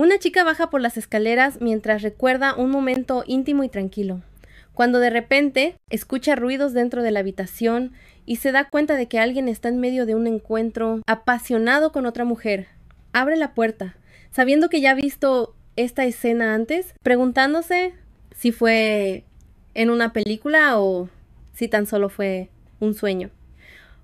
Una chica baja por las escaleras mientras recuerda un momento íntimo y tranquilo, cuando de repente escucha ruidos dentro de la habitación y se da cuenta de que alguien está en medio de un encuentro apasionado con otra mujer. Abre la puerta, sabiendo que ya ha visto esta escena antes, preguntándose si fue en una película o si tan solo fue un sueño.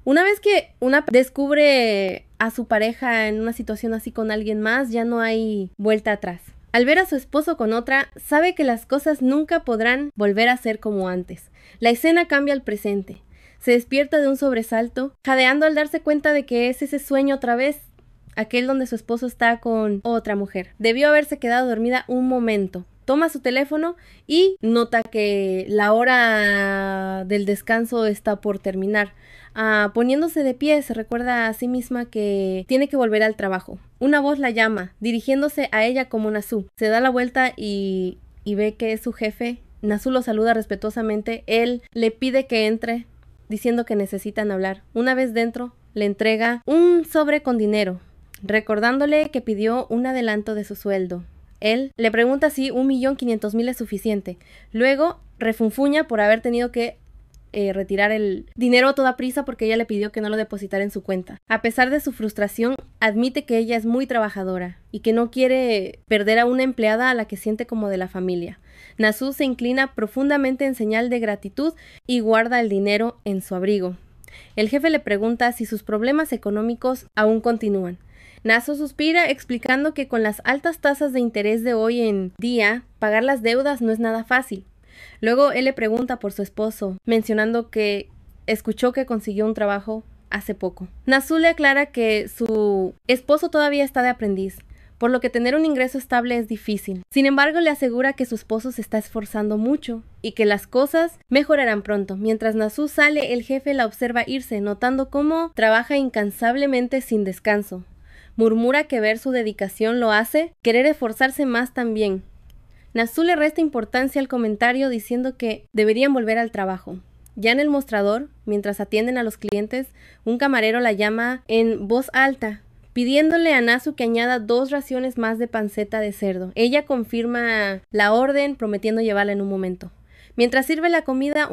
Una vez que una descubre a su pareja en una situación así con alguien más, ya no hay vuelta atrás. Al ver a su esposo con otra, sabe que las cosas nunca podrán volver a ser como antes. La escena cambia al presente. Se despierta de un sobresalto, jadeando al darse cuenta de que es ese sueño otra vez, aquel donde su esposo está con otra mujer. Debió haberse quedado dormida un momento. Toma su teléfono y nota que la hora del descanso está por terminar. Poniéndose de pie, se recuerda a sí misma que tiene que volver al trabajo. Una voz la llama, dirigiéndose a ella como Nasu. Se da la vuelta y ve que es su jefe. Nasu lo saluda respetuosamente. Él le pide que entre, diciendo que necesitan hablar. Una vez dentro, le entrega un sobre con dinero, recordándole que pidió un adelanto de su sueldo. Él le pregunta si 1.500.000 es suficiente. Luego refunfuña por haber tenido que retirar el dinero a toda prisa porque ella le pidió que no lo depositara en su cuenta. A pesar de su frustración, admite que ella es muy trabajadora y que no quiere perder a una empleada a la que siente como de la familia. Nasu se inclina profundamente en señal de gratitud y guarda el dinero en su abrigo. El jefe le pregunta si sus problemas económicos aún continúan. Nasu suspira explicando que con las altas tasas de interés de hoy en día, pagar las deudas no es nada fácil. Luego él le pregunta por su esposo, mencionando que escuchó que consiguió un trabajo hace poco. Nasu le aclara que su esposo todavía está de aprendiz, por lo que tener un ingreso estable es difícil. Sin embargo, le asegura que su esposo se está esforzando mucho y que las cosas mejorarán pronto. Mientras Nasu sale, el jefe la observa irse, notando cómo trabaja incansablemente sin descanso. Murmura que ver su dedicación lo hace querer esforzarse más también. Nasu le resta importancia al comentario diciendo que deberían volver al trabajo. Ya en el mostrador, mientras atienden a los clientes, un camarero la llama en voz alta, pidiéndole a Nasu que añada 2 raciones más de panceta de cerdo. Ella confirma la orden, prometiendo llevarla en un momento. Mientras sirve la comida,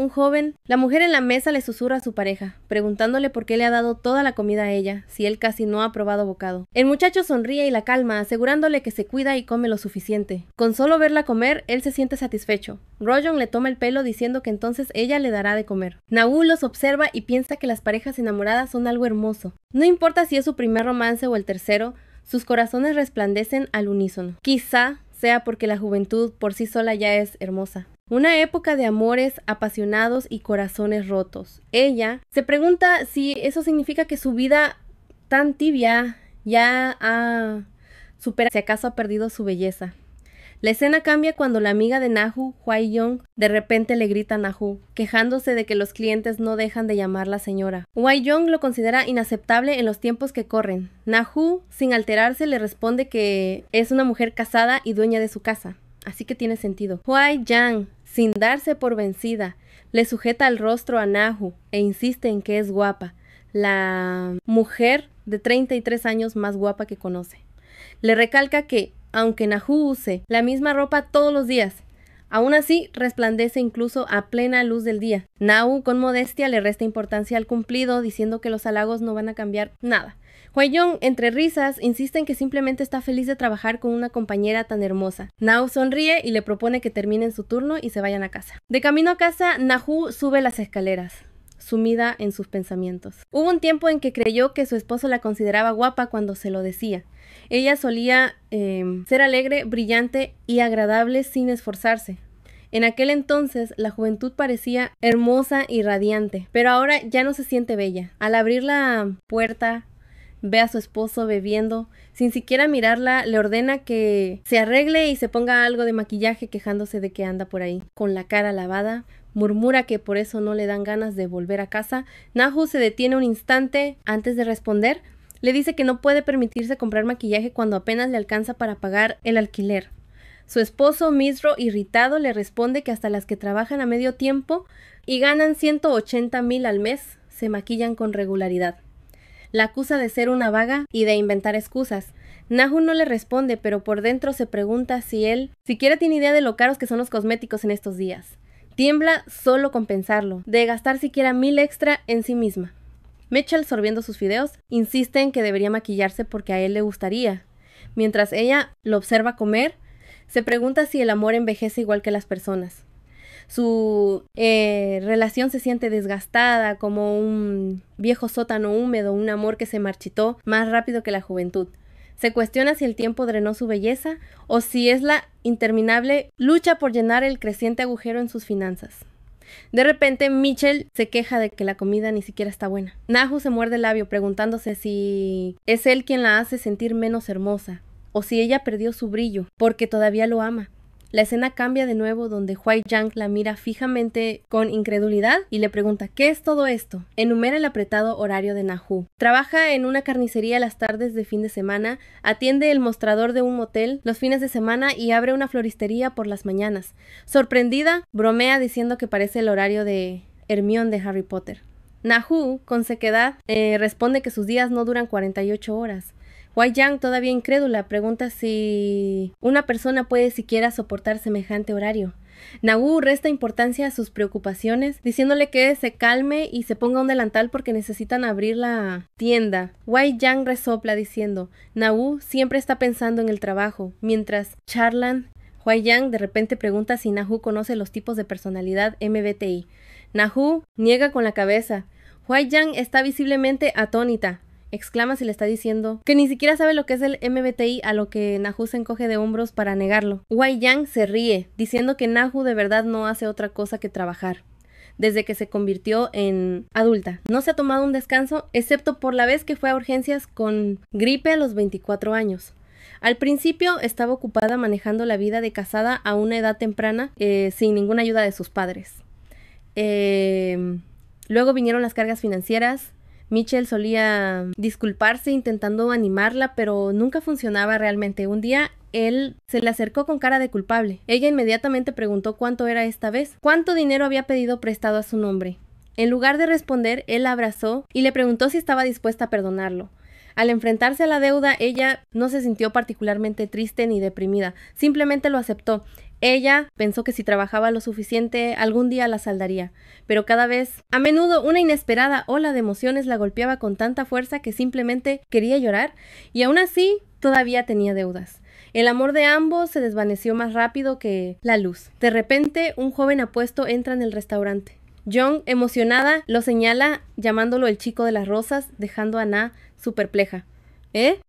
la mujer en la mesa le susurra a su pareja, preguntándole por qué le ha dado toda la comida a ella, si él casi no ha probado bocado. El muchacho sonríe y la calma, asegurándole que se cuida y come lo suficiente. Con solo verla comer, él se siente satisfecho. Rojon le toma el pelo diciendo que entonces ella le dará de comer. Nahu los observa y piensa que las parejas enamoradas son algo hermoso. No importa si es su primer romance o el tercero, sus corazones resplandecen al unísono. Quizá sea porque la juventud por sí sola ya es hermosa. Una época de amores apasionados y corazones rotos. Ella se pregunta si eso significa que su vida tan tibia ya ha superado, si acaso ha perdido su belleza. La escena cambia cuando la amiga de Nahu, Hwae-young, de repente le grita a Nahu, quejándose de que los clientes no dejan de llamarla señora. Hwae-young lo considera inaceptable en los tiempos que corren. Nahu, sin alterarse, le responde que es una mujer casada y dueña de su casa. Así que tiene sentido. Hwae-young, sin darse por vencida, le sujeta el rostro a Nahu e insiste en que es guapa, la mujer de 33 años más guapa que conoce. Le recalca que, aunque Nahu use la misma ropa todos los días, aún así resplandece incluso a plena luz del día. Nahu, con modestia, le resta importancia al cumplido, diciendo que los halagos no van a cambiar nada. Hwae-young, entre risas, insiste en que simplemente está feliz de trabajar con una compañera tan hermosa. Nahu sonríe y le propone que terminen su turno y se vayan a casa. De camino a casa, Nahu sube las escaleras, sumida en sus pensamientos. Hubo un tiempo en que creyó que su esposo la consideraba guapa cuando se lo decía. Ella solía ser alegre, brillante y agradable sin esforzarse. En aquel entonces, la juventud parecía hermosa y radiante, pero ahora ya no se siente bella. Al abrir la puerta, ve a su esposo bebiendo. Sin siquiera mirarla, le ordena que se arregle y se ponga algo de maquillaje, quejándose de que anda por ahí con la cara lavada. Murmura que por eso no le dan ganas de volver a casa. Nahu se detiene un instante antes de responder. Le dice que no puede permitirse comprar maquillaje cuando apenas le alcanza para pagar el alquiler. Su esposo, Misro, irritado, le responde que hasta las que trabajan a medio tiempo y ganan 180.000 al mes se maquillan con regularidad. La acusa de ser una vaga y de inventar excusas. Nahu no le responde, pero por dentro se pregunta si él siquiera tiene idea de lo caros que son los cosméticos en estos días. Tiembla solo con pensarlo, de gastar siquiera 1000 extra en sí misma. Mitchell, sorbiendo sus fideos, insiste en que debería maquillarse porque a él le gustaría. Mientras ella lo observa comer, se pregunta si el amor envejece igual que las personas. Su relación se siente desgastada, como un viejo sótano húmedo, un amor que se marchitó más rápido que la juventud. Se cuestiona si el tiempo drenó su belleza o si es la interminable lucha por llenar el creciente agujero en sus finanzas. De repente, Mitchell se queja de que la comida ni siquiera está buena. Nahu se muerde el labio preguntándose si es él quien la hace sentir menos hermosa o si ella perdió su brillo porque todavía lo ama. La escena cambia de nuevo donde Huai Yang la mira fijamente con incredulidad y le pregunta ¿qué es todo esto? Enumera el apretado horario de Nahu. Trabaja en una carnicería las tardes de fin de semana, atiende el mostrador de un motel los fines de semana y abre una floristería por las mañanas. Sorprendida, bromea diciendo que parece el horario de Hermione de Harry Potter. Nahu, con sequedad, responde que sus días no duran 48 horas. Huai Yang, todavía incrédula, pregunta si una persona puede siquiera soportar semejante horario. Nahu resta importancia a sus preocupaciones, diciéndole que se calme y se ponga un delantal porque necesitan abrir la tienda. Huai Yang resopla diciendo, Nahu siempre está pensando en el trabajo. Mientras charlan, Huai Yang de repente pregunta si Nahu conoce los tipos de personalidad MBTI. Nahu niega con la cabeza. Huai Yang está visiblemente atónita. Exclama si le está diciendo que ni siquiera sabe lo que es el MBTI, a lo que Nahu se encoge de hombros para negarlo. Huai Yang se ríe, diciendo que Nahu de verdad no hace otra cosa que trabajar. Desde que se convirtió en adulta, no se ha tomado un descanso, excepto por la vez que fue a urgencias con gripe a los 24 años. Al principio estaba ocupada manejando la vida de casada a una edad temprana, sin ninguna ayuda de sus padres. Luego vinieron las cargas financieras. Mitchell solía disculparse intentando animarla, pero nunca funcionaba realmente. Un día él se le acercó con cara de culpable. Ella inmediatamente preguntó cuánto era esta vez, cuánto dinero había pedido prestado a su nombre. En lugar de responder, él la abrazó y le preguntó si estaba dispuesta a perdonarlo. Al enfrentarse a la deuda, ella no se sintió particularmente triste ni deprimida, simplemente lo aceptó. Ella pensó que si trabajaba lo suficiente, algún día la saldaría, pero a menudo, una inesperada ola de emociones la golpeaba con tanta fuerza que simplemente quería llorar, y aún así todavía tenía deudas. El amor de ambos se desvaneció más rápido que la luz. De repente, un joven apuesto entra en el restaurante. Young, emocionada, lo señala llamándolo el chico de las rosas, dejando a Na perpleja.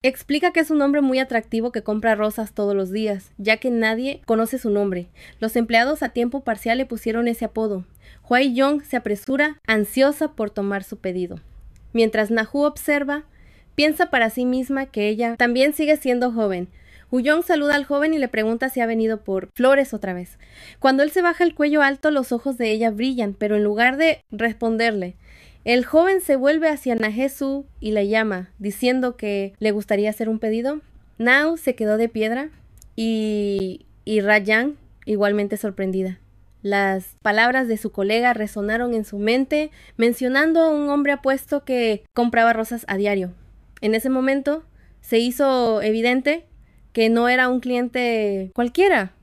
Explica que es un hombre muy atractivo que compra rosas todos los días, ya que nadie conoce su nombre. Los empleados a tiempo parcial le pusieron ese apodo. Huai Young se apresura, ansiosa por tomar su pedido. Mientras Nahu observa, piensa para sí misma que ella también sigue siendo joven. Huyong saluda al joven y le pregunta si ha venido por flores otra vez. Cuando él se baja el cuello alto, los ojos de ella brillan, pero en lugar de responderle, el joven se vuelve hacia Nahesu y la llama, diciendo que le gustaría hacer un pedido. Nao se quedó de piedra y Rayang igualmente sorprendida. Las palabras de su colega resonaron en su mente, mencionando a un hombre apuesto que compraba rosas a diario. En ese momento se hizo evidente que no era un cliente cualquiera.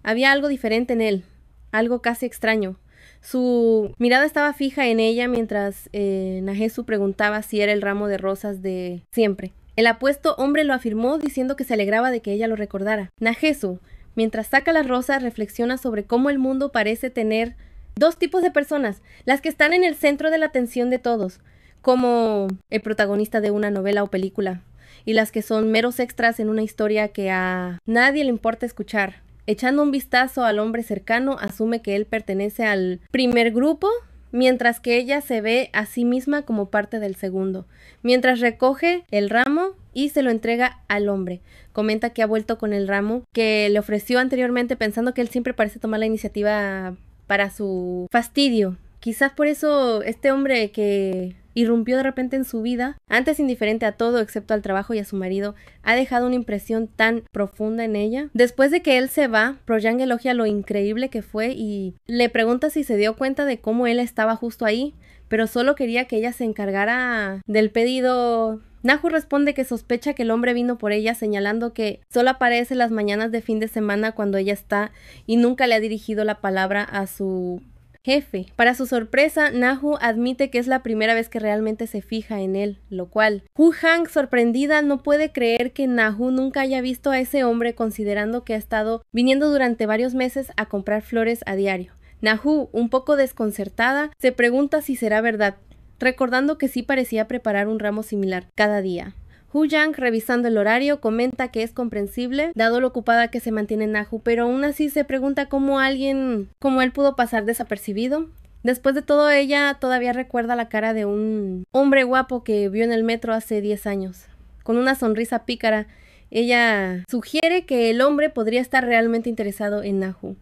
Había algo diferente en él, algo casi extraño. Su mirada estaba fija en ella mientras Nahesu preguntaba si era el ramo de rosas de siempre. El apuesto hombre lo afirmó diciendo que se alegraba de que ella lo recordara. Nahesu, mientras saca las rosas, reflexiona sobre cómo el mundo parece tener dos tipos de personas, las que están en el centro de la atención de todos, como el protagonista de una novela o película, y las que son meros extras en una historia que a nadie le importa escuchar. Echando un vistazo al hombre cercano, asume que él pertenece al primer grupo, mientras que ella se ve a sí misma como parte del segundo. Mientras recoge el ramo y se lo entrega al hombre. Comenta que ha vuelto con el ramo que le ofreció anteriormente, pensando que él siempre parece tomar la iniciativa para su fastidio. Quizás por eso este hombre que irrumpió de repente en su vida, antes indiferente a todo excepto al trabajo y a su marido, ha dejado una impresión tan profunda en ella. Después de que él se va, Pro-Yang elogia lo increíble que fue y le pregunta si se dio cuenta de cómo él estaba justo ahí, pero solo quería que ella se encargara del pedido Nahu responde que sospecha que el hombre vino por ella, señalando que solo aparece las mañanas de fin de semana cuando ella está y nunca le ha dirigido la palabra a su jefe. Para su sorpresa, Nahu admite que es la primera vez que realmente se fija en él, lo cual Woo-Hang, sorprendida, no puede creer que Nahu nunca haya visto a ese hombre, considerando que ha estado viniendo durante varios meses a comprar flores a diario. Nahu, un poco desconcertada, se pregunta si será verdad, recordando que sí parecía preparar un ramo similar cada día. Woo-Hang, revisando el horario, comenta que es comprensible, dado lo ocupada que se mantiene Nahu, pero aún así se pregunta cómo alguien como él pudo pasar desapercibido. Después de todo, ella todavía recuerda la cara de un hombre guapo que vio en el metro hace 10 años. Con una sonrisa pícara, ella sugiere que el hombre podría estar realmente interesado en Nahu.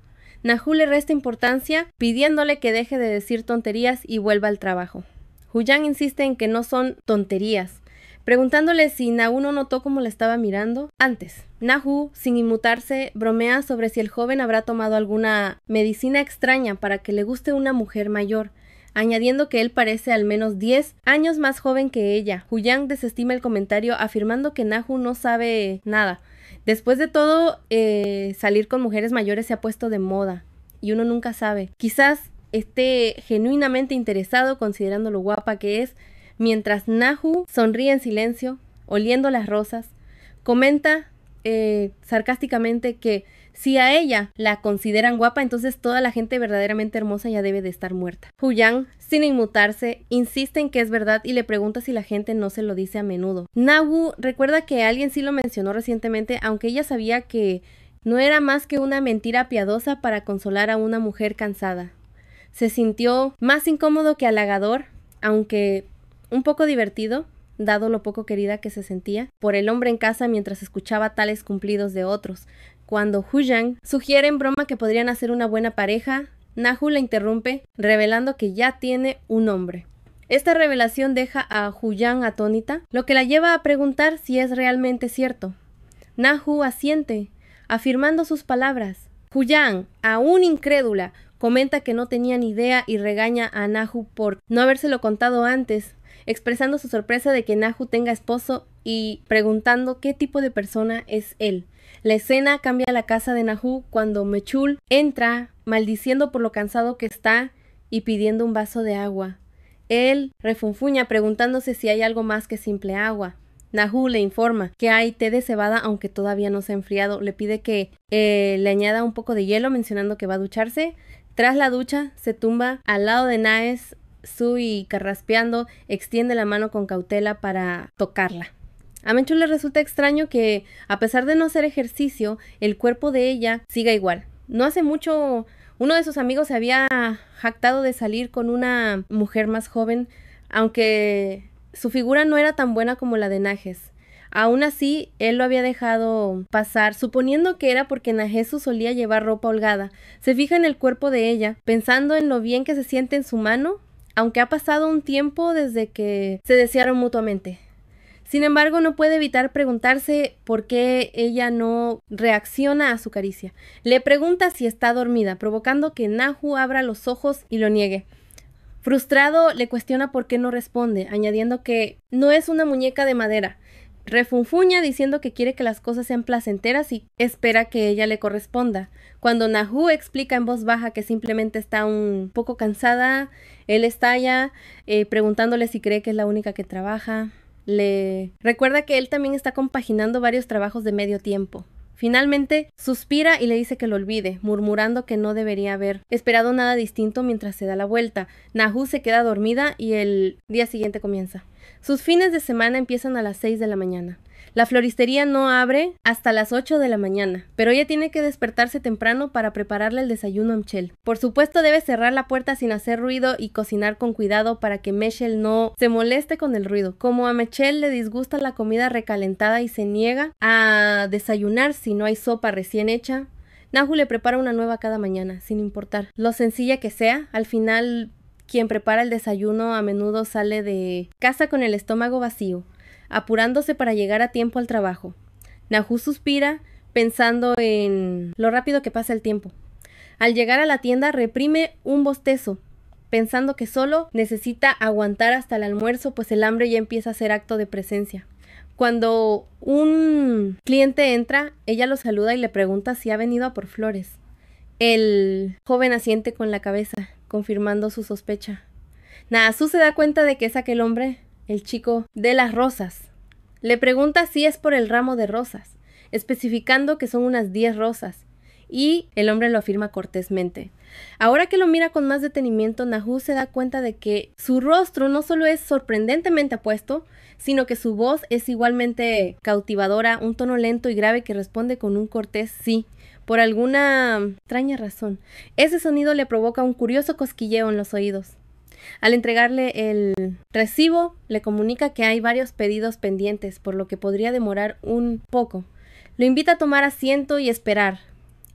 Nahu le resta importancia, pidiéndole que deje de decir tonterías y vuelva al trabajo. Woo-Hang insiste en que no son tonterías, preguntándole si Nahu no notó cómo la estaba mirando antes. Nahu, sin inmutarse, bromea sobre si el joven habrá tomado alguna medicina extraña para que le guste una mujer mayor, añadiendo que él parece al menos 10 años más joven que ella. Woo-Hang desestima el comentario, afirmando que Nahu no sabe nada. Después de todo, salir con mujeres mayores se ha puesto de moda, y uno nunca sabe. Quizás esté genuinamente interesado, considerando lo guapa que es. Mientras Nahu sonríe en silencio, oliendo las rosas, comenta sarcásticamente que si a ella la consideran guapa, entonces toda la gente verdaderamente hermosa ya debe de estar muerta. Woo-Hang, sin inmutarse, insiste en que es verdad y le pregunta si la gente no se lo dice a menudo. Nahu recuerda que alguien sí lo mencionó recientemente, aunque ella sabía que no era más que una mentira piadosa para consolar a una mujer cansada. Se sintió más incómodo que halagador, aunque un poco divertido, dado lo poco querida que se sentía por el hombre en casa mientras escuchaba tales cumplidos de otros. Cuando Woo-Hang sugiere en broma que podrían hacer una buena pareja, Nahu la interrumpe, revelando que ya tiene un hombre. Esta revelación deja a Woo-Hang atónita, lo que la lleva a preguntar si es realmente cierto. Nahu asiente, afirmando sus palabras. Woo-Hang, aún incrédula, comenta que no tenía ni idea y regaña a Nahu por no habérselo contado antes, expresando su sorpresa de que Nahu tenga esposo y preguntando qué tipo de persona es él. La escena cambia a la casa de Nahu cuando Mechul entra, maldiciendo por lo cansado que está y pidiendo un vaso de agua. Él refunfuña preguntándose si hay algo más que simple agua. Nahu le informa que hay té de cebada aunque todavía no se ha enfriado. Le pide que le añada un poco de hielo, mencionando que va a ducharse. Tras la ducha, se tumba al lado de Naes Su y carraspeando, extiende la mano con cautela para tocarla. A Mechul le resulta extraño que, a pesar de no hacer ejercicio, el cuerpo de ella siga igual. No hace mucho, uno de sus amigos se había jactado de salir con una mujer más joven, aunque su figura no era tan buena como la de Najes. Aún así, él lo había dejado pasar, suponiendo que era porque Najesu solía llevar ropa holgada. Se fija en el cuerpo de ella, pensando en lo bien que se siente en su mano, aunque ha pasado un tiempo desde que se desearon mutuamente. Sin embargo, no puede evitar preguntarse por qué ella no reacciona a su caricia. Le pregunta si está dormida, provocando que Nahu abra los ojos y lo niegue. Frustrado, le cuestiona por qué no responde, añadiendo que no es una muñeca de madera. Refunfuña diciendo que quiere que las cosas sean placenteras y espera que ella le corresponda. Cuando Nahu explica en voz baja que simplemente está un poco cansada, él estalla, preguntándole si cree que es la única que trabaja. Le recuerda que él también está compaginando varios trabajos de medio tiempo. Finalmente, suspira y le dice que lo olvide, murmurando que no debería haber esperado nada distinto mientras se da la vuelta. Nahu se queda dormida y el día siguiente comienza. Sus fines de semana empiezan a las 6 de la mañana. La floristería no abre hasta las 8 de la mañana, pero ella tiene que despertarse temprano para prepararle el desayuno a Mechel. Por supuesto, debe cerrar la puerta sin hacer ruido y cocinar con cuidado para que Mechel no se moleste con el ruido. Como a Mechel le disgusta la comida recalentada y se niega a desayunar si no hay sopa recién hecha, Nahu le prepara una nueva cada mañana, sin importar lo sencilla que sea. Al final, quien prepara el desayuno a menudo sale de casa con el estómago vacío, apurándose para llegar a tiempo al trabajo. Nahu suspira, pensando en lo rápido que pasa el tiempo. Al llegar a la tienda, reprime un bostezo, pensando que solo necesita aguantar hasta el almuerzo, pues el hambre ya empieza a ser acto de presencia. Cuando un cliente entra, ella lo saluda y le pregunta si ha venido a por flores. El joven asiente con la cabeza, confirmando su sospecha. Nasu se da cuenta de que es aquel hombre, el chico de las rosas. Le pregunta si es por el ramo de rosas, especificando que son unas 10 rosas, y el hombre lo afirma cortésmente. Ahora que lo mira con más detenimiento, Nahu se da cuenta de que su rostro no solo es sorprendentemente apuesto, sino que su voz es igualmente cautivadora, un tono lento y grave que responde con un cortés sí, por alguna extraña razón. Ese sonido le provoca un curioso cosquilleo en los oídos. Al entregarle el recibo, le comunica que hay varios pedidos pendientes, por lo que podría demorar un poco. Lo invita a tomar asiento y esperar.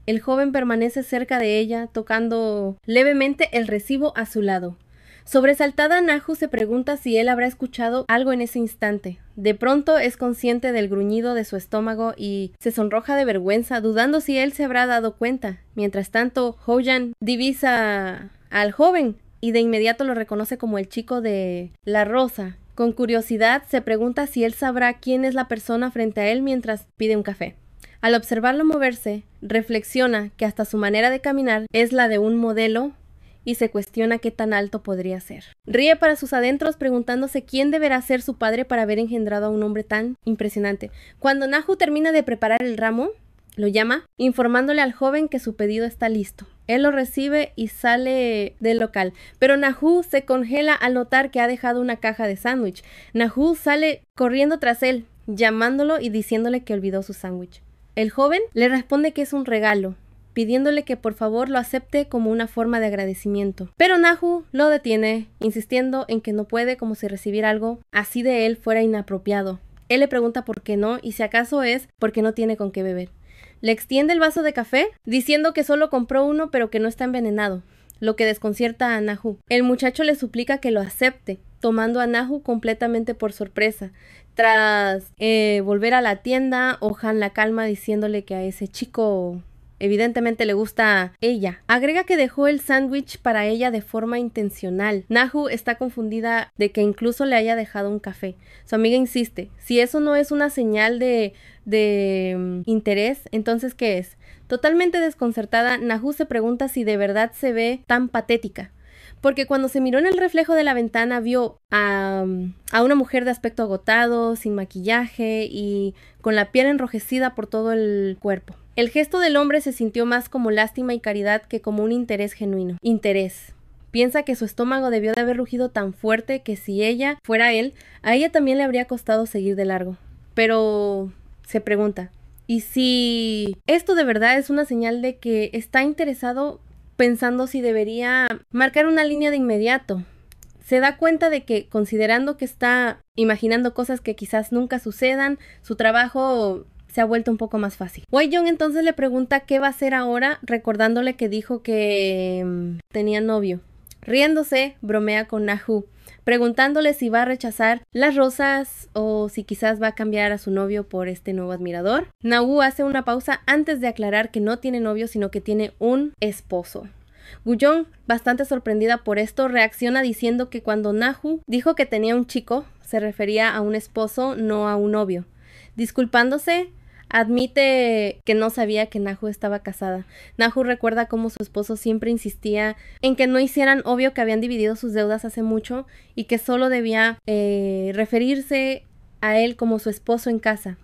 El joven permanece cerca de ella, tocando levemente el recibo a su lado. Sobresaltada, Nahu se pregunta si él habrá escuchado algo en ese instante. De pronto es consciente del gruñido de su estómago y se sonroja de vergüenza, dudando si él se habrá dado cuenta. Mientras tanto, Ho-Jan divisa al joven y de inmediato lo reconoce como el chico de la rosa. Con curiosidad se pregunta si él sabrá quién es la persona frente a él mientras pide un café. Al observarlo moverse, reflexiona que hasta su manera de caminar es la de un modelo y se cuestiona qué tan alto podría ser. Ríe para sus adentros preguntándose quién deberá ser su padre para haber engendrado a un hombre tan impresionante. Cuando Nahu termina de preparar el ramo, lo llama, informándole al joven que su pedido está listo. Él lo recibe y sale del local, pero Nahu se congela al notar que ha dejado una caja de sándwich. Nahu sale corriendo tras él, llamándolo y diciéndole que olvidó su sándwich. El joven le responde que es un regalo, pidiéndole que por favor lo acepte como una forma de agradecimiento. Pero Nahu lo detiene, insistiendo en que no puede, como si recibir algo así de él fuera inapropiado. Él le pregunta por qué no y si acaso es porque no tiene con qué beber. Le extiende el vaso de café, diciendo que solo compró uno pero que no está envenenado, lo que desconcierta a Nahu. El muchacho le suplica que lo acepte, tomando a Nahu completamente por sorpresa. Tras volver a la tienda, Ho-Jan la calma diciéndole que a ese chico evidentemente le gusta ella. Agrega que dejó el sándwich para ella de forma intencional. Nahu está confundida de que incluso le haya dejado un café. Su amiga insiste, si eso no es una señal de interés, entonces ¿qué es? Totalmente desconcertada, Nahu se pregunta si de verdad se ve tan patética. Porque cuando se miró en el reflejo de la ventana vio a una mujer de aspecto agotado, sin maquillaje y con la piel enrojecida por todo el cuerpo. El gesto del hombre se sintió más como lástima y caridad que como un interés genuino. Interés. Piensa que su estómago debió de haber rugido tan fuerte que si ella fuera él, a ella también le habría costado seguir de largo. Pero se pregunta, ¿y si esto de verdad es una señal de que está interesado? Pensando si debería marcar una línea de inmediato. Se da cuenta de que, considerando que está imaginando cosas que quizás nunca sucedan, su trabajo se ha vuelto un poco más fácil. Wei-Jong entonces le pregunta qué va a hacer ahora, recordándole que dijo que tenía novio. Riéndose, bromea con Nahu, preguntándole si va a rechazar las rosas o si quizás va a cambiar a su novio por este nuevo admirador. Nahu hace una pausa antes de aclarar que no tiene novio, sino que tiene un esposo. Woo-Jong, bastante sorprendida por esto, reacciona diciendo que cuando Nahu dijo que tenía un chico, se refería a un esposo, no a un novio. Disculpándose, admite que no sabía que Nahu estaba casada. Nahu recuerda cómo su esposo siempre insistía en que no hicieran obvio que habían dividido sus deudas hace mucho y que solo debía referirse a él como su esposo en casa.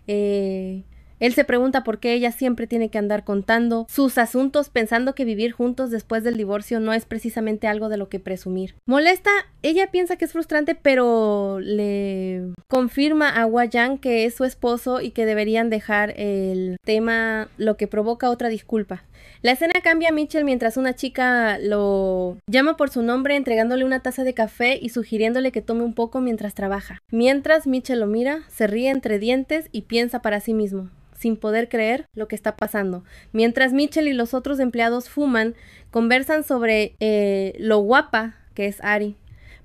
Él se pregunta por qué ella siempre tiene que andar contando sus asuntos, pensando que vivir juntos después del divorcio no es precisamente algo de lo que presumir. Molesta, ella piensa que es frustrante, pero le confirma a Woo-Jang que es su esposo y que deberían dejar el tema, lo que provoca otra disculpa. La escena cambia a Mitchell mientras una chica lo llama por su nombre, entregándole una taza de café y sugiriéndole que tome un poco mientras trabaja. Mientras Mitchell lo mira, se ríe entre dientes y piensa para sí mismo, sin poder creer lo que está pasando. Mientras Mitchell y los otros empleados fuman, conversan sobre lo guapa que es Ari,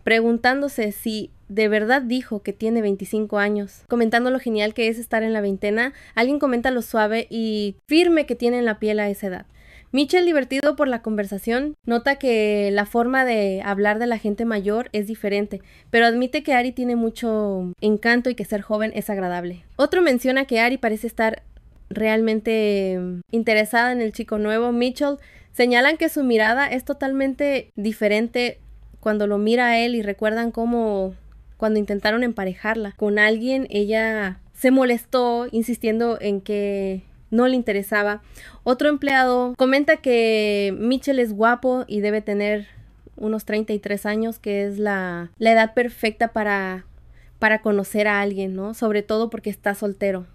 preguntándose si de verdad dijo que tiene 25 años, comentando lo genial que es estar en la veintena. Alguien comenta lo suave y firme que tiene en la piel a esa edad. Mitchell, divertido por la conversación, nota que la forma de hablar de la gente mayor es diferente, pero admite que Ari tiene mucho encanto y que ser joven es agradable. Otro menciona que Ari parece estar realmente interesada en el chico nuevo. Mitchell señalan que su mirada es totalmente diferente cuando lo mira a él y recuerdan cómo cuando intentaron emparejarla con alguien, ella se molestó insistiendo en que no le interesaba. Otro empleado comenta que Mitchell es guapo y debe tener unos 33 años, que es la edad perfecta para conocer a alguien, ¿no? Sobre todo porque está soltero.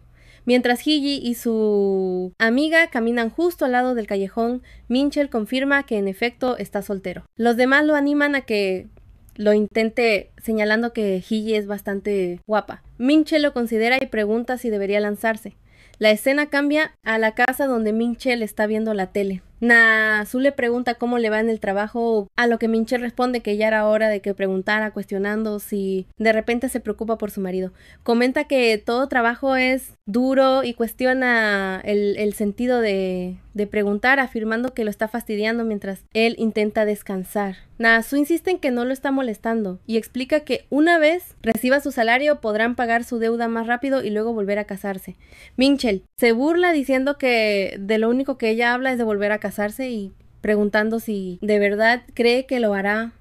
Mientras Higi y su amiga caminan justo al lado del callejón, Mitchell confirma que en efecto está soltero. Los demás lo animan a que lo intente, señalando que Higi es bastante guapa. Mitchell lo considera y pregunta si debería lanzarse. La escena cambia a la casa donde Mitchell está viendo la tele. Nasu le pregunta cómo le va en el trabajo, a lo que Mitchell responde que ya era hora de que preguntara, cuestionando si de repente se preocupa por su marido. Comenta que todo trabajo es duro y cuestiona el sentido de preguntar, afirmando que lo está fastidiando mientras él intenta descansar. Nasu insiste en que no lo está molestando y explica que una vez reciba su salario podrán pagar su deuda más rápido y luego volver a casarse. Mitchell se burla diciendo que de lo único que ella habla es de volver a casarse y preguntando si de verdad cree que lo hará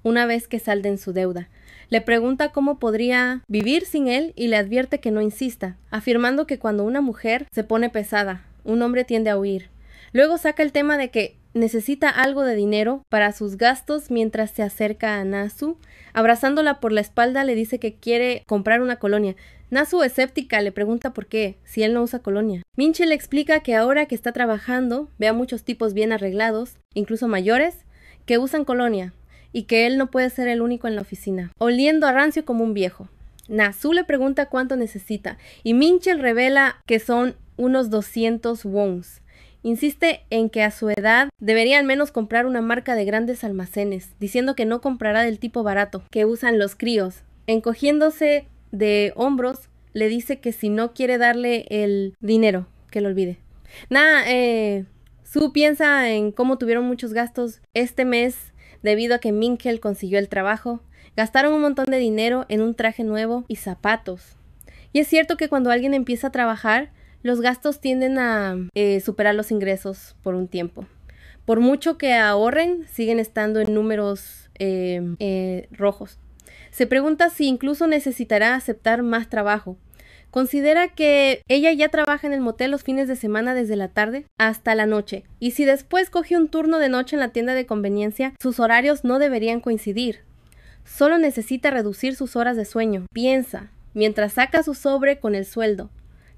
una vez que salden su deuda. Le pregunta cómo podría vivir sin él y le advierte que no insista, afirmando que cuando una mujer se pone pesada, un hombre tiende a huir. Luego saca el tema de que necesita algo de dinero para sus gastos mientras se acerca a Nasu. Abrazándola por la espalda le dice que quiere comprar una colonia. Nasu, escéptica, le pregunta por qué, si él no usa colonia. Mitchell le explica que ahora que está trabajando, ve a muchos tipos bien arreglados, incluso mayores, que usan colonia, y que él no puede ser el único en la oficina, oliendo a rancio como un viejo. Nasu le pregunta cuánto necesita, y Mitchell revela que son unos 200 wons. Insiste en que a su edad debería al menos comprar una marca de grandes almacenes, diciendo que no comprará del tipo barato que usan los críos. Encogiéndose de hombros, le dice que si no quiere darle el dinero, que lo olvide. Sue piensa en cómo tuvieron muchos gastos este mes debido a que Mitchell consiguió el trabajo. Gastaron un montón de dinero en un traje nuevo y zapatos. Y es cierto que cuando alguien empieza a trabajar, los gastos tienden a superar los ingresos por un tiempo. Por mucho que ahorren, siguen estando en números rojos. Se pregunta si incluso necesitará aceptar más trabajo. Considera que ella ya trabaja en el motel los fines de semana desde la tarde hasta la noche, y si después coge un turno de noche en la tienda de conveniencia, sus horarios no deberían coincidir. Solo necesita reducir sus horas de sueño, piensa, mientras saca su sobre con el sueldo,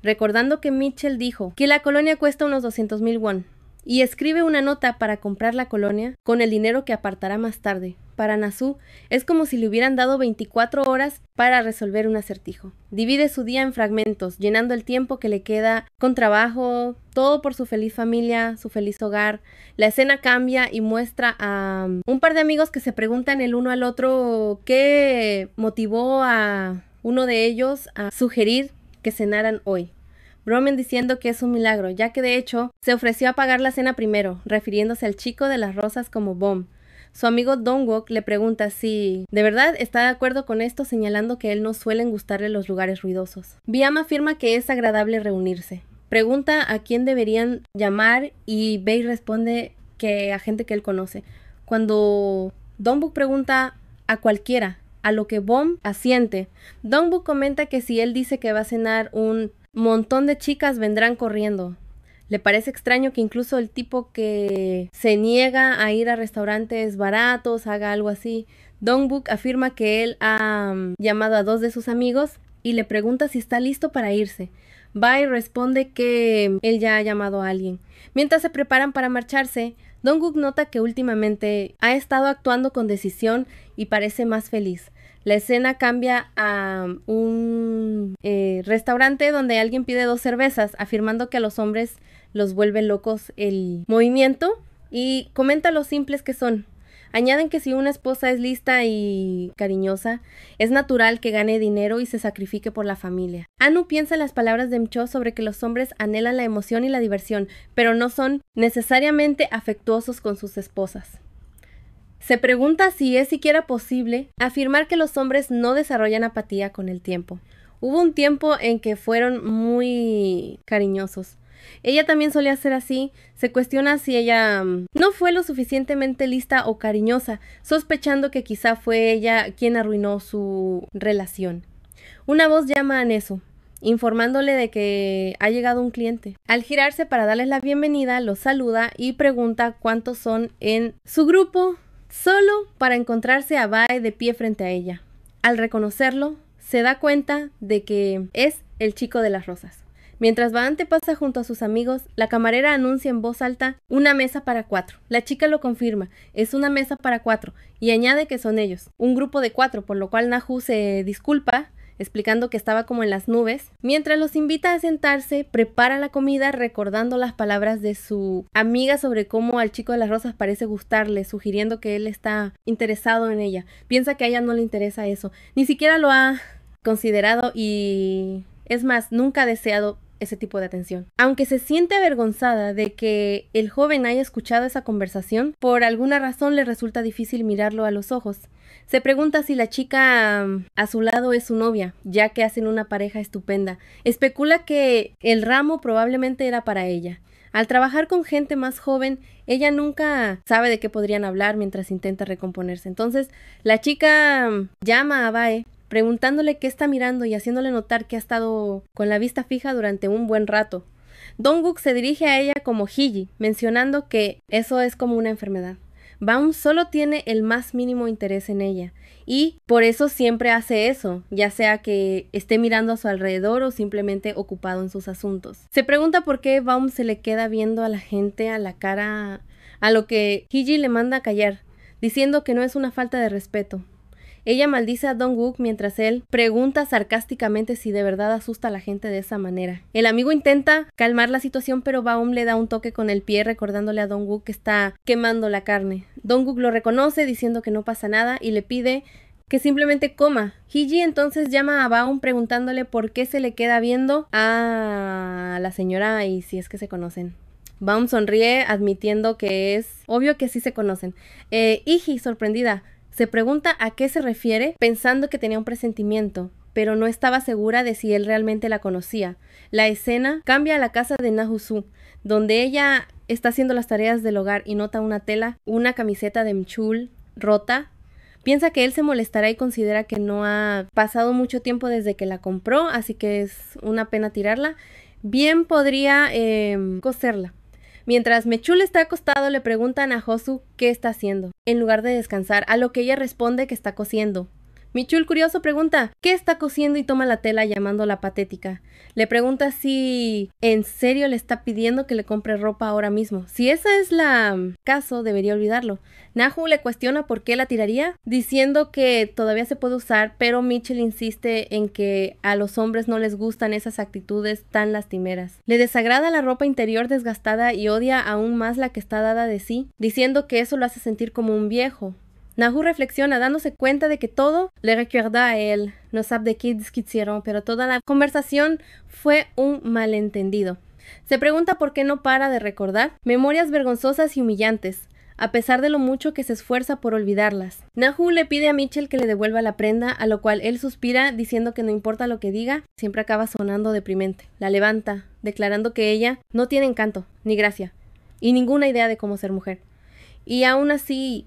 recordando que Mitchell dijo que la colonia cuesta unos 200,000 won, y escribe una nota para comprar la colonia con el dinero que apartará más tarde. Para Nasu es como si le hubieran dado 24 horas para resolver un acertijo. Divide su día en fragmentos, llenando el tiempo que le queda con trabajo, todo por su feliz familia, su feliz hogar. La escena cambia y muestra a un par de amigos que se preguntan el uno al otro qué motivó a uno de ellos a sugerir que cenaran hoy. Bromen diciendo que es un milagro, ya que de hecho se ofreció a pagar la cena primero, refiriéndose al chico de las rosas como Bom. Su amigo Dongwook le pregunta si de verdad está de acuerdo con esto, señalando que él no suelen gustarle los lugares ruidosos. Biam afirma que es agradable reunirse. Pregunta a quién deberían llamar y Bei responde que a gente que él conoce. Cuando Dongwook pregunta a cualquiera, a lo que Bom asiente. Dongwook comenta que si él dice que va a cenar, un montón de chicas vendrán corriendo. Le parece extraño que incluso el tipo que se niega a ir a restaurantes baratos haga algo así. Dongwook afirma que él ha llamado a 2 de sus amigos y le pregunta si está listo para irse. Bai responde que él ya ha llamado a alguien. Mientras se preparan para marcharse, Dongwook nota que últimamente ha estado actuando con decisión y parece más feliz. La escena cambia a un restaurante donde alguien pide 2 cervezas, afirmando que a los hombres los vuelve locos el movimiento y comenta lo simples que son. Añaden que si una esposa es lista y cariñosa, es natural que gane dinero y se sacrifique por la familia. Anu piensa en las palabras de Mcho sobre que los hombres anhelan la emoción y la diversión, pero no son necesariamente afectuosos con sus esposas. Se pregunta si es siquiera posible afirmar que los hombres no desarrollan apatía con el tiempo. Hubo un tiempo en que fueron muy cariñosos. Ella también solía ser así. Se cuestiona si ella no fue lo suficientemente lista o cariñosa, sospechando que quizá fue ella quien arruinó su relación. Una voz llama a Neso, informándole de que ha llegado un cliente. Al girarse para darles la bienvenida, los saluda y pregunta cuántos son en su grupo, solo para encontrarse a Bae de pie frente a ella. Al reconocerlo, se da cuenta de que es el chico de las rosas. Mientras Baante pasa junto a sus amigos, la camarera anuncia en voz alta una mesa para 4. La chica lo confirma, es una mesa para 4, y añade que son ellos, un grupo de 4, por lo cual Nahu se disculpa, explicando que estaba como en las nubes. Mientras los invita a sentarse, prepara la comida recordando las palabras de su amiga sobre cómo al chico de las rosas parece gustarle, sugiriendo que él está interesado en ella. Piensa que a ella no le interesa eso, ni siquiera lo ha considerado y es más, nunca ha deseado ese tipo de atención. Aunque se siente avergonzada de que el joven haya escuchado esa conversación, por alguna razón le resulta difícil mirarlo a los ojos. Se pregunta si la chica a su lado es su novia, ya que hacen una pareja estupenda. Especula que el ramo probablemente era para ella. Al trabajar con gente más joven, ella nunca sabe de qué podrían hablar mientras intenta recomponerse. Entonces, la chica llama a Bae, preguntándole qué está mirando y haciéndole notar que ha estado con la vista fija durante un buen rato. Donguk se dirige a ella como Hiji, mencionando que eso es como una enfermedad. Baum solo tiene el más mínimo interés en ella, y por eso siempre hace eso, ya sea que esté mirando a su alrededor o simplemente ocupado en sus asuntos. Se pregunta por qué Baum se le queda viendo a la gente a la cara, a lo que Hiji le manda a callar, diciendo que no es una falta de respeto. Ella maldice a Donguk mientras él pregunta sarcásticamente si de verdad asusta a la gente de esa manera. El amigo intenta calmar la situación, pero Baum le da un toque con el pie recordándole a Donguk que está quemando la carne. Donguk lo reconoce diciendo que no pasa nada y le pide que simplemente coma. Hiji entonces llama a Baum preguntándole por qué se le queda viendo a la señora y si es que se conocen. Baum sonríe admitiendo que es obvio que sí se conocen. Hiji, sorprendida, se pregunta a qué se refiere, pensando que tenía un presentimiento, pero no estaba segura de si él realmente la conocía. La escena cambia a la casa de Nahu-su, donde ella está haciendo las tareas del hogar y nota una tela, una camiseta de Mchul rota. Piensa que él se molestará y considera que no ha pasado mucho tiempo desde que la compró, así que es una pena tirarla. Bien podría coserla. Mientras Mechul está acostado, le preguntan a Hosu qué está haciendo, en lugar de descansar, a lo que ella responde que está cosiendo. Michul, curioso, pregunta qué está cosiendo y toma la tela llamándola patética. Le pregunta si en serio le está pidiendo que le compre ropa ahora mismo. Si esa es la caso, debería olvidarlo. Nahu le cuestiona por qué la tiraría, diciendo que todavía se puede usar, pero Mitchell insiste en que a los hombres no les gustan esas actitudes tan lastimeras. Le desagrada la ropa interior desgastada y odia aún más la que está dada de sí, diciendo que eso lo hace sentir como un viejo. Nahu reflexiona, dándose cuenta de que todo le recuerda a él. No sabe de qué discutieron, pero toda la conversación fue un malentendido. Se pregunta por qué no para de recordar memorias vergonzosas y humillantes, a pesar de lo mucho que se esfuerza por olvidarlas. Nahu le pide a Mitchell que le devuelva la prenda, a lo cual él suspira, diciendo que no importa lo que diga, siempre acaba sonando deprimente. La levanta, declarando que ella no tiene encanto, ni gracia, y ninguna idea de cómo ser mujer. Y aún así,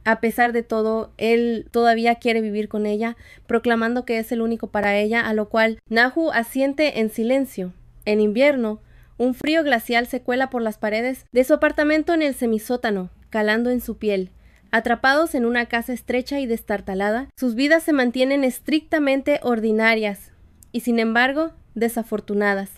a pesar de todo, él todavía quiere vivir con ella, proclamando que es el único para ella, a lo cual Nahu asiente en silencio. En invierno, un frío glacial se cuela por las paredes de su apartamento en el semisótano, calando en su piel. Atrapados en una casa estrecha y destartalada, sus vidas se mantienen estrictamente ordinarias y, sin embargo, desafortunadas.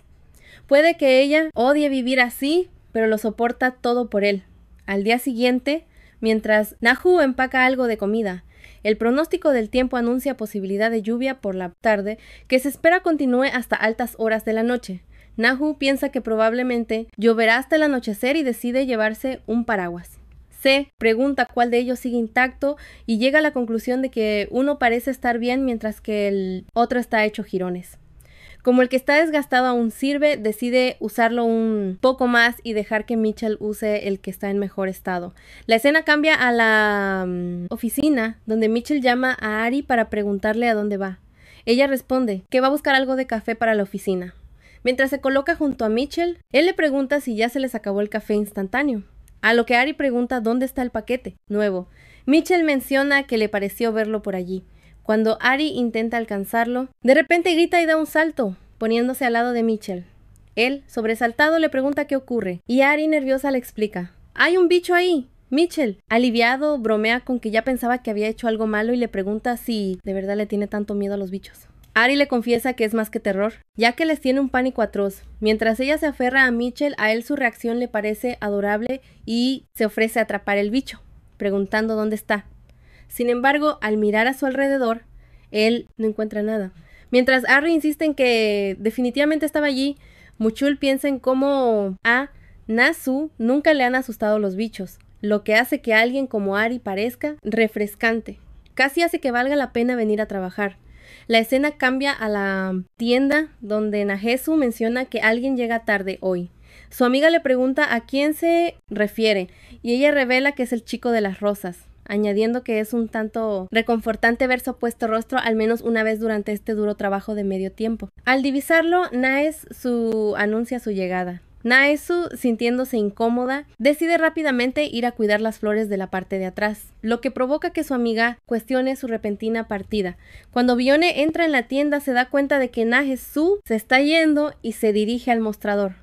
Puede que ella odie vivir así, pero lo soporta todo por él. Al día siguiente, mientras Nahu empaca algo de comida, el pronóstico del tiempo anuncia posibilidad de lluvia por la tarde que se espera continúe hasta altas horas de la noche. Nahu piensa que probablemente lloverá hasta el anochecer y decide llevarse un paraguas. se pregunta cuál de ellos sigue intacto y llega a la conclusión de que uno parece estar bien mientras que el otro está hecho jirones. Como el que está desgastado aún sirve, decide usarlo un poco más y dejar que Mitchell use el que está en mejor estado. La escena cambia a la oficina, donde Mitchell llama a Ari para preguntarle a dónde va. Ella responde que va a buscar algo de café para la oficina. Mientras se coloca junto a Mitchell, él le pregunta si ya se les acabó el café instantáneo. A lo que Ari pregunta dónde está el paquete nuevo. Mitchell menciona que le pareció verlo por allí. Cuando Ari intenta alcanzarlo, de repente grita y da un salto, poniéndose al lado de Mitchell. Él, sobresaltado, le pregunta qué ocurre, y Ari, nerviosa, le explica. ¡Hay un bicho ahí! Mitchell, aliviado, bromea con que ya pensaba que había hecho algo malo y le pregunta si de verdad le tiene tanto miedo a los bichos. Ari le confiesa que es más que terror, ya que les tiene un pánico atroz. Mientras ella se aferra a Mitchell, a él su reacción le parece adorable y se ofrece a atrapar el bicho, preguntando dónde está. Sin embargo, al mirar a su alrededor, él no encuentra nada. Mientras Ari insiste en que definitivamente estaba allí, Muchul piensa en cómo a Nasu nunca le han asustado los bichos, lo que hace que alguien como Ari parezca refrescante. Casi hace que valga la pena venir a trabajar. La escena cambia a la tienda donde Nahesu menciona que alguien llega tarde hoy. Su amiga le pregunta a quién se refiere y ella revela que es el chico de las rosas, añadiendo que es un tanto reconfortante ver su opuesto rostro al menos una vez durante este duro trabajo de medio tiempo. Al divisarlo, Naesu anuncia su llegada. Naesu, sintiéndose incómoda, decide rápidamente ir a cuidar las flores de la parte de atrás, lo que provoca que su amiga cuestione su repentina partida. Cuando Bione entra en la tienda, se da cuenta de que Naesu se está yendo y se dirige al mostrador.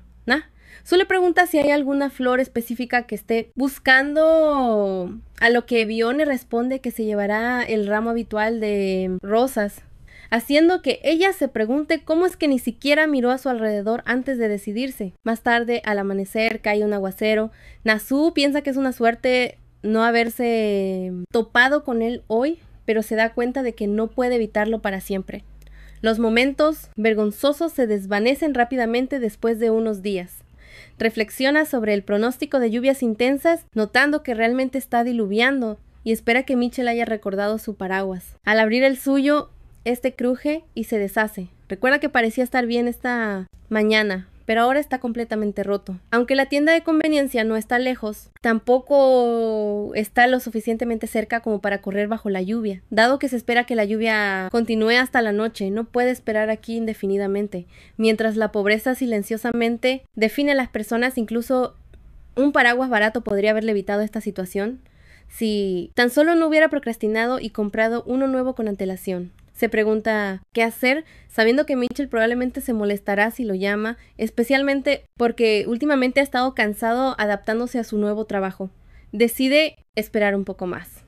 Su le pregunta si hay alguna flor específica que esté buscando, a lo que Bione responde que se llevará el ramo habitual de rosas, haciendo que ella se pregunte cómo es que ni siquiera miró a su alrededor antes de decidirse. Más tarde, al amanecer, cae un aguacero. Nasu piensa que es una suerte no haberse topado con él hoy, pero se da cuenta de que no puede evitarlo para siempre. Los momentos vergonzosos se desvanecen rápidamente después de unos días. Reflexiona sobre el pronóstico de lluvias intensas, notando que realmente está diluviando, y espera que Mitchell haya recordado su paraguas. Al abrir el suyo, este cruje y se deshace. Recuerda que parecía estar bien esta mañana, pero ahora está completamente roto. Aunque la tienda de conveniencia no está lejos, tampoco está lo suficientemente cerca como para correr bajo la lluvia. Dado que se espera que la lluvia continúe hasta la noche, no puede esperar aquí indefinidamente. Mientras la pobreza silenciosamente define a las personas, incluso un paraguas barato podría haberle evitado esta situación si tan solo no hubiera procrastinado y comprado uno nuevo con antelación. Se pregunta qué hacer, sabiendo que Mitchell probablemente se molestará si lo llama, especialmente porque últimamente ha estado cansado adaptándose a su nuevo trabajo. Decide esperar un poco más.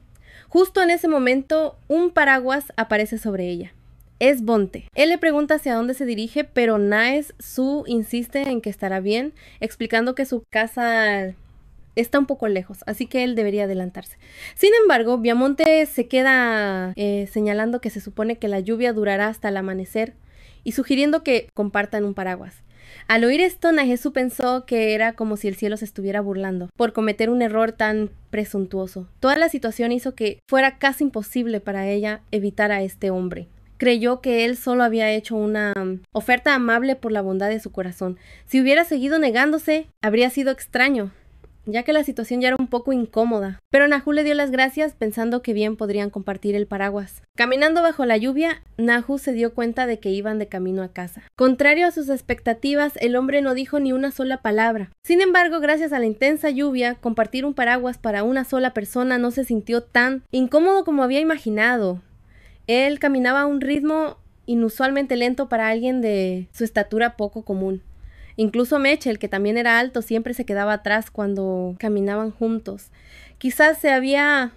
Justo en ese momento, un paraguas aparece sobre ella. Es Bonte. Él le pregunta hacia dónde se dirige, pero Naesu insiste en que estará bien, explicando que su casa está un poco lejos, así que él debería adelantarse. Sin embargo, Viamonte se queda señalando que se supone que la lluvia durará hasta el amanecer y sugiriendo que compartan un paraguas. Al oír esto, Nahesu pensó que era como si el cielo se estuviera burlando por cometer un error tan presuntuoso. Toda la situación hizo que fuera casi imposible para ella evitar a este hombre. Creyó que él solo había hecho una oferta amable por la bondad de su corazón. Si hubiera seguido negándose, habría sido extraño, ya que la situación ya era un poco incómoda. Pero Nahu le dio las gracias pensando que bien podrían compartir el paraguas. Caminando bajo la lluvia, Nahu se dio cuenta de que iban de camino a casa. Contrario a sus expectativas, el hombre no dijo ni una sola palabra. Sin embargo, gracias a la intensa lluvia, compartir un paraguas para una sola persona no se sintió tan incómodo como había imaginado. Él caminaba a un ritmo inusualmente lento para alguien de su estatura poco común. Incluso Mitchell, que también era alto, siempre se quedaba atrás cuando caminaban juntos. Quizás se había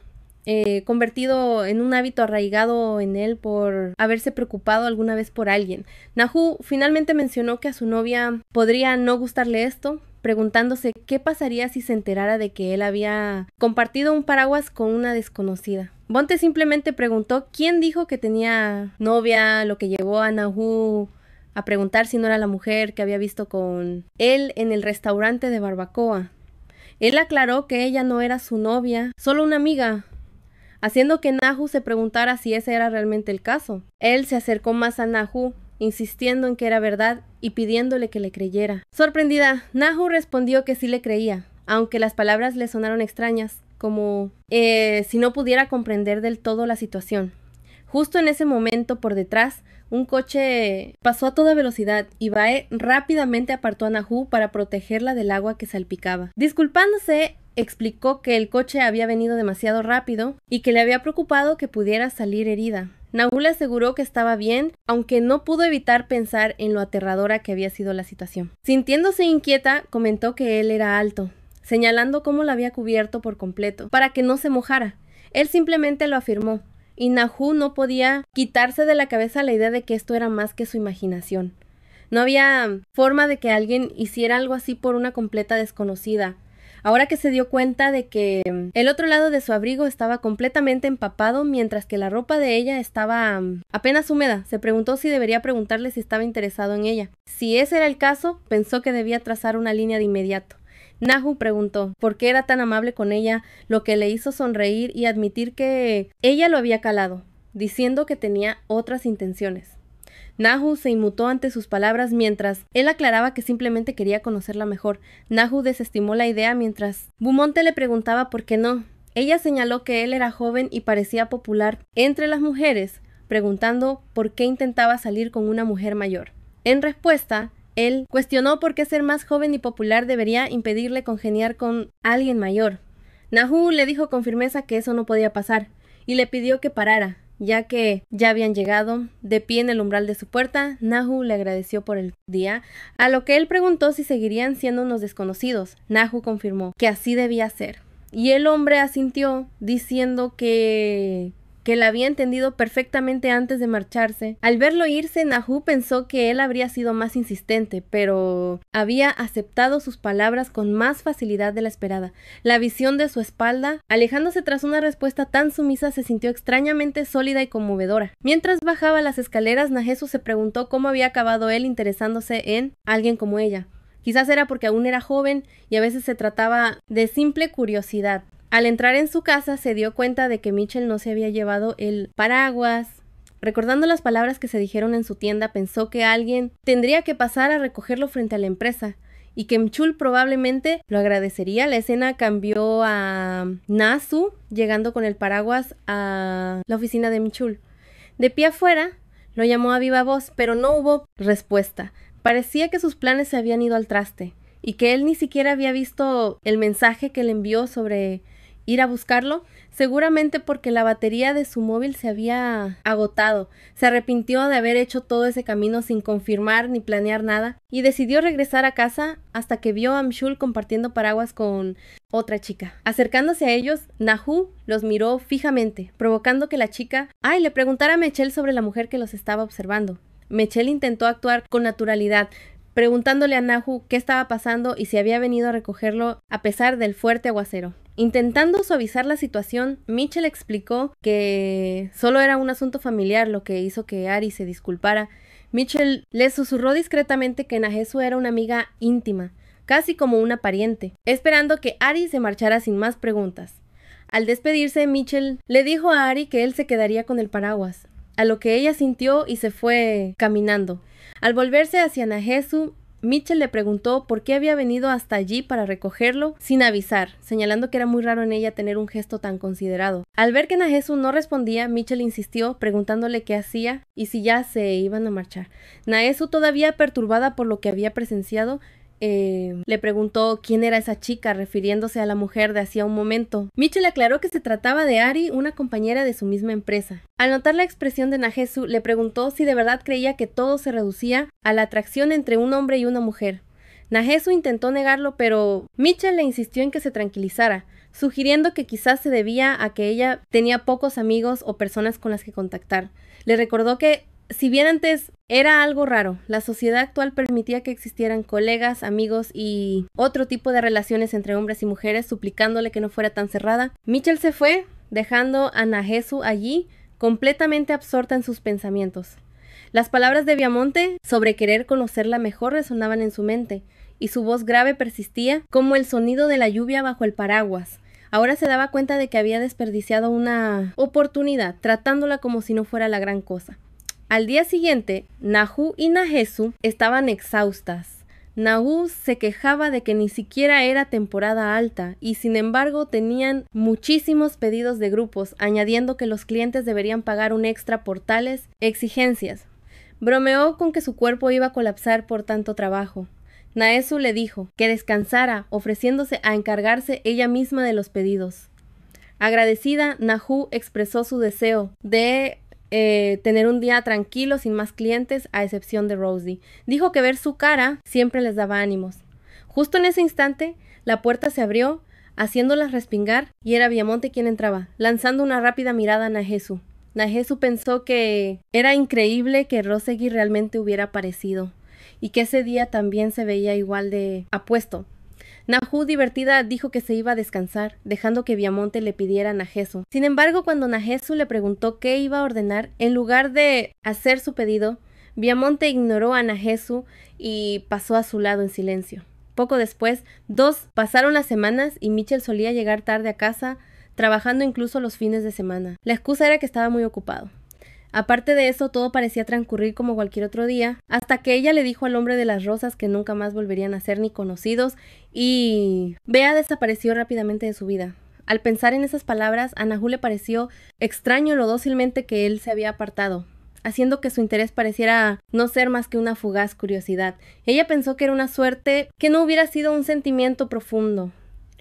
convertido en un hábito arraigado en él por haberse preocupado alguna vez por alguien. Nahu finalmente mencionó que a su novia podría no gustarle esto, preguntándose qué pasaría si se enterara de que él había compartido un paraguas con una desconocida. Bonte simplemente preguntó quién dijo que tenía novia, lo que llevó a Nahu a preguntar si no era la mujer que había visto con él en el restaurante de barbacoa. Él aclaró que ella no era su novia, solo una amiga, haciendo que Nahu se preguntara si ese era realmente el caso. Él se acercó más a Nahu, insistiendo en que era verdad y pidiéndole que le creyera. Sorprendida, Nahu respondió que sí le creía, aunque las palabras le sonaron extrañas, como si no pudiera comprender del todo la situación. Justo en ese momento, por detrás, un coche pasó a toda velocidad y Bae rápidamente apartó a Nahu para protegerla del agua que salpicaba. Disculpándose, explicó que el coche había venido demasiado rápido y que le había preocupado que pudiera salir herida. Nahu le aseguró que estaba bien, aunque no pudo evitar pensar en lo aterradora que había sido la situación. Sintiéndose inquieta, comentó que él era alto, señalando cómo la había cubierto por completo, para que no se mojara. Él simplemente lo afirmó, y Nahu no podía quitarse de la cabeza la idea de que esto era más que su imaginación. No había forma de que alguien hiciera algo así por una completa desconocida. Ahora que se dio cuenta de que el otro lado de su abrigo estaba completamente empapado, mientras que la ropa de ella estaba apenas húmeda, se preguntó si debería preguntarle si estaba interesado en ella. Si ese era el caso, pensó que debía trazar una línea de inmediato. Nahu preguntó por qué era tan amable con ella, lo que le hizo sonreír y admitir que ella lo había calado, diciendo que tenía otras intenciones. Nahu se inmutó ante sus palabras mientras él aclaraba que simplemente quería conocerla mejor. Nahu desestimó la idea mientras Bumonte le preguntaba por qué no. Ella señaló que él era joven y parecía popular entre las mujeres, preguntando por qué intentaba salir con una mujer mayor. En respuesta, él cuestionó por qué ser más joven y popular debería impedirle congeniar con alguien mayor. Nahu le dijo con firmeza que eso no podía pasar y le pidió que parara, ya que ya habían llegado. De pie en el umbral de su puerta, Nahu le agradeció por el día, a lo que él preguntó si seguirían siendo unos desconocidos. Nahu confirmó que así debía ser, y el hombre asintió, diciendo que la había entendido perfectamente antes de marcharse. Al verlo irse, Nahu pensó que él habría sido más insistente, pero había aceptado sus palabras con más facilidad de la esperada. La visión de su espalda, alejándose tras una respuesta tan sumisa, se sintió extrañamente sólida y conmovedora. Mientras bajaba las escaleras, Nahesu se preguntó cómo había acabado él interesándose en alguien como ella. Quizás era porque aún era joven y a veces se trataba de simple curiosidad. Al entrar en su casa se dio cuenta de que Mitchell no se había llevado el paraguas. Recordando las palabras que se dijeron en su tienda, pensó que alguien tendría que pasar a recogerlo frente a la empresa y que Mchul probablemente lo agradecería. La escena cambió a Nasu llegando con el paraguas a la oficina de Mchul. De pie afuera, lo llamó a viva voz, pero no hubo respuesta. Parecía que sus planes se habían ido al traste y que él ni siquiera había visto el mensaje que le envió sobre ir a buscarlo, seguramente porque la batería de su móvil se había agotado. Se arrepintió de haber hecho todo ese camino sin confirmar ni planear nada y decidió regresar a casa hasta que vio a Mchul compartiendo paraguas con otra chica. Acercándose a ellos, Nahu los miró fijamente, provocando que la chica le preguntara a Mechel sobre la mujer que los estaba observando. Mechel intentó actuar con naturalidad, preguntándole a Nahu qué estaba pasando y si había venido a recogerlo a pesar del fuerte aguacero. Intentando suavizar la situación, Mitchell explicó que solo era un asunto familiar, lo que hizo que Ari se disculpara. Mitchell le susurró discretamente que Nahesu era una amiga íntima, casi como una pariente, esperando que Ari se marchara sin más preguntas. Al despedirse, Mitchell le dijo a Ari que él se quedaría con el paraguas, a lo que ella sintió y se fue caminando. Al volverse hacia Nahesu, Mitchell le preguntó por qué había venido hasta allí para recogerlo sin avisar, señalando que era muy raro en ella tener un gesto tan considerado. Al ver que Nahesu no respondía, Mitchell insistió, preguntándole qué hacía y si ya se iban a marchar. Nahesu, todavía perturbada por lo que había presenciado, le preguntó quién era esa chica, refiriéndose a la mujer de hacía un momento. Mitchell aclaró que se trataba de Ari, una compañera de su misma empresa. Al notar la expresión de Nahesu, le preguntó si de verdad creía que todo se reducía a la atracción entre un hombre y una mujer. Nahesu intentó negarlo, pero Mitchell le insistió en que se tranquilizara, sugiriendo que quizás se debía a que ella tenía pocos amigos o personas con las que contactar. Le recordó que si bien antes era algo raro, la sociedad actual permitía que existieran colegas, amigos y otro tipo de relaciones entre hombres y mujeres, suplicándole que no fuera tan cerrada. Mitchell se fue, dejando a Nahesu allí, completamente absorta en sus pensamientos. Las palabras de Viamonte sobre querer conocerla mejor resonaban en su mente, y su voz grave persistía como el sonido de la lluvia bajo el paraguas. Ahora se daba cuenta de que había desperdiciado una oportunidad, tratándola como si no fuera la gran cosa. Al día siguiente, Nahu y Nahesu estaban exhaustas. Nahu se quejaba de que ni siquiera era temporada alta y sin embargo tenían muchísimos pedidos de grupos, añadiendo que los clientes deberían pagar un extra por tales exigencias. Bromeó con que su cuerpo iba a colapsar por tanto trabajo. Nahesu le dijo que descansara, ofreciéndose a encargarse ella misma de los pedidos. Agradecida, Nahu expresó su deseo de tener un día tranquilo sin más clientes, a excepción de Rosie. Dijo que ver su cara siempre les daba ánimos. Justo en ese instante, la puerta se abrió, haciéndolas respingar, y era Viamonte quien entraba, lanzando una rápida mirada a Nahesu. Nahesu pensó que era increíble que Rosegi realmente hubiera aparecido, y que ese día también se veía igual de apuesto. Nahu, divertida, dijo que se iba a descansar, dejando que Viamonte le pidiera a Nahesu. Sin embargo, cuando Nahesu le preguntó qué iba a ordenar, en lugar de hacer su pedido, Viamonte ignoró a Nahesu y pasó a su lado en silencio. Poco después, pasaron las semanas y Mitchell solía llegar tarde a casa, trabajando incluso los fines de semana. La excusa era que estaba muy ocupado. Aparte de eso, todo parecía transcurrir como cualquier otro día, hasta que ella le dijo al hombre de las rosas que nunca más volverían a ser ni conocidos, y Bea desapareció rápidamente de su vida. Al pensar en esas palabras, a Nahu le pareció extraño lo dócilmente que él se había apartado, haciendo que su interés pareciera no ser más que una fugaz curiosidad. Ella pensó que era una suerte, que no hubiera sido un sentimiento profundo.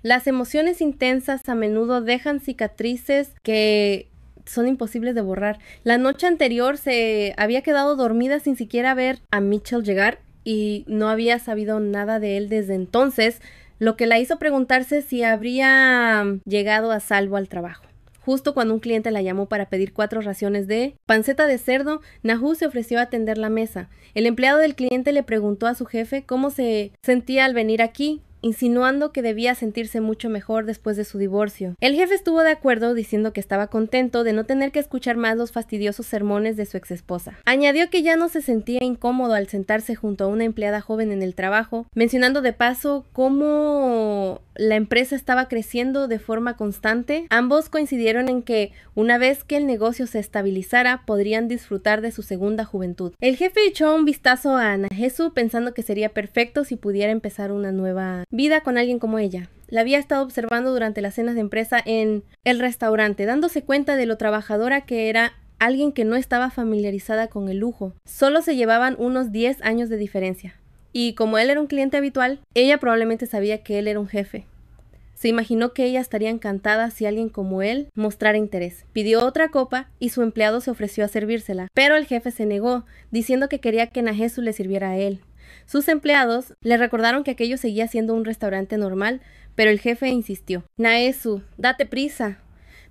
Las emociones intensas a menudo dejan cicatrices que son imposibles de borrar. La noche anterior se había quedado dormida sin siquiera ver a Mitchell llegar y no había sabido nada de él desde entonces, lo que la hizo preguntarse si habría llegado a salvo al trabajo. Justo cuando un cliente la llamó para pedir 4 raciones de panceta de cerdo, Nahu se ofreció a atender la mesa. El empleado del cliente le preguntó a su jefe cómo se sentía al venir aquí, insinuando que debía sentirse mucho mejor después de su divorcio. El jefe estuvo de acuerdo, diciendo que estaba contento de no tener que escuchar más los fastidiosos sermones de su exesposa. Añadió que ya no se sentía incómodo al sentarse junto a una empleada joven en el trabajo, mencionando de paso cómo la empresa estaba creciendo de forma constante. Ambos coincidieron en que, una vez que el negocio se estabilizara, podrían disfrutar de su segunda juventud. El jefe echó un vistazo a Nahesu, pensando que sería perfecto si pudiera empezar una nueva vida con alguien como ella. La había estado observando durante las cenas de empresa en el restaurante, dándose cuenta de lo trabajadora que era, alguien que no estaba familiarizada con el lujo. Solo se llevaban unos 10 años de diferencia. Y como él era un cliente habitual, ella probablemente sabía que él era un jefe. Se imaginó que ella estaría encantada si alguien como él mostrara interés. Pidió otra copa y su empleado se ofreció a servírsela, pero el jefe se negó, diciendo que quería que Nahesu le sirviera a él. Sus empleados le recordaron que aquello seguía siendo un restaurante normal, pero el jefe insistió. Nahesu, date prisa.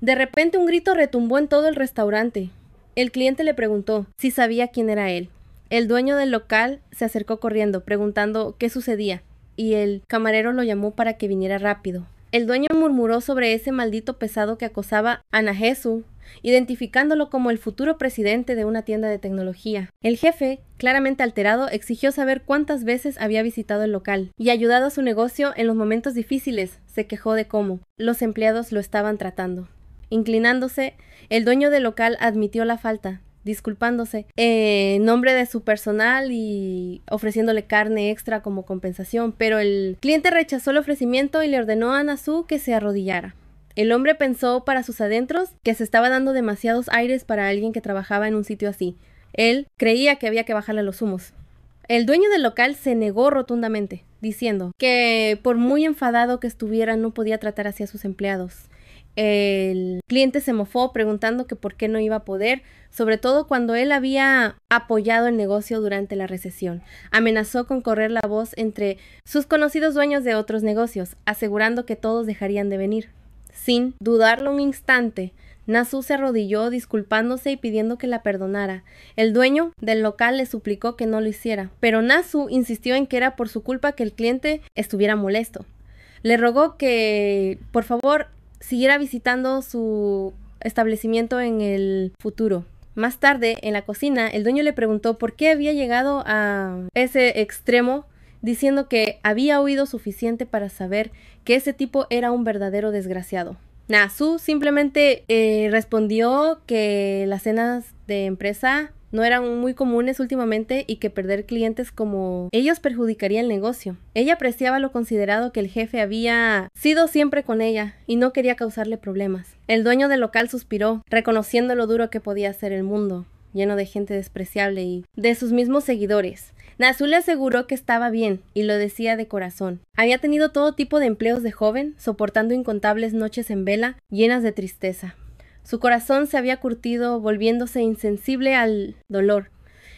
De repente un grito retumbó en todo el restaurante. El cliente le preguntó si sabía quién era él. El dueño del local se acercó corriendo, preguntando qué sucedía, y el camarero lo llamó para que viniera rápido. El dueño murmuró sobre ese maldito pesado que acosaba a Nahesu, identificándolo como el futuro presidente de una tienda de tecnología. El jefe, claramente alterado, exigió saber cuántas veces había visitado el local y ayudado a su negocio en los momentos difíciles. Se quejó de cómo los empleados lo estaban tratando. Inclinándose, el dueño del local admitió la falta, disculpándose en nombre de su personal y ofreciéndole carne extra como compensación, pero el cliente rechazó el ofrecimiento y le ordenó a Nasu que se arrodillara. El hombre pensó para sus adentros que se estaba dando demasiados aires para alguien que trabajaba en un sitio así. Él creía que había que bajarle los humos. El dueño del local se negó rotundamente, diciendo que por muy enfadado que estuviera no podía tratar así a sus empleados. El cliente se mofó preguntando que por qué no iba a poder, sobre todo cuando él había apoyado el negocio durante la recesión. Amenazó con correr la voz entre sus conocidos dueños de otros negocios, asegurando que todos dejarían de venir. Sin dudarlo un instante, Nasu se arrodilló disculpándose y pidiendo que la perdonara. El dueño del local le suplicó que no lo hiciera, pero Nasu insistió en que era por su culpa que el cliente estuviera molesto. Le rogó que, por favor, siguiera visitando su establecimiento en el futuro. Más tarde, en la cocina, el dueño le preguntó por qué había llegado a ese extremo diciendo que había oído suficiente para saber que ese tipo era un verdadero desgraciado. Nasu simplemente respondió que las cenas de empresa no eran muy comunes últimamente y que perder clientes como ellos perjudicaría el negocio. Ella apreciaba lo considerado que el jefe había sido siempre con ella y no quería causarle problemas. El dueño del local suspiró, reconociendo lo duro que podía ser el mundo, lleno de gente despreciable y de sus mismos seguidores. Nasu le aseguró que estaba bien, y lo decía de corazón. Había tenido todo tipo de empleos de joven, soportando incontables noches en vela, llenas de tristeza. Su corazón se había curtido, volviéndose insensible al dolor.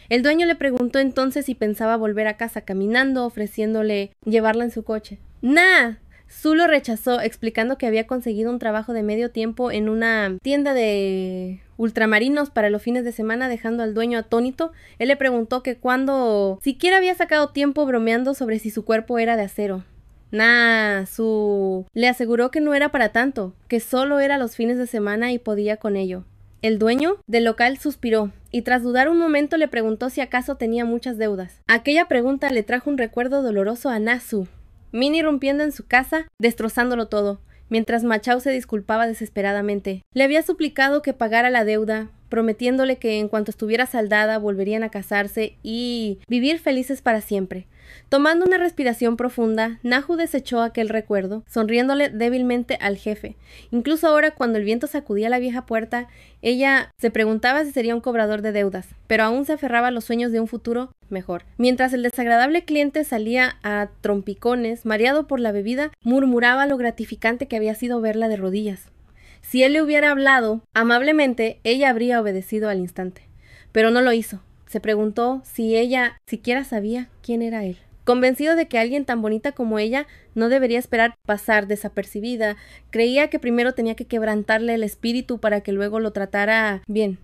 El dueño le preguntó entonces si pensaba volver a casa caminando, ofreciéndole llevarla en su coche. ¡Nah! Su lo rechazó, explicando que había conseguido un trabajo de medio tiempo en una tienda de ultramarinos para los fines de semana, dejando al dueño atónito. Él le preguntó que cuándo siquiera había sacado tiempo, bromeando sobre si su cuerpo era de acero. Su le aseguró que no era para tanto, que solo era los fines de semana y podía con ello. El dueño del local suspiró y tras dudar un momento le preguntó si acaso tenía muchas deudas. Aquella pregunta le trajo un recuerdo doloroso a Nasu. Min irrumpiendo en su casa, destrozándolo todo, mientras Machao se disculpaba desesperadamente. Le había suplicado que pagara la deuda, prometiéndole que en cuanto estuviera saldada volverían a casarse y vivir felices para siempre. Tomando una respiración profunda, Nahu desechó aquel recuerdo, sonriéndole débilmente al jefe. Incluso ahora, cuando el viento sacudía la vieja puerta, ella se preguntaba si sería un cobrador de deudas, pero aún se aferraba a los sueños de un futuro mejor. Mientras el desagradable cliente salía a trompicones, mareado por la bebida, murmuraba lo gratificante que había sido verla de rodillas. Si él le hubiera hablado amablemente, ella habría obedecido al instante. Pero no lo hizo. Se preguntó si ella siquiera sabía quién era él. Convencido de que alguien tan bonita como ella no debería esperar pasar desapercibida, creía que primero tenía que quebrantarle el espíritu para que luego lo tratara bien.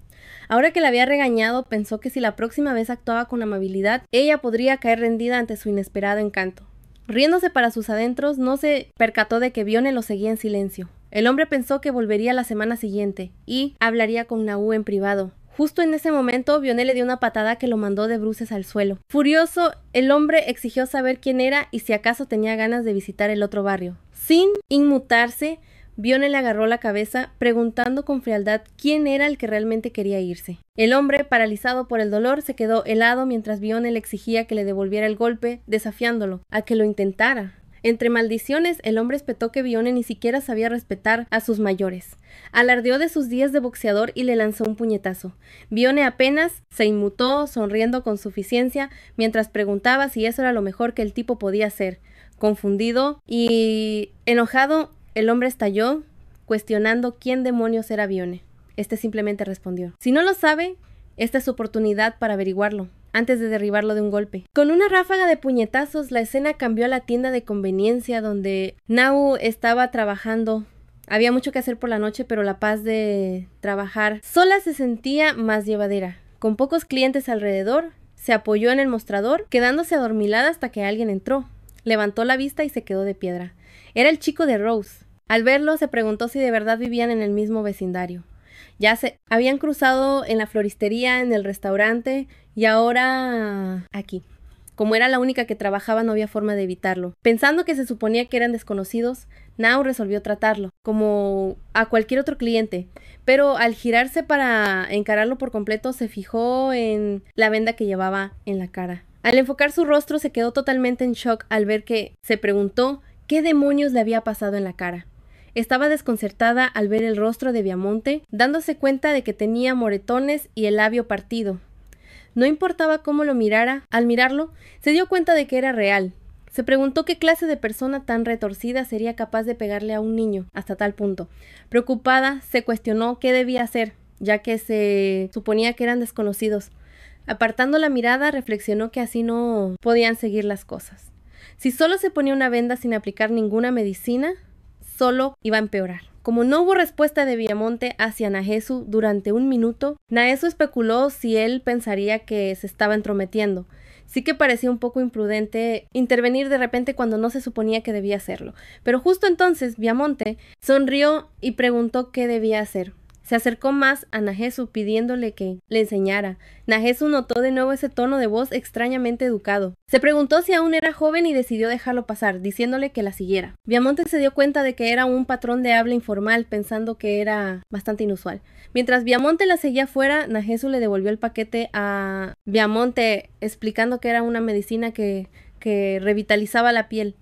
Ahora que la había regañado, pensó que si la próxima vez actuaba con amabilidad, ella podría caer rendida ante su inesperado encanto. Riéndose para sus adentros, no se percató de que Vione lo seguía en silencio. El hombre pensó que volvería la semana siguiente y hablaría con Nahu en privado. Justo en ese momento, Vione le dio una patada que lo mandó de bruces al suelo. Furioso, el hombre exigió saber quién era y si acaso tenía ganas de visitar el otro barrio. Sin inmutarse, Vione le agarró la cabeza, preguntando con frialdad quién era el que realmente quería irse. El hombre, paralizado por el dolor, se quedó helado mientras Vione le exigía que le devolviera el golpe, desafiándolo a que lo intentara. Entre maldiciones, el hombre espetó que Vione ni siquiera sabía respetar a sus mayores. Alardeó de sus días de boxeador y le lanzó un puñetazo. Vione apenas se inmutó, sonriendo con suficiencia, mientras preguntaba si eso era lo mejor que el tipo podía hacer. Confundido y enojado, el hombre estalló, cuestionando quién demonios era Vione. Este simplemente respondió: si no lo sabe, esta es su oportunidad para averiguarlo, antes de derribarlo de un golpe. Con una ráfaga de puñetazos, la escena cambió a la tienda de conveniencia donde Nahu estaba trabajando. Había mucho que hacer por la noche, pero la paz de trabajar sola se sentía más llevadera. Con pocos clientes alrededor, se apoyó en el mostrador, quedándose adormilada hasta que alguien entró. Levantó la vista y se quedó de piedra. Era el chico de Rose. Al verlo, se preguntó si de verdad vivían en el mismo vecindario. Ya se habían cruzado en la floristería, en el restaurante y ahora aquí. Como era la única que trabajaba, no había forma de evitarlo. Pensando que se suponía que eran desconocidos, Nahu resolvió tratarlo, como a cualquier otro cliente. Pero al girarse para encararlo por completo, se fijó en la venda que llevaba en la cara. Al enfocar su rostro, se quedó totalmente en shock al ver que se preguntó qué demonios le había pasado en la cara. Estaba desconcertada al ver el rostro de Viamonte, dándose cuenta de que tenía moretones y el labio partido. No importaba cómo lo mirara, al mirarlo, se dio cuenta de que era real. Se preguntó qué clase de persona tan retorcida sería capaz de pegarle a un niño hasta tal punto. Preocupada, se cuestionó qué debía hacer, ya que se suponía que eran desconocidos. Apartando la mirada, reflexionó que así no podían seguir las cosas. Si solo se ponía una venda sin aplicar ninguna medicina, solo iba a empeorar. Como no hubo respuesta de Viamonte hacia Nahesu durante un minuto, Nahesu especuló si él pensaría que se estaba entrometiendo. Sí que parecía un poco imprudente intervenir de repente cuando no se suponía que debía hacerlo. Pero justo entonces Viamonte sonrió y preguntó qué debía hacer. Se acercó más a Najesu pidiéndole que le enseñara. Najesu notó de nuevo ese tono de voz extrañamente educado. Se preguntó si aún era joven y decidió dejarlo pasar, diciéndole que la siguiera. Viamonte se dio cuenta de que era un patrón de habla informal, pensando que era bastante inusual. Mientras Viamonte la seguía fuera, Najesu le devolvió el paquete a Viamonte, explicando que era una medicina que revitalizaba la piel.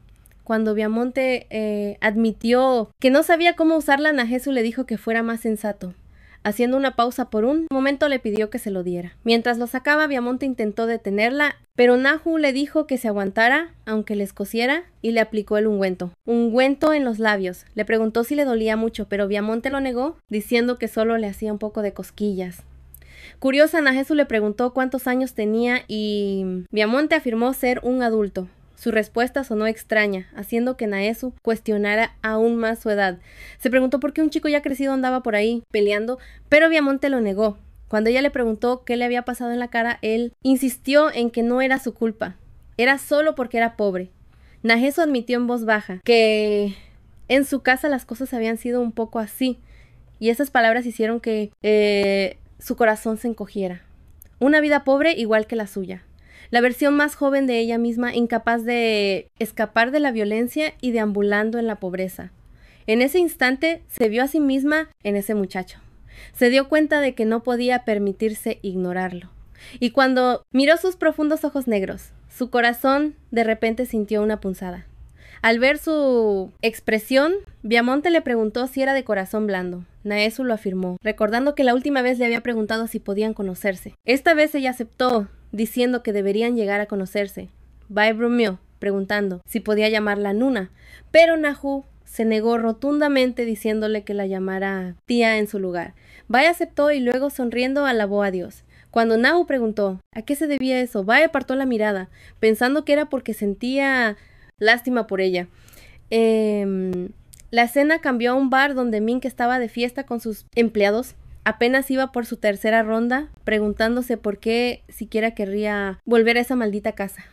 Cuando Viamonte admitió que no sabía cómo usarla, Najesu le dijo que fuera más sensato. Haciendo una pausa por un momento le pidió que se lo diera. Mientras lo sacaba, Viamonte intentó detenerla, pero Nahu le dijo que se aguantara, aunque le escociera, y le aplicó el ungüento. Ungüento en los labios. Le preguntó si le dolía mucho, pero Viamonte lo negó, diciendo que solo le hacía un poco de cosquillas. Curiosa, Najesu le preguntó cuántos años tenía y Viamonte afirmó ser un adulto. Su respuesta sonó extraña, haciendo que Najesu cuestionara aún más su edad. Se preguntó por qué un chico ya crecido andaba por ahí peleando, pero Viamonte lo negó. Cuando ella le preguntó qué le había pasado en la cara, él insistió en que no era su culpa. Era solo porque era pobre. Najesu admitió en voz baja que en su casa las cosas habían sido un poco así, y esas palabras hicieron que su corazón se encogiera. Una vida pobre igual que la suya. La versión más joven de ella misma, incapaz de escapar de la violencia y deambulando en la pobreza. En ese instante se vio a sí misma en ese muchacho. Se dio cuenta de que no podía permitirse ignorarlo. Y cuando miró sus profundos ojos negros, su corazón de repente sintió una punzada. Al ver su expresión, Viamonte le preguntó si era de corazón blando. Najesu lo afirmó, recordando que la última vez le había preguntado si podían conocerse. Esta vez ella aceptó, diciendo que deberían llegar a conocerse. Bai bromeó, preguntando si podía llamarla Nuna, pero Nahu se negó rotundamente diciéndole que la llamara tía en su lugar. Bai aceptó y luego sonriendo alabó a Dios. Cuando Nahu preguntó a qué se debía eso, Bai apartó la mirada, pensando que era porque sentía lástima por ella. La escena cambió a un bar donde Mink estaba de fiesta con sus empleados. Apenas iba por su tercera ronda, preguntándose por qué siquiera querría volver a esa maldita casa.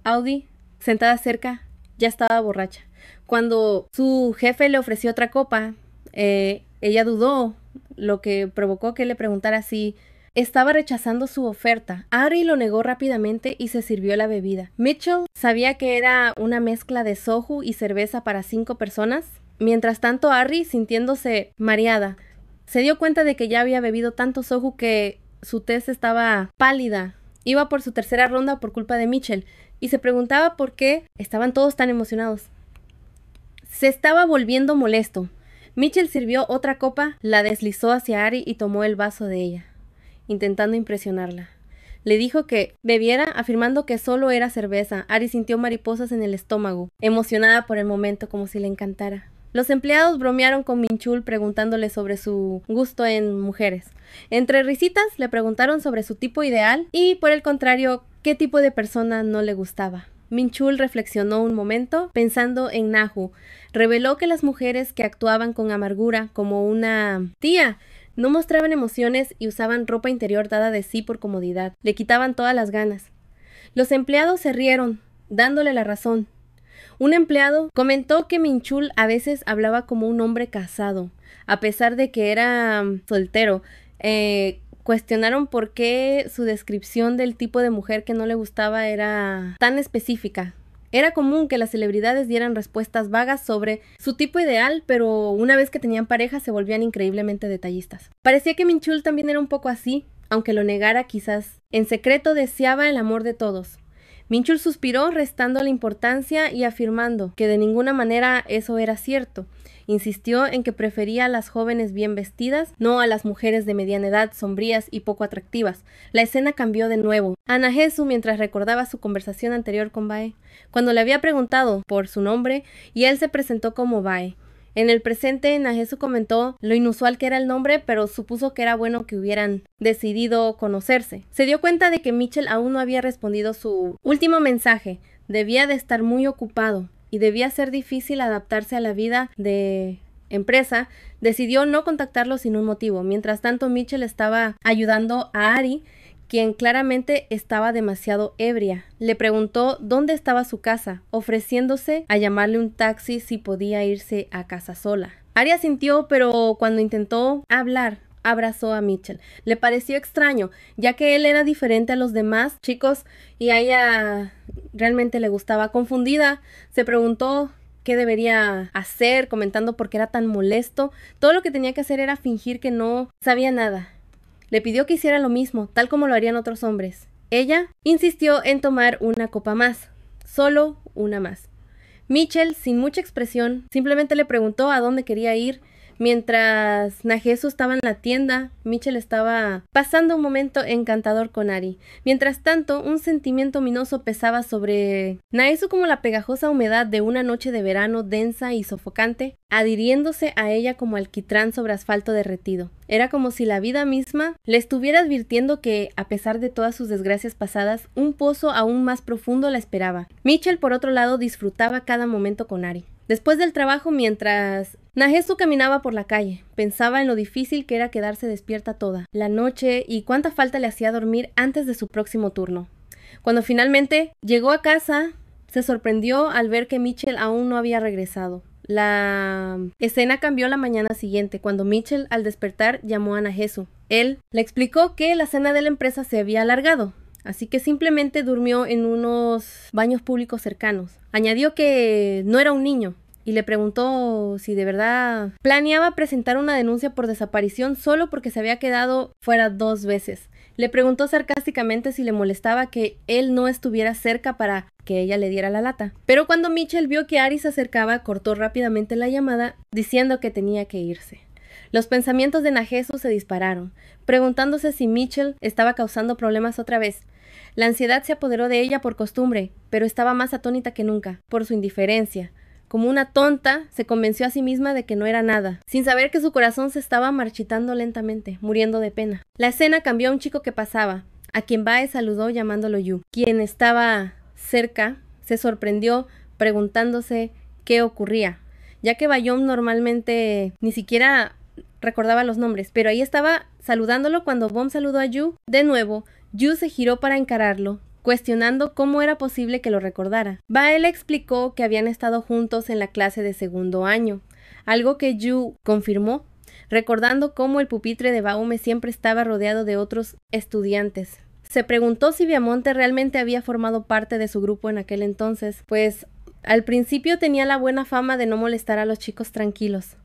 Audi, sentada cerca, ya estaba borracha. Cuando su jefe le ofreció otra copa, ella dudó, lo que provocó que le preguntara si estaba rechazando su oferta. Ari lo negó rápidamente y se sirvió la bebida. Mitchell sabía que era una mezcla de soju y cerveza para 5 personas. Mientras tanto, Ari, sintiéndose mareada, se dio cuenta de que ya había bebido tanto soju que su tez estaba pálida. Iba por su tercera ronda por culpa de Mitchell y se preguntaba por qué estaban todos tan emocionados. Se estaba volviendo molesto. Mitchell sirvió otra copa, la deslizó hacia Ari y tomó el vaso de ella, intentando impresionarla. Le dijo que bebiera, afirmando que solo era cerveza. Ari sintió mariposas en el estómago, emocionada por el momento, como si le encantara. Los empleados bromearon con Minchul preguntándole sobre su gusto en mujeres. Entre risitas le preguntaron sobre su tipo ideal y, por el contrario, qué tipo de persona no le gustaba. Minchul reflexionó un momento, pensando en Nahu. Reveló que las mujeres que actuaban con amargura, como una tía, no mostraban emociones y usaban ropa interior dada de sí por comodidad. Le quitaban todas las ganas. Los empleados se rieron, dándole la razón. Un empleado comentó que Minchul a veces hablaba como un hombre casado, a pesar de que era soltero. Cuestionaron por qué su descripción del tipo de mujer que no le gustaba era tan específica. Era común que las celebridades dieran respuestas vagas sobre su tipo ideal, pero una vez que tenían pareja se volvían increíblemente detallistas. Parecía que Minchul también era un poco así, aunque lo negara quizás. En secreto deseaba el amor de todos. Minchul suspiró, restando la importancia y afirmando que de ninguna manera eso era cierto. Insistió en que prefería a las jóvenes bien vestidas, no a las mujeres de mediana edad, sombrías y poco atractivas. La escena cambió de nuevo. A Najesu, mientras recordaba su conversación anterior con Bae, cuando le había preguntado por su nombre, y él se presentó como Bae. En el presente, Najesu comentó lo inusual que era el nombre, pero supuso que era bueno que hubieran decidido conocerse. Se dio cuenta de que Mitchell aún no había respondido su último mensaje. Debía de estar muy ocupado y debía ser difícil adaptarse a la vida de empresa. Decidió no contactarlo sin un motivo. Mientras tanto, Mitchell estaba ayudando a Ari, quien claramente estaba demasiado ebria. Le preguntó dónde estaba su casa, ofreciéndose a llamarle un taxi si podía irse a casa sola. Ari asintió, pero cuando intentó hablar, abrazó a Mitchell. Le pareció extraño, ya que él era diferente a los demás chicos y a ella realmente le gustaba. Confundida, se preguntó qué debería hacer, comentando por qué era tan molesto. Todo lo que tenía que hacer era fingir que no sabía nada. Le pidió que hiciera lo mismo, tal como lo harían otros hombres. Ella insistió en tomar una copa más, solo una más. Mitchell, sin mucha expresión, simplemente le preguntó a dónde quería ir. Mientras Najesu estaba en la tienda, Mitchell estaba pasando un momento encantador con Ari. Mientras tanto, un sentimiento ominoso pesaba sobre Naesu como la pegajosa humedad de una noche de verano densa y sofocante, adhiriéndose a ella como alquitrán sobre asfalto derretido. Era como si la vida misma le estuviera advirtiendo que, a pesar de todas sus desgracias pasadas, un pozo aún más profundo la esperaba. Mitchell, por otro lado, disfrutaba cada momento con Ari. Después del trabajo, mientras Najesu caminaba por la calle, pensaba en lo difícil que era quedarse despierta toda la noche y cuánta falta le hacía dormir antes de su próximo turno. Cuando finalmente llegó a casa, se sorprendió al ver que Mitchell aún no había regresado. La escena cambió la mañana siguiente, cuando Mitchell, al despertar, llamó a Najesu. Él le explicó que la cena de la empresa se había alargado, así que simplemente durmió en unos baños públicos cercanos. Añadió que no era un niño y le preguntó si de verdad planeaba presentar una denuncia por desaparición solo porque se había quedado fuera 2 veces. Le preguntó sarcásticamente si le molestaba que él no estuviera cerca para que ella le diera la lata. Pero cuando Mitchell vio que Ari se acercaba, cortó rápidamente la llamada diciendo que tenía que irse. Los pensamientos de Najesu se dispararon, preguntándose si Mitchell estaba causando problemas otra vez. La ansiedad se apoderó de ella por costumbre, pero estaba más atónita que nunca, por su indiferencia. Como una tonta, se convenció a sí misma de que no era nada, sin saber que su corazón se estaba marchitando lentamente, muriendo de pena. La escena cambió a un chico que pasaba, a quien Bae saludó llamándolo Yu. Quien estaba cerca se sorprendió preguntándose qué ocurría, ya que Bayom normalmente ni siquiera recordaba los nombres, pero ahí estaba saludándolo cuando Bom saludó a Yu. De nuevo, Yu se giró para encararlo, cuestionando cómo era posible que lo recordara. Bae le explicó que habían estado juntos en la clase de segundo año, algo que Yu confirmó, recordando cómo el pupitre de Baume siempre estaba rodeado de otros estudiantes. Se preguntó si Viamonte realmente había formado parte de su grupo en aquel entonces, pues al principio tenía la buena fama de no molestar a los chicos tranquilos,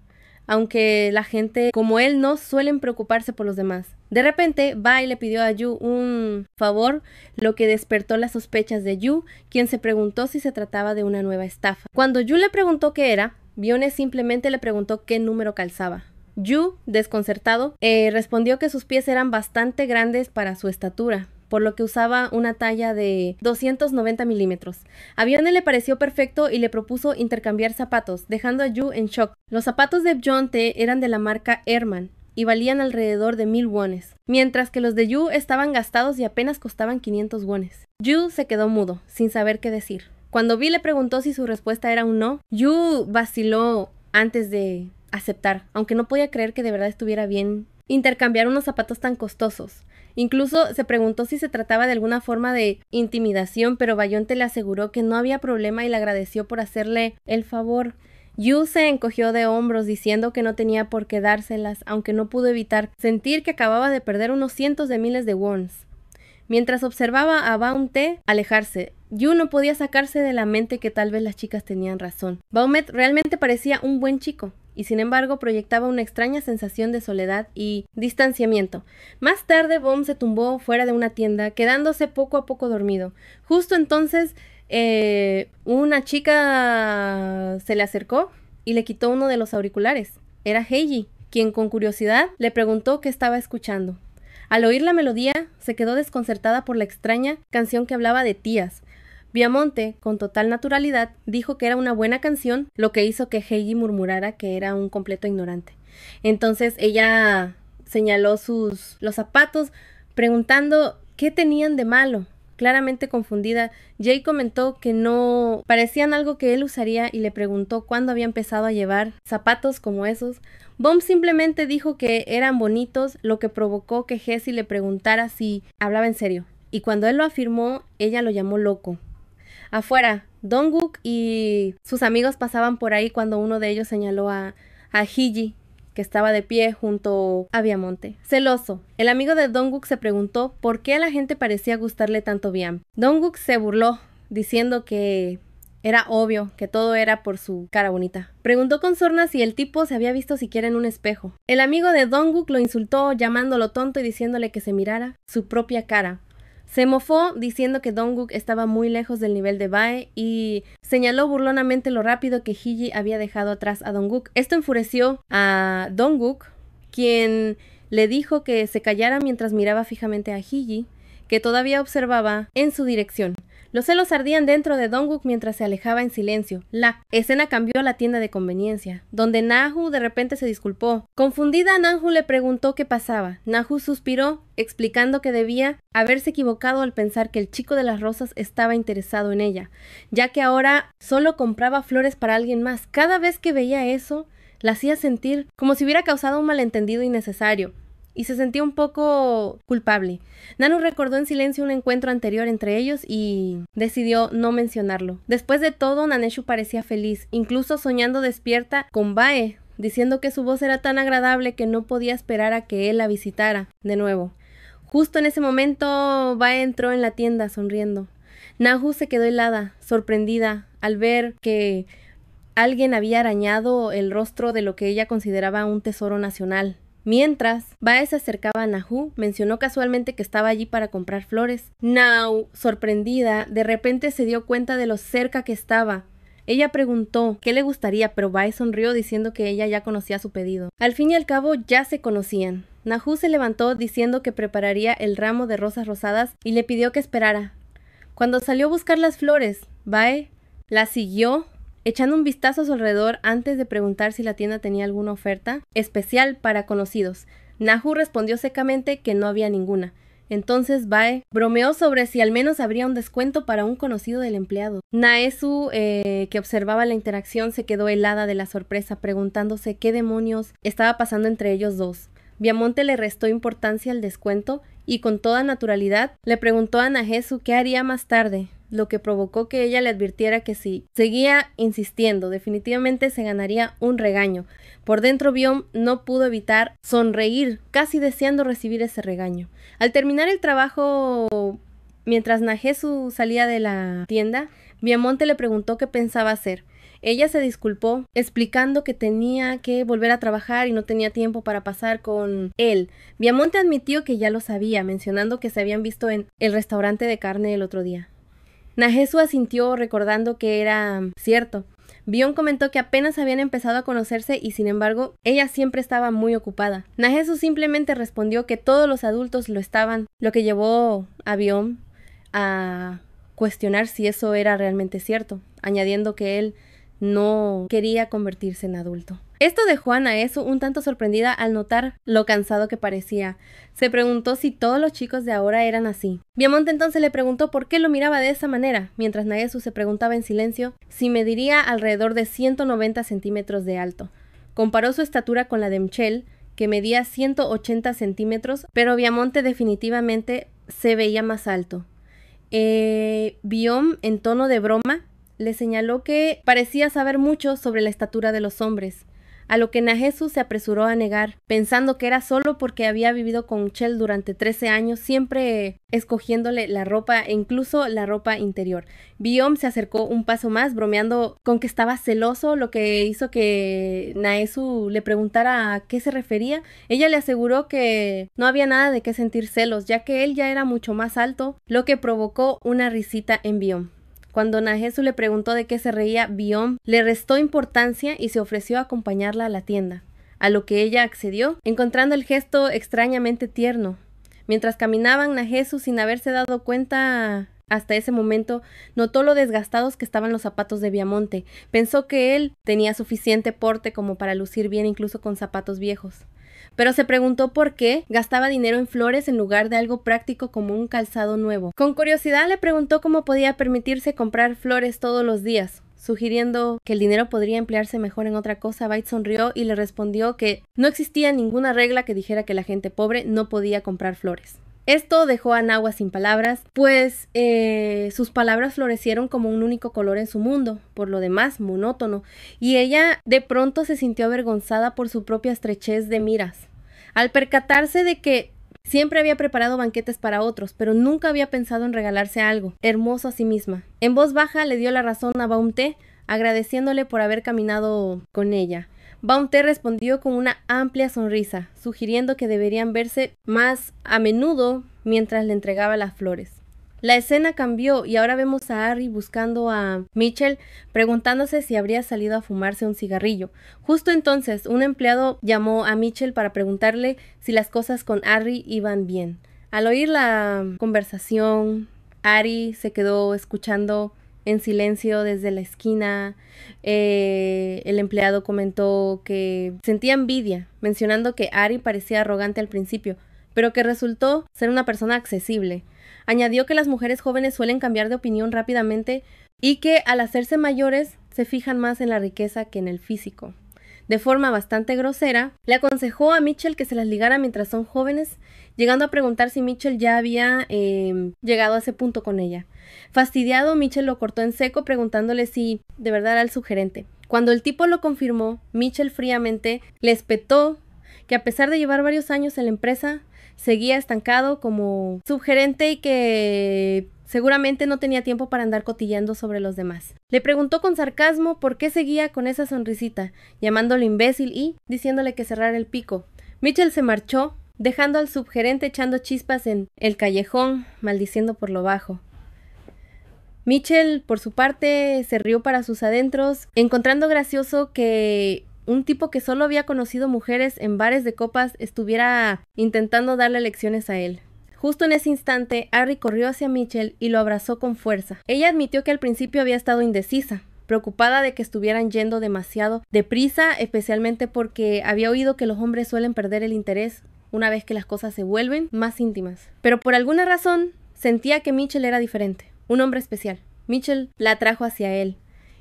aunque la gente como él no suelen preocuparse por los demás. De repente, Bae le pidió a Yu un favor, lo que despertó las sospechas de Yu, quien se preguntó si se trataba de una nueva estafa. Cuando Yu le preguntó qué era, Bione simplemente le preguntó qué número calzaba. Yu, desconcertado, respondió que sus pies eran bastante grandes para su estatura, por lo que usaba una talla de 290 milímetros. A Bione le pareció perfecto y le propuso intercambiar zapatos, dejando a Yu en shock. Los zapatos de Bjonte eran de la marca Herman y valían alrededor de 1000 wones, mientras que los de Yu estaban gastados y apenas costaban 500 wones. Yu se quedó mudo, sin saber qué decir. Cuando Vi le preguntó si su respuesta era un no, Yu vaciló antes de aceptar, aunque no podía creer que de verdad estuviera bien intercambiar unos zapatos tan costosos. Incluso se preguntó si se trataba de alguna forma de intimidación, pero Bayonte le aseguró que no había problema y le agradeció por hacerle el favor. Yu se encogió de hombros diciendo que no tenía por qué dárselas, aunque no pudo evitar sentir que acababa de perder unos cientos de miles de wons. Mientras observaba a Baumte alejarse, Yu no podía sacarse de la mente que tal vez las chicas tenían razón. Baumet realmente parecía un buen chico, y sin embargo proyectaba una extraña sensación de soledad y distanciamiento. Más tarde, Baum se tumbó fuera de una tienda, quedándose poco a poco dormido. Justo entonces, una chica se le acercó y le quitó uno de los auriculares. Era Heiji, quien con curiosidad le preguntó qué estaba escuchando. Al oír la melodía, se quedó desconcertada por la extraña canción que hablaba de tías. Viamonte, con total naturalidad, dijo que era una buena canción, lo que hizo que Heiji murmurara que era un completo ignorante. Entonces ella señaló los zapatos, preguntando qué tenían de malo. Claramente confundida, Jay comentó que no parecían algo que él usaría y le preguntó cuándo había empezado a llevar zapatos como esos. Bom simplemente dijo que eran bonitos, lo que provocó que Jessie le preguntara si hablaba en serio. Y cuando él lo afirmó, ella lo llamó loco. Afuera, Dongwook y sus amigos pasaban por ahí cuando uno de ellos señaló a Heiji, que estaba de pie junto a Viamonte. Celoso, el amigo de Dongwook se preguntó por qué a la gente parecía gustarle tanto Viam. Dongwook se burló, diciendo que era obvio que todo era por su cara bonita. Preguntó con sorna si el tipo se había visto siquiera en un espejo. El amigo de Dongwook lo insultó llamándolo tonto y diciéndole que se mirara su propia cara. Se mofó diciendo que Dongwook estaba muy lejos del nivel de Bae y señaló burlonamente lo rápido que Hiji había dejado atrás a Dongwook. Esto enfureció a Dongwook, quien le dijo que se callara mientras miraba fijamente a Hiji, que todavía observaba en su dirección. Los celos ardían dentro de Dongwook mientras se alejaba en silencio. La escena cambió a la tienda de conveniencia, donde Nahu de repente se disculpó. Confundida, Nahu le preguntó qué pasaba. Nahu suspiró, explicando que debía haberse equivocado al pensar que el chico de las rosas estaba interesado en ella, ya que ahora solo compraba flores para alguien más. Cada vez que veía eso, la hacía sentir como si hubiera causado un malentendido innecesario, y se sentía un poco culpable. Nanu recordó en silencio un encuentro anterior entre ellos y decidió no mencionarlo. Después de todo, Naneshu parecía feliz, incluso soñando despierta con Bae, diciendo que su voz era tan agradable que no podía esperar a que él la visitara de nuevo. Justo en ese momento, Bae entró en la tienda sonriendo. Nahu se quedó helada, sorprendida, al ver que alguien había arañado el rostro de lo que ella consideraba un tesoro nacional. Mientras Bae se acercaba a Nahu, mencionó casualmente que estaba allí para comprar flores. Nahu, sorprendida, de repente se dio cuenta de lo cerca que estaba. Ella preguntó qué le gustaría, pero Bae sonrió diciendo que ella ya conocía su pedido. Al fin y al cabo ya se conocían. Nahu se levantó diciendo que prepararía el ramo de rosas rosadas y le pidió que esperara. Cuando salió a buscar las flores, Bae la siguió, echando un vistazo a su alrededor antes de preguntar si la tienda tenía alguna oferta especial para conocidos. Nahu respondió secamente que no había ninguna. Entonces Bae bromeó sobre si al menos habría un descuento para un conocido del empleado. Naesu, que observaba la interacción, se quedó helada de la sorpresa, preguntándose qué demonios estaba pasando entre ellos dos. Viamonte le restó importancia al descuento y con toda naturalidad le preguntó a Naesu qué haría más tarde, lo que provocó que ella le advirtiera que si seguía insistiendo, definitivamente se ganaría un regaño. Por dentro Viom no pudo evitar sonreír, casi deseando recibir ese regaño. Al terminar el trabajo, mientras Naesu salía de la tienda, Viamonte le preguntó qué pensaba hacer. Ella se disculpó, explicando que tenía que volver a trabajar y no tenía tiempo para pasar con él. Viamonte admitió que ya lo sabía, mencionando que se habían visto en el restaurante de carne el otro día. Naesu asintió, recordando que era cierto. Vion comentó que apenas habían empezado a conocerse y sin embargo ella siempre estaba muy ocupada. Naesu simplemente respondió que todos los adultos lo estaban, lo que llevó a Vion a cuestionar si eso era realmente cierto, añadiendo que él no quería convertirse en adulto. Esto dejó a Naesu un tanto sorprendida al notar lo cansado que parecía. Se preguntó si todos los chicos de ahora eran así. Viamonte entonces le preguntó por qué lo miraba de esa manera, mientras Naesu se preguntaba en silencio si mediría alrededor de 190 centímetros de alto. Comparó su estatura con la de Mchel, que medía 180 centímetros, pero Viamonte definitivamente se veía más alto. Viom, en tono de broma, le señaló que parecía saber mucho sobre la estatura de los hombres, a lo que Naesu se apresuró a negar, pensando que era solo porque había vivido con Chel durante 13 años, siempre escogiéndole la ropa e incluso la ropa interior. Viom se acercó un paso más, bromeando con que estaba celoso, lo que hizo que Naesu le preguntara a qué se refería. Ella le aseguró que no había nada de qué sentir celos, ya que él ya era mucho más alto, lo que provocó una risita en Viom. Cuando Naesu le preguntó de qué se reía, Viom le restó importancia y se ofreció a acompañarla a la tienda, a lo que ella accedió, encontrando el gesto extrañamente tierno. Mientras caminaban, Naesu, sin haberse dado cuenta hasta ese momento, notó lo desgastados que estaban los zapatos de Viamonte. Pensó que él tenía suficiente porte como para lucir bien incluso con zapatos viejos. Pero se preguntó por qué gastaba dinero en flores en lugar de algo práctico como un calzado nuevo. Con curiosidad le preguntó cómo podía permitirse comprar flores todos los días, sugiriendo que el dinero podría emplearse mejor en otra cosa. Bait sonrió y le respondió que no existía ninguna regla que dijera que la gente pobre no podía comprar flores. Esto dejó a Nahua sin palabras, pues sus palabras florecieron como un único color en su mundo, por lo demás monótono, y ella de pronto se sintió avergonzada por su propia estrechez de miras. Al percatarse de que siempre había preparado banquetes para otros, pero nunca había pensado en regalarse algo hermoso a sí misma. En voz baja le dio la razón a Baumté, agradeciéndole por haber caminado con ella. Baumté respondió con una amplia sonrisa, sugiriendo que deberían verse más a menudo mientras le entregaba las flores. La escena cambió y ahora vemos a Harry buscando a Mitchell, preguntándose si habría salido a fumarse un cigarrillo. Justo entonces, un empleado llamó a Mitchell para preguntarle si las cosas con Harry iban bien. Al oír la conversación, Harry se quedó escuchando en silencio desde la esquina. El empleado comentó que sentía envidia, mencionando que Harry parecía arrogante al principio, pero que resultó ser una persona accesible. Añadió que las mujeres jóvenes suelen cambiar de opinión rápidamente y que al hacerse mayores se fijan más en la riqueza que en el físico. De forma bastante grosera, le aconsejó a Mitchell que se las ligara mientras son jóvenes, llegando a preguntar si Mitchell ya había llegado a ese punto con ella. Fastidiado, Mitchell lo cortó en seco preguntándole si de verdad era el subgerente. Cuando el tipo lo confirmó, Mitchell fríamente le espetó que a pesar de llevar varios años en la empresa, seguía estancado como subgerente y que seguramente no tenía tiempo para andar cotilleando sobre los demás. Le preguntó con sarcasmo por qué seguía con esa sonrisita, llamándolo imbécil y diciéndole que cerrara el pico. Mitchell se marchó, dejando al subgerente echando chispas en el callejón, maldiciendo por lo bajo. Mitchell, por su parte, se rió para sus adentros, encontrando gracioso que un tipo que solo había conocido mujeres en bares de copas estuviera intentando darle lecciones a él. Justo en ese instante, Harry corrió hacia Mitchell y lo abrazó con fuerza. Ella admitió que al principio había estado indecisa, preocupada de que estuvieran yendo demasiado deprisa, especialmente porque había oído que los hombres suelen perder el interés una vez que las cosas se vuelven más íntimas. Pero por alguna razón, sentía que Mitchell era diferente, un hombre especial. Mitchell la atrajo hacia él,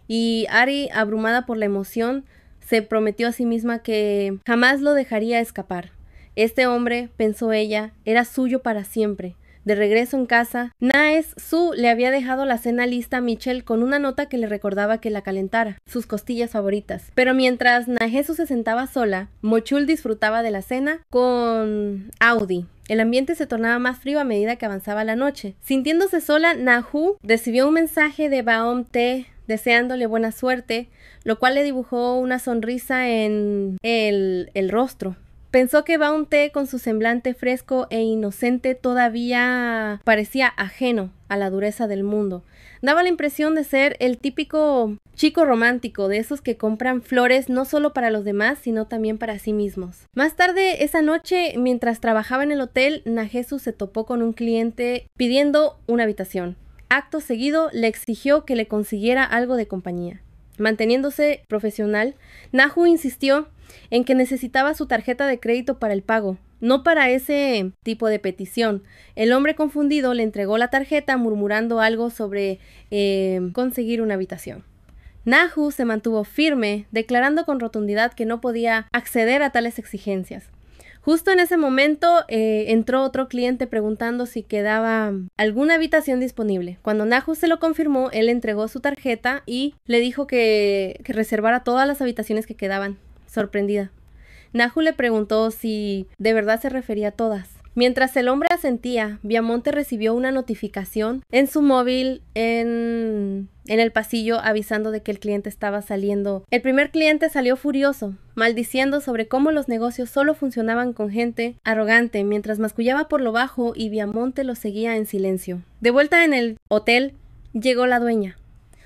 y Harry, abrumada por la emoción, se prometió a sí misma que jamás lo dejaría escapar. Este hombre, pensó ella, era suyo para siempre. De regreso en casa, Naes Su le había dejado la cena lista a Mitchell con una nota que le recordaba que la calentara, sus costillas favoritas. Pero mientras Naesu se sentaba sola, Mochul disfrutaba de la cena con Audi. El ambiente se tornaba más frío a medida que avanzaba la noche. Sintiéndose sola, Nahu recibió un mensaje de Baumté deseándole buena suerte, lo cual le dibujó una sonrisa en el rostro. Pensó que Baumté, con su semblante fresco e inocente, todavía parecía ajeno a la dureza del mundo. Daba la impresión de ser el típico chico romántico, de esos que compran flores no solo para los demás, sino también para sí mismos. Más tarde esa noche, mientras trabajaba en el hotel, Najesu se topó con un cliente pidiendo una habitación. Acto seguido, le exigió que le consiguiera algo de compañía. Manteniéndose profesional, Nahu insistió en que necesitaba su tarjeta de crédito para el pago, no para ese tipo de petición. El hombre confundido le entregó la tarjeta murmurando algo sobre conseguir una habitación. Nahu se mantuvo firme, declarando con rotundidad que no podía acceder a tales exigencias. Justo en ese momento entró otro cliente preguntando si quedaba alguna habitación disponible. Cuando Nahu se lo confirmó, él entregó su tarjeta y le dijo que reservara todas las habitaciones que quedaban. Sorprendida, Nahu le preguntó si de verdad se refería a todas. Mientras el hombre asentía, Viamonte recibió una notificación en su móvil en el pasillo avisando de que el cliente estaba saliendo. El primer cliente salió furioso, maldiciendo sobre cómo los negocios solo funcionaban con gente arrogante, mientras mascullaba por lo bajo y Viamonte lo seguía en silencio. De vuelta en el hotel, llegó la dueña.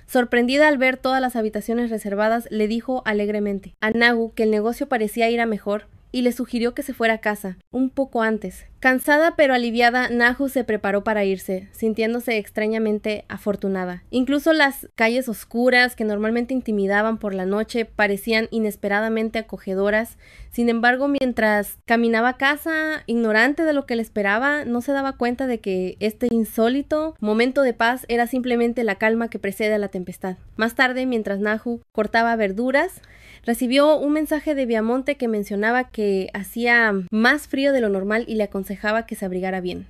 Sorprendida al ver todas las habitaciones reservadas, le dijo alegremente a Nahu que el negocio parecía ir a mejor y le sugirió que se fuera a casa, un poco antes. Cansada pero aliviada, Nahu se preparó para irse, sintiéndose extrañamente afortunada. Incluso las calles oscuras, que normalmente intimidaban por la noche, parecían inesperadamente acogedoras. Sin embargo, mientras caminaba a casa, ignorante de lo que le esperaba, no se daba cuenta de que este insólito momento de paz era simplemente la calma que precede a la tempestad. Más tarde, mientras Nahu cortaba verduras, recibió un mensaje de Viamonte que mencionaba que hacía más frío de lo normal y le aconsejaba que se abrigara bien.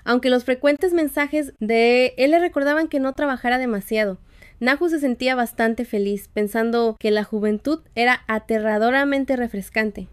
Aunque los frecuentes mensajes de él le recordaban que no trabajara demasiado, Nahu se sentía bastante feliz, pensando que la juventud era aterradoramente refrescante,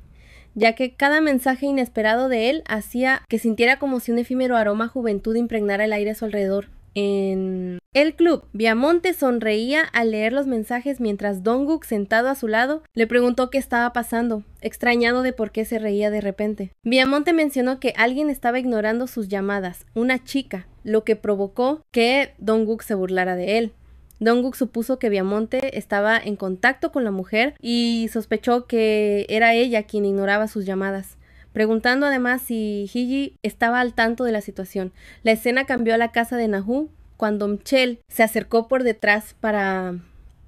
ya que cada mensaje inesperado de él hacía que sintiera como si un efímero aroma a juventud impregnara el aire a su alrededor. En el club, Viamonte sonreía al leer los mensajes mientras Donguk, sentado a su lado, le preguntó qué estaba pasando, extrañado de por qué se reía de repente. Viamonte mencionó que alguien estaba ignorando sus llamadas, una chica, lo que provocó que Donguk se burlara de él. Donguk supuso que Viamonte estaba en contacto con la mujer y sospechó que era ella quien ignoraba sus llamadas, preguntando además si Hiji estaba al tanto de la situación. La escena cambió a la casa de Nahu cuando Mchel se acercó por detrás para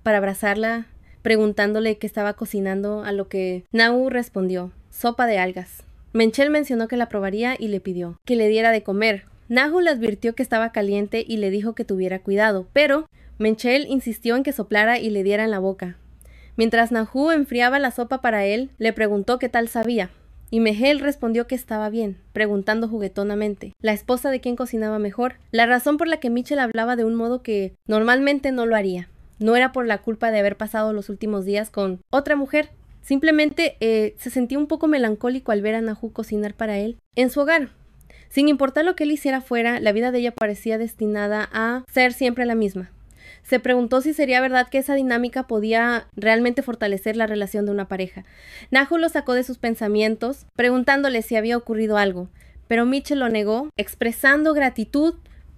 abrazarla, preguntándole qué estaba cocinando, a lo que Nahu respondió: sopa de algas. Mchel mencionó que la probaría y le pidió que le diera de comer. Nahu le advirtió que estaba caliente y le dijo que tuviera cuidado, pero Mchel insistió en que soplara y le diera en la boca. Mientras Nahu enfriaba la sopa para él, le preguntó qué tal sabía, y Mehel respondió que estaba bien, preguntando juguetonamente, ¿la esposa de quién cocinaba mejor? La razón por la que Mitchell hablaba de un modo que normalmente no lo haría no era por la culpa de haber pasado los últimos días con otra mujer. Simplemente se sentía un poco melancólico al ver a Nahu cocinar para él en su hogar. Sin importar lo que él hiciera fuera, la vida de ella parecía destinada a ser siempre la misma. Se preguntó si sería verdad que esa dinámica podía realmente fortalecer la relación de una pareja. Nahu lo sacó de sus pensamientos, preguntándole si había ocurrido algo, pero Mitchell lo negó, expresando gratitud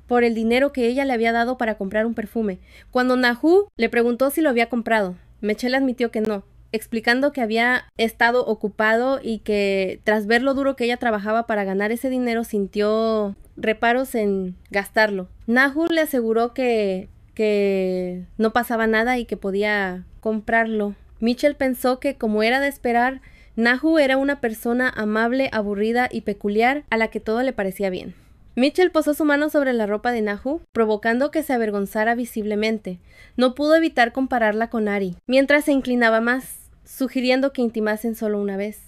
por el dinero que ella le había dado para comprar un perfume. Cuando Nahu le preguntó si lo había comprado, Mitchell admitió que no, explicando que había estado ocupado y que tras ver lo duro que ella trabajaba para ganar ese dinero sintió reparos en gastarlo. Nahu le aseguró que no pasaba nada y que podía comprarlo. Mitchell pensó que, como era de esperar, Nahu era una persona amable, aburrida y peculiar a la que todo le parecía bien. Mitchell posó su mano sobre la ropa de Nahu, provocando que se avergonzara visiblemente. No pudo evitar compararla con Ari, mientras se inclinaba más, sugiriendo que intimasen solo una vez.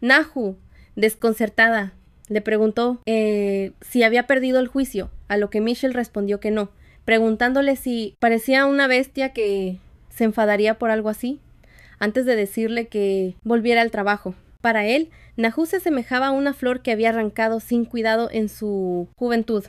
Nahu, desconcertada, le preguntó si había perdido el juicio, a lo que Mitchell respondió que no, preguntándole si parecía una bestia que se enfadaría por algo así, antes de decirle que volviera al trabajo. Para él, Nahu se asemejaba a una flor que había arrancado sin cuidado en su juventud.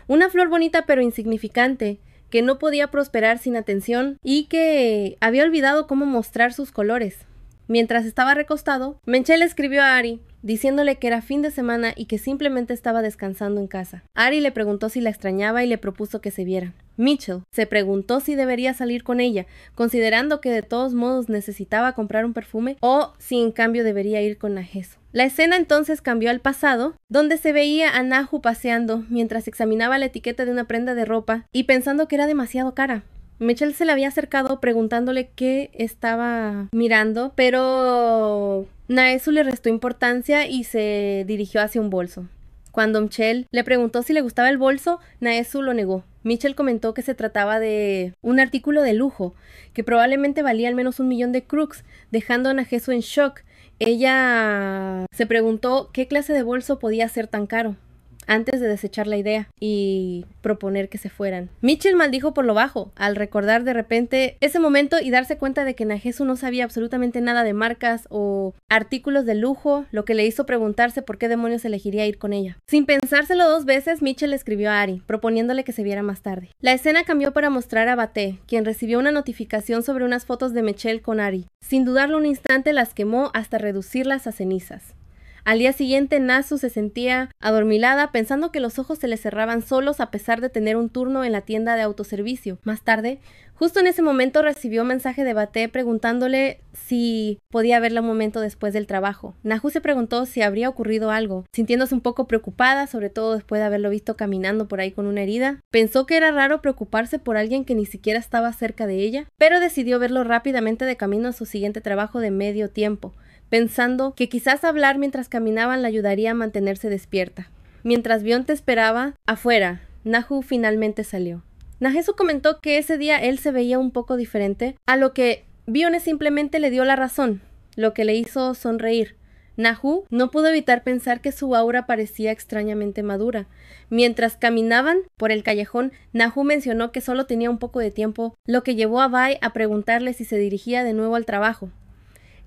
Una flor bonita pero insignificante, que no podía prosperar sin atención y que había olvidado cómo mostrar sus colores. Mientras estaba recostado, Mitchell escribió a Ari, diciéndole que era fin de semana y que simplemente estaba descansando en casa. Ari le preguntó si la extrañaba y le propuso que se vieran. Mitchell se preguntó si debería salir con ella, considerando que de todos modos necesitaba comprar un perfume, o si en cambio debería ir con Nahesu. La escena entonces cambió al pasado, donde se veía a Nahu paseando mientras examinaba la etiqueta de una prenda de ropa y pensando que era demasiado cara. Mitchell se le había acercado preguntándole qué estaba mirando, pero Nahesu le restó importancia y se dirigió hacia un bolso. Cuando Mitchell le preguntó si le gustaba el bolso, Nahesu lo negó. Mitchell comentó que se trataba de un artículo de lujo, que probablemente valía al menos 1,000,000 de crux, dejando a Nahesu en shock. Ella se preguntó qué clase de bolso podía ser tan caro, antes de desechar la idea y proponer que se fueran. Mitchell maldijo por lo bajo, al recordar de repente ese momento y darse cuenta de que Nahesu no sabía absolutamente nada de marcas o artículos de lujo, lo que le hizo preguntarse por qué demonios elegiría ir con ella. Sin pensárselo 2 veces, Mitchell escribió a Ari, proponiéndole que se viera más tarde. La escena cambió para mostrar a Bate, quien recibió una notificación sobre unas fotos de Mitchell con Ari. Sin dudarlo un instante, las quemó hasta reducirlas a cenizas. Al día siguiente, Nasu se sentía adormilada, pensando que los ojos se le cerraban solos a pesar de tener un turno en la tienda de autoservicio. Más tarde, justo en ese momento, recibió un mensaje de Bate preguntándole si podía verla un momento después del trabajo. Nahu se preguntó si habría ocurrido algo, sintiéndose un poco preocupada, sobre todo después de haberlo visto caminando por ahí con una herida. Pensó que era raro preocuparse por alguien que ni siquiera estaba cerca de ella, pero decidió verlo rápidamente de camino a su siguiente trabajo de medio tiempo, pensando que quizás hablar mientras caminaban la ayudaría a mantenerse despierta. Mientras Bionte esperaba afuera, Nahu finalmente salió. Nahesu comentó que ese día él se veía un poco diferente, a lo que Bione simplemente le dio la razón, lo que le hizo sonreír. Nahu no pudo evitar pensar que su aura parecía extrañamente madura. Mientras caminaban por el callejón, Nahu mencionó que solo tenía un poco de tiempo, lo que llevó a Bai a preguntarle si se dirigía de nuevo al trabajo.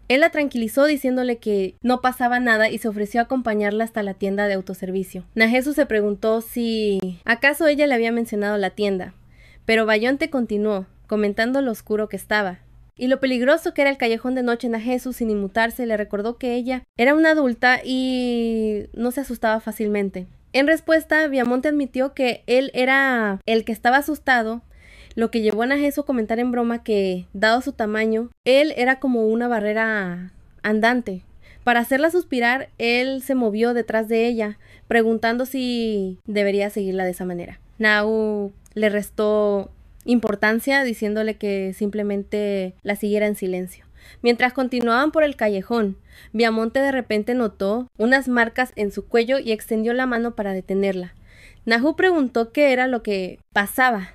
Él la tranquilizó diciéndole que no pasaba nada y se ofreció a acompañarla hasta la tienda de autoservicio. Nahesu se preguntó si acaso ella le había mencionado la tienda, pero Bayonte continuó, comentando lo oscuro que estaba. Y lo peligroso que era el callejón de noche. Nahesu, sin inmutarse, le recordó que ella era una adulta y no se asustaba fácilmente. En respuesta, Viamonte admitió que él era el que estaba asustado, lo que llevó a Nahesu a comentar en broma que, dado su tamaño, él era como una barrera andante. Para hacerla suspirar, él se movió detrás de ella, preguntando si debería seguirla de esa manera. Nahu le restó importancia, diciéndole que simplemente la siguiera en silencio. Mientras continuaban por el callejón, Viamonte de repente notó unas marcas en su cuello y extendió la mano para detenerla. Nahu preguntó qué era lo que pasaba,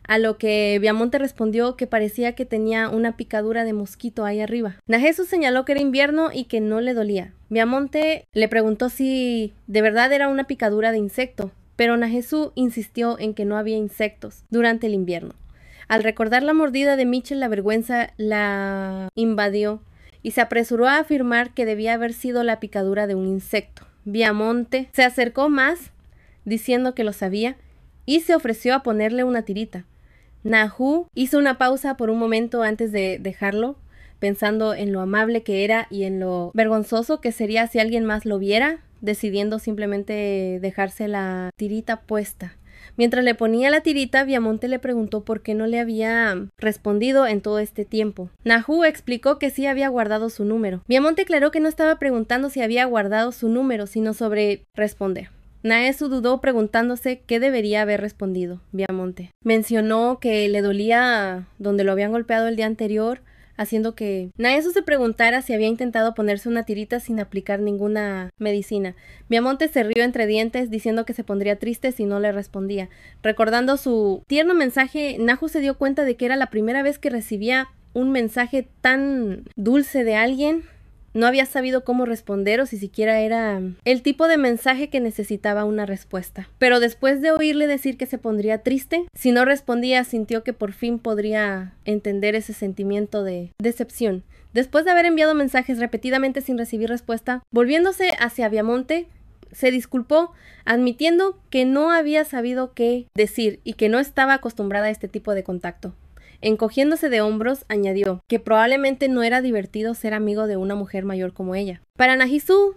a lo que Viamonte respondió que parecía que tenía una picadura de mosquito ahí arriba. Nahesu señaló que era invierno y que no le dolía. Viamonte le preguntó si de verdad era una picadura de insecto, pero Nahesu insistió en que no había insectos durante el invierno. Al recordar la mordida de Mitchell, la vergüenza la invadió y se apresuró a afirmar que debía haber sido la picadura de un insecto. Viamonte se acercó más, diciendo que lo sabía, y se ofreció a ponerle una tirita. Nahu hizo una pausa por un momento antes de dejarlo, pensando en lo amable que era y en lo vergonzoso que sería si alguien más lo viera, decidiendo simplemente dejarse la tirita puesta. Mientras le ponía la tirita, Viamonte le preguntó por qué no le había respondido en todo este tiempo. Nahu explicó que sí había guardado su número. Viamonte aclaró que no estaba preguntando si había guardado su número, sino sobre responder. Nahesu dudó, preguntándose qué debería haber respondido. Viamonte mencionó que le dolía donde lo habían golpeado el día anterior, haciendo que Nahesu se preguntara si había intentado ponerse una tirita sin aplicar ninguna medicina. Viamonte se rió entre dientes, diciendo que se pondría triste si no le respondía. Recordando su tierno mensaje, Nahu se dio cuenta de que era la primera vez que recibía un mensaje tan dulce de alguien. No había sabido cómo responder o si siquiera era el tipo de mensaje que necesitaba una respuesta. Pero después de oírle decir que se pondría triste, si no respondía, sintió que por fin podría entender ese sentimiento de decepción. Después de haber enviado mensajes repetidamente sin recibir respuesta, volviéndose hacia Viamonte, se disculpó, admitiendo que no había sabido qué decir y que no estaba acostumbrada a este tipo de contacto. Encogiéndose de hombros, añadió que probablemente no era divertido ser amigo de una mujer mayor como ella. Para Nahesu,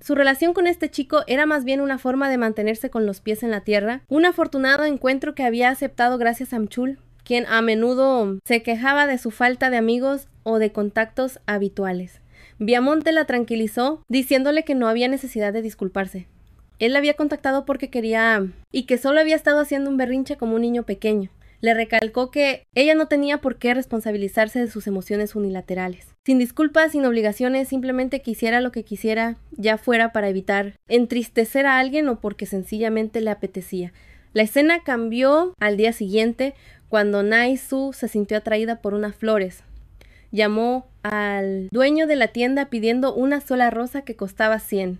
su relación con este chico era más bien una forma de mantenerse con los pies en la tierra, un afortunado encuentro que había aceptado gracias a Mchul, quien a menudo se quejaba de su falta de amigos o de contactos habituales. Viamonte la tranquilizó, diciéndole que no había necesidad de disculparse. Él la había contactado porque quería y que solo había estado haciendo un berrinche como un niño pequeño. Le recalcó que ella no tenía por qué responsabilizarse de sus emociones unilaterales. Sin disculpas, sin obligaciones, simplemente quisiera lo que quisiera, ya fuera para evitar entristecer a alguien o porque sencillamente le apetecía. La escena cambió al día siguiente, cuando Nahesu se sintió atraída por unas flores. Llamó al dueño de la tienda pidiendo una sola rosa que costaba 100.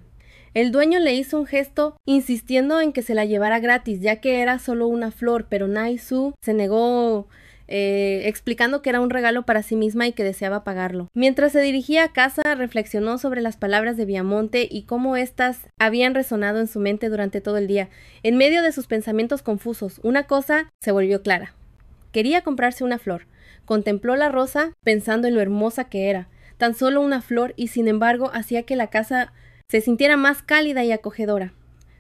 El dueño le hizo un gesto insistiendo en que se la llevara gratis, ya que era solo una flor, pero Nahesu se negó, explicando que era un regalo para sí misma y que deseaba pagarlo. Mientras se dirigía a casa, reflexionó sobre las palabras de Viamonte y cómo éstas habían resonado en su mente durante todo el día. En medio de sus pensamientos confusos, una cosa se volvió clara. Quería comprarse una flor. Contempló la rosa pensando en lo hermosa que era. Tan solo una flor y sin embargo hacía que la casa se sintiera más cálida y acogedora.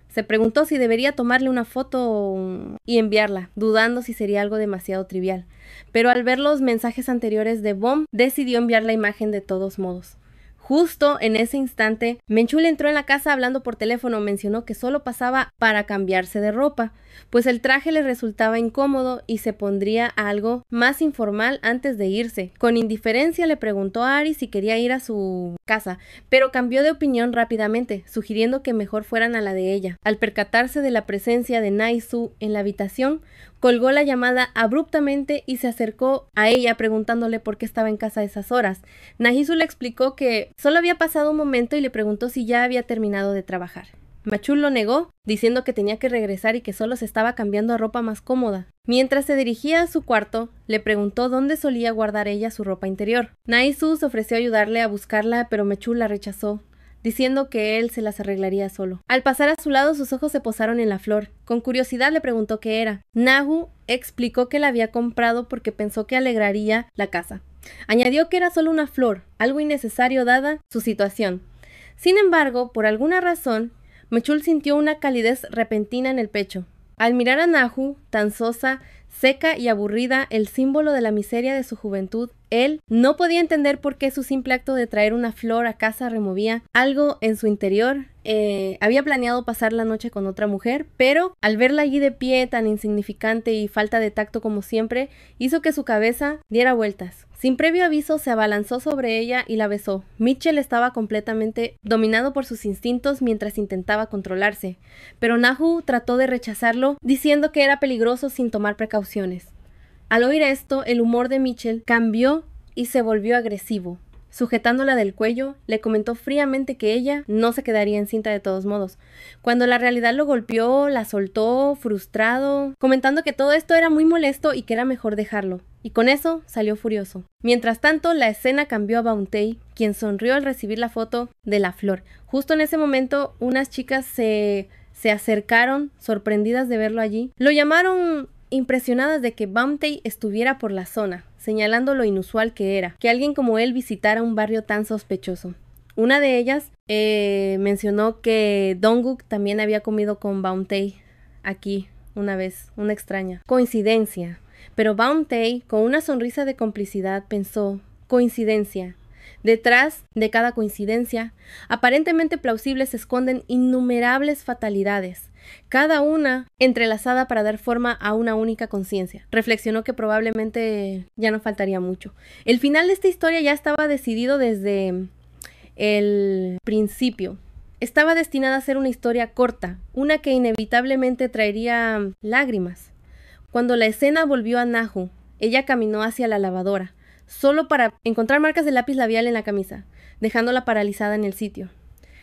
Se preguntó si debería tomarle una foto y enviarla, dudando si sería algo demasiado trivial. Pero al ver los mensajes anteriores de Bomb, decidió enviar la imagen de todos modos. Justo en ese instante, Menchul entró en la casa hablando por teléfono. Mencionó que solo pasaba para cambiarse de ropa, pues el traje le resultaba incómodo y se pondría algo más informal antes de irse. Con indiferencia le preguntó a Ari si quería ir a su casa, pero cambió de opinión rápidamente, sugiriendo que mejor fueran a la de ella. Al percatarse de la presencia de Nahesu en la habitación, colgó la llamada abruptamente y se acercó a ella preguntándole por qué estaba en casa a esas horas. Nahisu le explicó que solo había pasado un momento y le preguntó si ya había terminado de trabajar. Machul lo negó, diciendo que tenía que regresar y que solo se estaba cambiando a ropa más cómoda. Mientras se dirigía a su cuarto, le preguntó dónde solía guardar ella su ropa interior. Nahisu se ofreció a ayudarle a buscarla, pero Machul la rechazó, diciendo que él se las arreglaría solo. Al pasar a su lado, sus ojos se posaron en la flor. Con curiosidad le preguntó qué era. Nahu explicó que la había comprado porque pensó que alegraría la casa. Añadió que era solo una flor, algo innecesario dada su situación. Sin embargo, por alguna razón, Machul sintió una calidez repentina en el pecho. Al mirar a Nahu, tan sosa, seca y aburrida, el símbolo de la miseria de su juventud, él no podía entender por qué su simple acto de traer una flor a casa removía algo en su interior. Había planeado pasar la noche con otra mujer, pero al verla allí de pie, tan insignificante y falta de tacto como siempre, hizo que su cabeza diera vueltas. Sin previo aviso, se abalanzó sobre ella y la besó. Mitchell estaba completamente dominado por sus instintos mientras intentaba controlarse, pero Nahu trató de rechazarlo, diciendo que era peligroso sin tomar precauciones. Al oír esto, el humor de Mitchell cambió y se volvió agresivo. Sujetándola del cuello, le comentó fríamente que ella no se quedaría encinta de todos modos. Cuando la realidad lo golpeó, la soltó, frustrado, comentando que todo esto era muy molesto y que era mejor dejarlo. Y con eso salió furioso. Mientras tanto, la escena cambió a Bauntei, quien sonrió al recibir la foto de la flor. Justo en ese momento, unas chicas se acercaron, sorprendidas de verlo allí. Lo llamaron impresionadas de que Bauntei estuviera por la zona, señalando lo inusual que era, que alguien como él visitara un barrio tan sospechoso. Una de ellas mencionó que Dongguk también había comido con Bauntei aquí una vez, una extraña coincidencia. Pero Bauntei, con una sonrisa de complicidad, pensó, coincidencia. Detrás de cada coincidencia, aparentemente plausible, se esconden innumerables fatalidades, cada una entrelazada para dar forma a una única conciencia. Reflexionó que probablemente ya no faltaría mucho. El final de esta historia ya estaba decidido desde el principio. Estaba destinada a ser una historia corta, una que inevitablemente traería lágrimas. Cuando la escena volvió a Nahu, ella caminó hacia la lavadora, solo para encontrar marcas de lápiz labial en la camisa, dejándola paralizada en el sitio.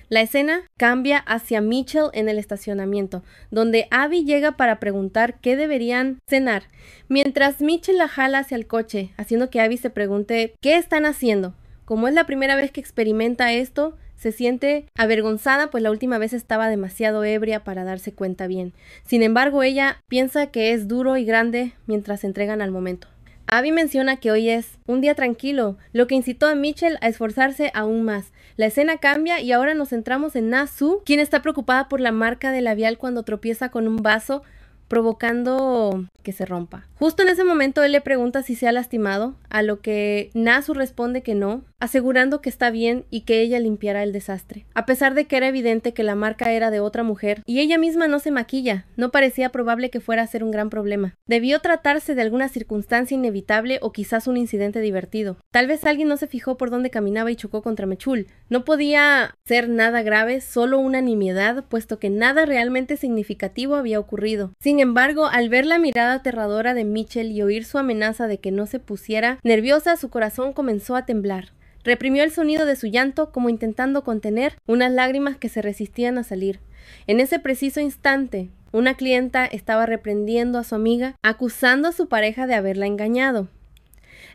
La escena cambia hacia Mitchell en el estacionamiento, donde Abby llega para preguntar qué deberían cenar, mientras Mitchell la jala hacia el coche, haciendo que Abby se pregunte qué están haciendo. Como es la primera vez que experimenta esto, se siente avergonzada, pues la última vez estaba demasiado ebria para darse cuenta bien. Sin embargo, ella piensa que es duro y grande mientras se entregan al momento. Abby menciona que hoy es un día tranquilo, lo que incitó a Mitchell a esforzarse aún más. La escena cambia y ahora nos centramos en Na-Su, quien está preocupada por la marca de labial cuando tropieza con un vaso, provocando que se rompa. Justo en ese momento él le pregunta si se ha lastimado, a lo que Na-Su responde que no, asegurando que está bien y que ella limpiará el desastre. A pesar de que era evidente que la marca era de otra mujer y ella misma no se maquilla, no parecía probable que fuera a ser un gran problema. Debió tratarse de alguna circunstancia inevitable o quizás un incidente divertido. Tal vez alguien no se fijó por dónde caminaba y chocó contra Mechul. No podía ser nada grave, solo una nimiedad, puesto que nada realmente significativo había ocurrido. Sin embargo, al ver la mirada aterradora de Mitchell y oír su amenaza de que no se pusiera nerviosa, su corazón comenzó a temblar. Reprimió el sonido de su llanto como intentando contener unas lágrimas que se resistían a salir. En ese preciso instante, una clienta estaba reprendiendo a su amiga, acusando a su pareja de haberla engañado.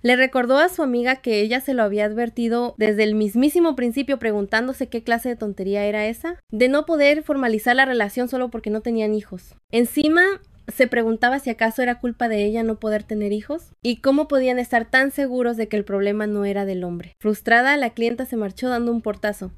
Le recordó a su amiga que ella se lo había advertido desde el mismísimo principio, preguntándose qué clase de tontería era esa, de no poder formalizar la relación solo porque no tenían hijos. Encima, se preguntaba si acaso era culpa de ella no poder tener hijos y cómo podían estar tan seguros de que el problema no era del hombre. Frustrada, la clienta se marchó dando un portazo.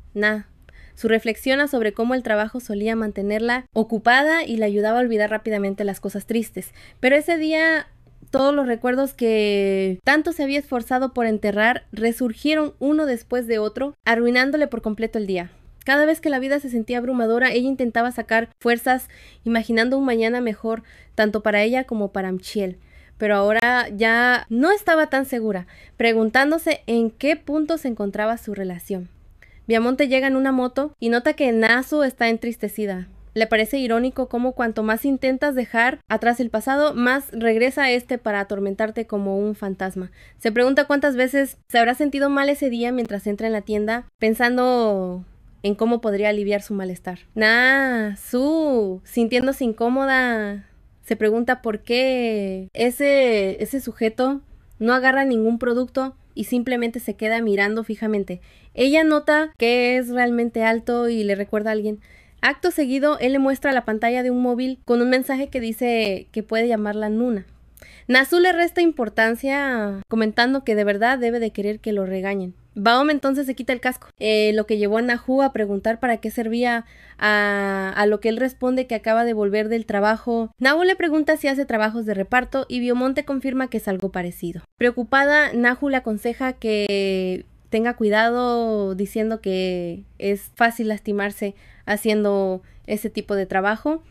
Su reflexiona sobre cómo el trabajo solía mantenerla ocupada y la ayudaba a olvidar rápidamente las cosas tristes. Pero ese día, todos los recuerdos que tanto se había esforzado por enterrar resurgieron uno después de otro, arruinándole por completo el día. Cada vez que la vida se sentía abrumadora, ella intentaba sacar fuerzas, imaginando un mañana mejor, tanto para ella como para Mitchell. Pero ahora ya no estaba tan segura, preguntándose en qué punto se encontraba su relación. Viamonte llega en una moto y nota que Na-Su está entristecida. Le parece irónico cómo cuanto más intentas dejar atrás el pasado, más regresa para atormentarte como un fantasma. Se pregunta cuántas veces se habrá sentido mal ese día mientras entra en la tienda, pensando en cómo podría aliviar su malestar. Su, sintiéndose incómoda, se pregunta por qué ese sujeto no agarra ningún producto y simplemente se queda mirando fijamente. Ella nota que es realmente alto y le recuerda a alguien. Acto seguido, él le muestra la pantalla de un móvil con un mensaje que dice que puede llamarla Nuna. Nasu le resta importancia, comentando que de verdad debe de querer que lo regañen. Baom entonces se quita el casco, lo que llevó a Nahu a preguntar para qué servía, a lo que él responde que acaba de volver del trabajo. Nahu le pregunta si hace trabajos de reparto y Biomonte confirma que es algo parecido. Preocupada, Nahu le aconseja que tenga cuidado, diciendo que es fácil lastimarse haciendo ese tipo de trabajo.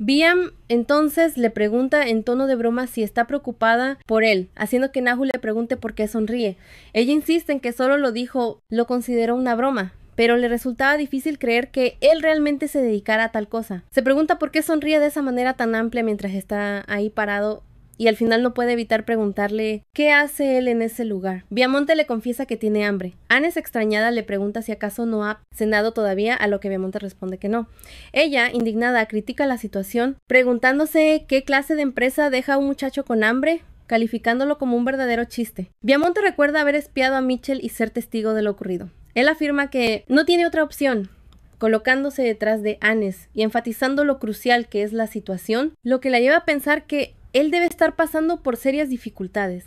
Biam entonces le pregunta en tono de broma si está preocupada por él, haciendo que Nahu le pregunte por qué sonríe. Ella insiste en que solo lo consideró una broma, pero le resultaba difícil creer que él realmente se dedicara a tal cosa. Se pregunta por qué sonríe de esa manera tan amplia mientras está ahí parado, y al final no puede evitar preguntarle qué hace él en ese lugar. Viamonte le confiesa que tiene hambre. Anes, extrañada, le pregunta si acaso no ha cenado todavía, a lo que Viamonte responde que no. Ella, indignada, critica la situación, preguntándose qué clase de empresa deja a un muchacho con hambre, calificándolo como un verdadero chiste. Viamonte recuerda haber espiado a Mitchell y ser testigo de lo ocurrido. Él afirma que no tiene otra opción, colocándose detrás de Anes y enfatizando lo crucial que es la situación, lo que la lleva a pensar que él debe estar pasando por serias dificultades.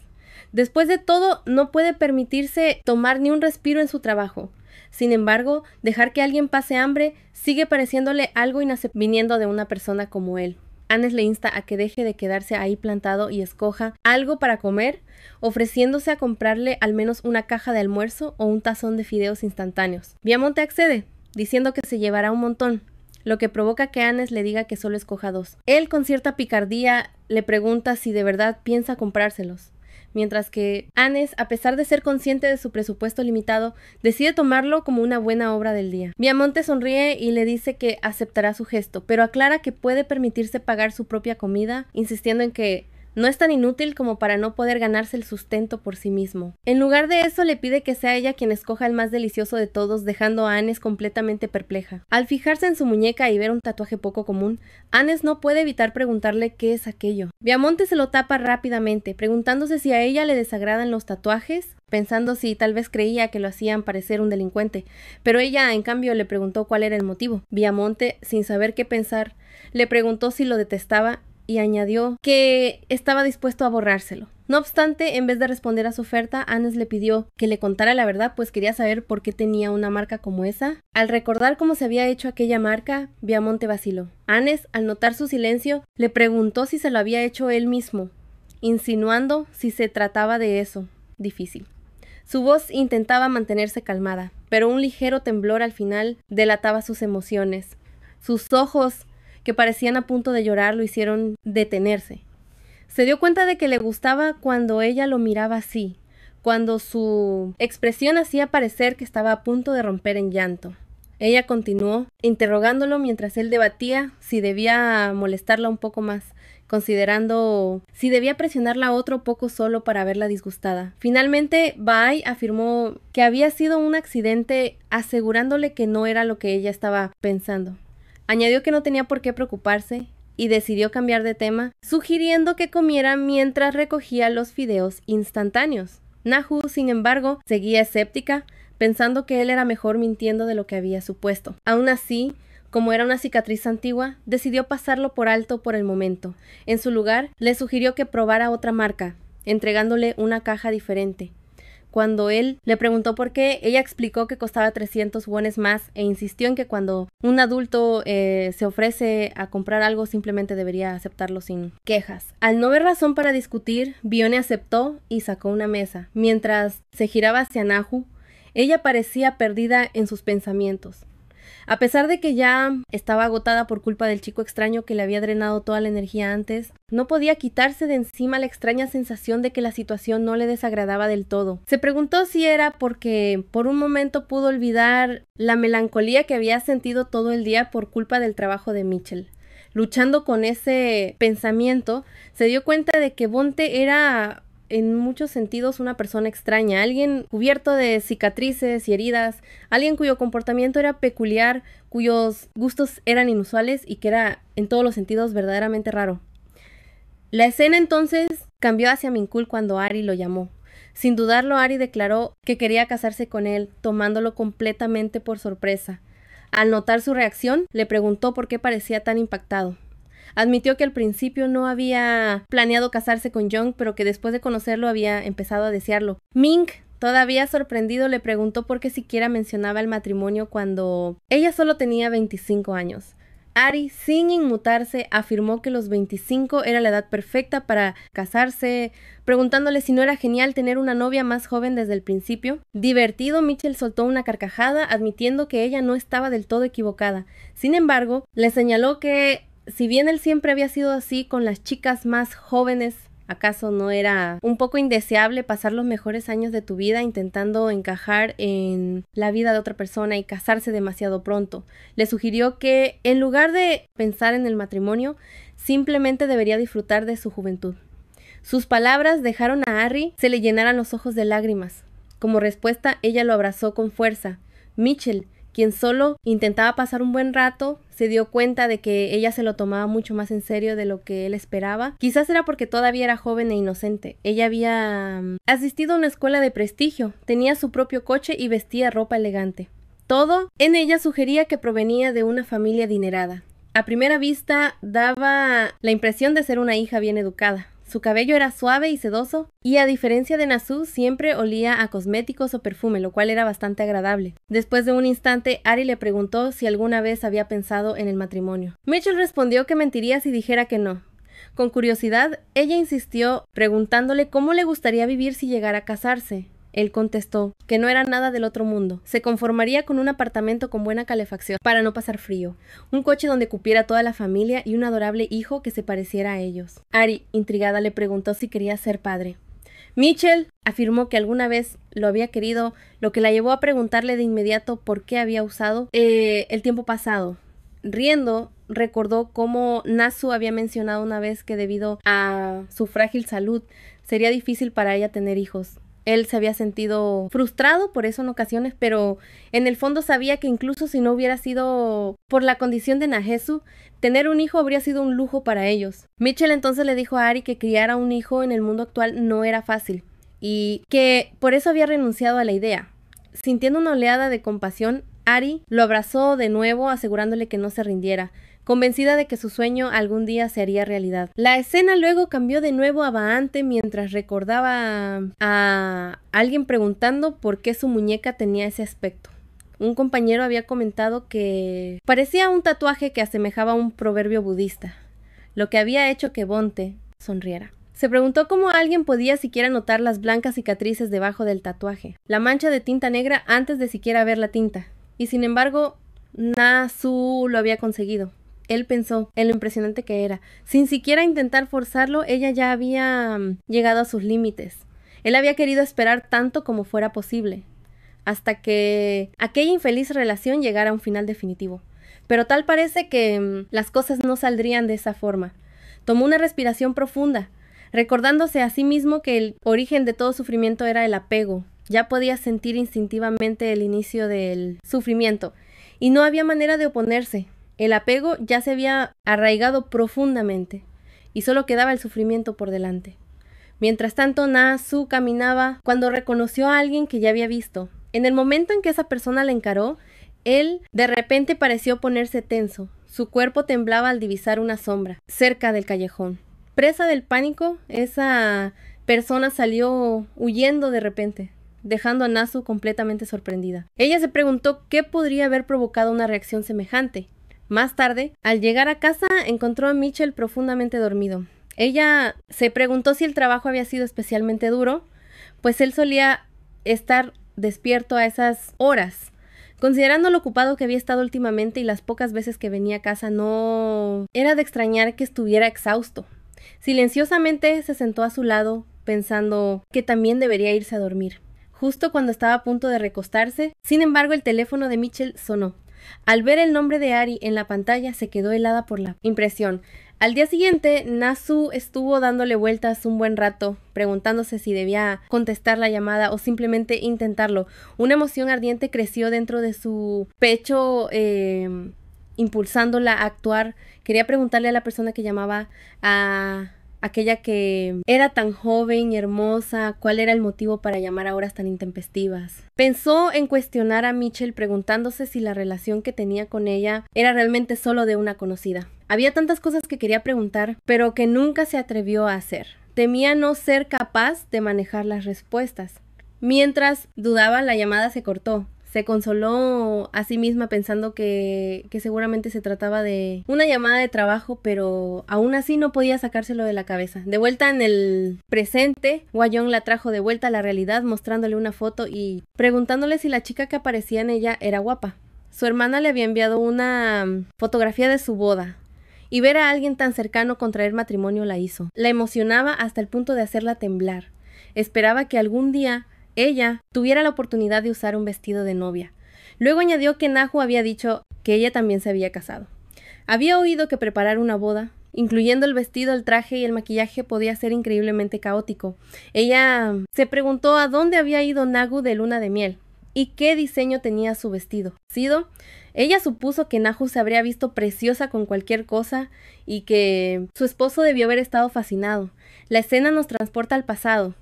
Después de todo, no puede permitirse tomar ni un respiro en su trabajo. Sin embargo, dejar que alguien pase hambre sigue pareciéndole algo inaceptable viniendo de una persona como él. Anes le insta a que deje de quedarse ahí plantado y escoja algo para comer, ofreciéndose a comprarle al menos una caja de almuerzo o un tazón de fideos instantáneos. Viamonte accede, diciendo que se llevará un montón, lo que provoca que Anes le diga que solo escoja 2. Él, con cierta picardía, le pregunta si de verdad piensa comprárselos, mientras que Anes, a pesar de ser consciente de su presupuesto limitado, decide tomarlo como una buena obra del día. Viamonte sonríe y le dice que aceptará su gesto, pero aclara que puede permitirse pagar su propia comida, insistiendo en que no es tan inútil como para no poder ganarse el sustento por sí mismo. En lugar de eso, le pide que sea ella quien escoja el más delicioso de todos, dejando a Anes completamente perpleja. Al fijarse en su muñeca y ver un tatuaje poco común, Anes no puede evitar preguntarle qué es aquello. Viamonte se lo tapa rápidamente, preguntándose si a ella le desagradan los tatuajes, pensando si tal vez creía que lo hacían parecer un delincuente, pero ella en cambio le preguntó cuál era el motivo. Viamonte, sin saber qué pensar, le preguntó si lo detestaba y añadió que estaba dispuesto a borrárselo. No obstante, en vez de responder a su oferta, Anes le pidió que le contara la verdad, pues quería saber por qué tenía una marca como esa. Al recordar cómo se había hecho aquella marca, Viamonte vaciló. Anes, al notar su silencio, le preguntó si se lo había hecho él mismo, insinuando si se trataba de eso. Difícil. Su voz intentaba mantenerse calmada, pero un ligero temblor al final delataba sus emociones. Sus ojos, que parecían a punto de llorar, lo hicieron detenerse. Se dio cuenta de que le gustaba cuando ella lo miraba así, cuando su expresión hacía parecer que estaba a punto de romper en llanto. Ella continuó, interrogándolo mientras él debatía si debía molestarla un poco más, considerando si debía presionarla otro poco solo para verla disgustada. Finalmente, Bai afirmó que había sido un accidente, asegurándole que no era lo que ella estaba pensando. Añadió que no tenía por qué preocuparse y decidió cambiar de tema, sugiriendo que comiera mientras recogía los fideos instantáneos. Nahu, sin embargo, seguía escéptica, pensando que él era mejor mintiendo de lo que había supuesto. Aún así, como era una cicatriz antigua, decidió pasarlo por alto por el momento. En su lugar, le sugirió que probara otra marca, entregándole una caja diferente. Cuando él le preguntó por qué, ella explicó que costaba 300 wones más e insistió en que cuando un adulto se ofrece a comprar algo, simplemente debería aceptarlo sin quejas. Al no ver razón para discutir, Bione aceptó y sacó una mesa. Mientras se giraba hacia Nahu, ella parecía perdida en sus pensamientos. A pesar de que ya estaba agotada por culpa del chico extraño que le había drenado toda la energía antes, no podía quitarse de encima la extraña sensación de que la situación no le desagradaba del todo. Se preguntó si era porque por un momento pudo olvidar la melancolía que había sentido todo el día por culpa del trabajo de Mitchell. Luchando con ese pensamiento, se dio cuenta de que Bonte era en muchos sentidos una persona extraña, alguien cubierto de cicatrices y heridas, alguien cuyo comportamiento era peculiar, cuyos gustos eran inusuales y que era en todos los sentidos verdaderamente raro. La escena entonces cambió hacia Minkul cuando Ari lo llamó. Sin dudarlo, Ari declaró que quería casarse con él, tomándolo completamente por sorpresa. Al notar su reacción, le preguntó por qué parecía tan impactado. Admitió que al principio no había planeado casarse con Young, pero que después de conocerlo había empezado a desearlo. Mink, todavía sorprendido, le preguntó por qué siquiera mencionaba el matrimonio cuando ella solo tenía 25 años. Ari, sin inmutarse, afirmó que los 25 era la edad perfecta para casarse, preguntándole si no era genial tener una novia más joven desde el principio. Divertido, Mitchell soltó una carcajada, admitiendo que ella no estaba del todo equivocada. Sin embargo, le señaló que si bien él siempre había sido así con las chicas más jóvenes, ¿acaso no era un poco indeseable pasar los mejores años de tu vida intentando encajar en la vida de otra persona y casarse demasiado pronto? Le sugirió que, en lugar de pensar en el matrimonio, simplemente debería disfrutar de su juventud. Sus palabras dejaron a Harry se le llenaran los ojos de lágrimas. Como respuesta, ella lo abrazó con fuerza. Mitchell, quien solo intentaba pasar un buen rato, se dio cuenta de que ella se lo tomaba mucho más en serio de lo que él esperaba. Quizás era porque todavía era joven e inocente. Ella había asistido a una escuela de prestigio, tenía su propio coche y vestía ropa elegante. Todo en ella sugería que provenía de una familia adinerada. A primera vista daba la impresión de ser una hija bien educada. Su cabello era suave y sedoso, y a diferencia de Nasu, siempre olía a cosméticos o perfume, lo cual era bastante agradable. Después de un instante, Ari le preguntó si alguna vez había pensado en el matrimonio. Mitchell respondió que mentiría si dijera que no. Con curiosidad, ella insistió, preguntándole cómo le gustaría vivir si llegara a casarse. Él contestó que no era nada del otro mundo. Se conformaría con un apartamento con buena calefacción para no pasar frío, un coche donde cupiera toda la familia y un adorable hijo que se pareciera a ellos. Ari, intrigada, le preguntó si quería ser padre. Mitchell afirmó que alguna vez lo había querido, lo que la llevó a preguntarle de inmediato por qué había usado el tiempo pasado. Riendo, recordó cómo Nasu había mencionado una vez que debido a su frágil salud sería difícil para ella tener hijos. Él se había sentido frustrado por eso en ocasiones, pero en el fondo sabía que incluso si no hubiera sido por la condición de Nahesu, tener un hijo habría sido un lujo para ellos. Mitchell entonces le dijo a Ari que criar a un hijo en el mundo actual no era fácil y que por eso había renunciado a la idea. Sintiendo una oleada de compasión, Ari lo abrazó de nuevo, asegurándole que no se rindiera, convencida de que su sueño algún día se haría realidad. La escena luego cambió de nuevo a Baante mientras recordaba a alguien preguntando por qué su muñeca tenía ese aspecto. Un compañero había comentado que parecía un tatuaje que asemejaba a un proverbio budista, lo que había hecho que Bonte sonriera. Se preguntó cómo alguien podía siquiera notar las blancas cicatrices debajo del tatuaje, la mancha de tinta negra antes de siquiera ver la tinta, y sin embargo, Nasu lo había conseguido. Él pensó en lo impresionante que era. Sin siquiera intentar forzarlo, ella ya había llegado a sus límites. Él había querido esperar tanto como fuera posible, hasta que aquella infeliz relación llegara a un final definitivo. Pero tal parece que las cosas no saldrían de esa forma. Tomó una respiración profunda, recordándose a sí mismo que el origen de todo sufrimiento era el apego. Ya podía sentir instintivamente el inicio del sufrimiento, y no había manera de oponerse. El apego ya se había arraigado profundamente, y solo quedaba el sufrimiento por delante. Mientras tanto, Nasu caminaba cuando reconoció a alguien que ya había visto. En el momento en que esa persona la encaró, él de repente pareció ponerse tenso. Su cuerpo temblaba al divisar una sombra cerca del callejón. Presa del pánico, esa persona salió huyendo de repente, dejando a Nasu completamente sorprendida. Ella se preguntó qué podría haber provocado una reacción semejante. Más tarde, al llegar a casa, encontró a Mitchell profundamente dormido. Ella se preguntó si el trabajo había sido especialmente duro, pues él solía estar despierto a esas horas. Considerando lo ocupado que había estado últimamente y las pocas veces que venía a casa, no era de extrañar que estuviera exhausto. Silenciosamente se sentó a su lado, pensando que también debería irse a dormir. Justo cuando estaba a punto de recostarse, sin embargo, el teléfono de Mitchell sonó. Al ver el nombre de Ari en la pantalla, se quedó helada por la impresión. Al día siguiente, Nasu estuvo dándole vueltas un buen rato, preguntándose si debía contestar la llamada o simplemente intentarlo. Una emoción ardiente creció dentro de su pecho, impulsándola a actuar. Quería preguntarle a la persona que llamaba, a aquella que era tan joven y hermosa, cuál era el motivo para llamar a horas tan intempestivas. Pensó en cuestionar a Mitchell, preguntándose si la relación que tenía con ella era realmente solo de una conocida. Había tantas cosas que quería preguntar, pero que nunca se atrevió a hacer. Temía no ser capaz de manejar las respuestas. Mientras dudaba, la llamada se cortó. Se consoló a sí misma pensando que seguramente se trataba de una llamada de trabajo, pero aún así no podía sacárselo de la cabeza. De vuelta en el presente, Hwa-young la trajo de vuelta a la realidad, mostrándole una foto y preguntándole si la chica que aparecía en ella era guapa. Su hermana le había enviado una fotografía de su boda, y ver a alguien tan cercano contraer matrimonio la hizo. La emocionaba hasta el punto de hacerla temblar. Esperaba que algún día ella tuviera la oportunidad de usar un vestido de novia. Luego añadió que Nahu había dicho que ella también se había casado. Había oído que preparar una boda, incluyendo el vestido, el traje y el maquillaje, podía ser increíblemente caótico. Ella se preguntó a dónde había ido Nahu de luna de miel y qué diseño tenía su vestido. Ella supuso que Nahu se habría visto preciosa con cualquier cosa y que su esposo debió haber estado fascinado. La escena nos transporta al pasado,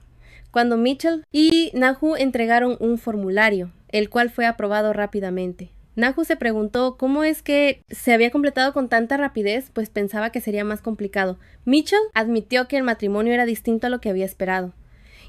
cuando Mitchell y Nahu entregaron un formulario, el cual fue aprobado rápidamente. Nahu se preguntó cómo es que se había completado con tanta rapidez, pues pensaba que sería más complicado. Mitchell admitió que el matrimonio era distinto a lo que había esperado,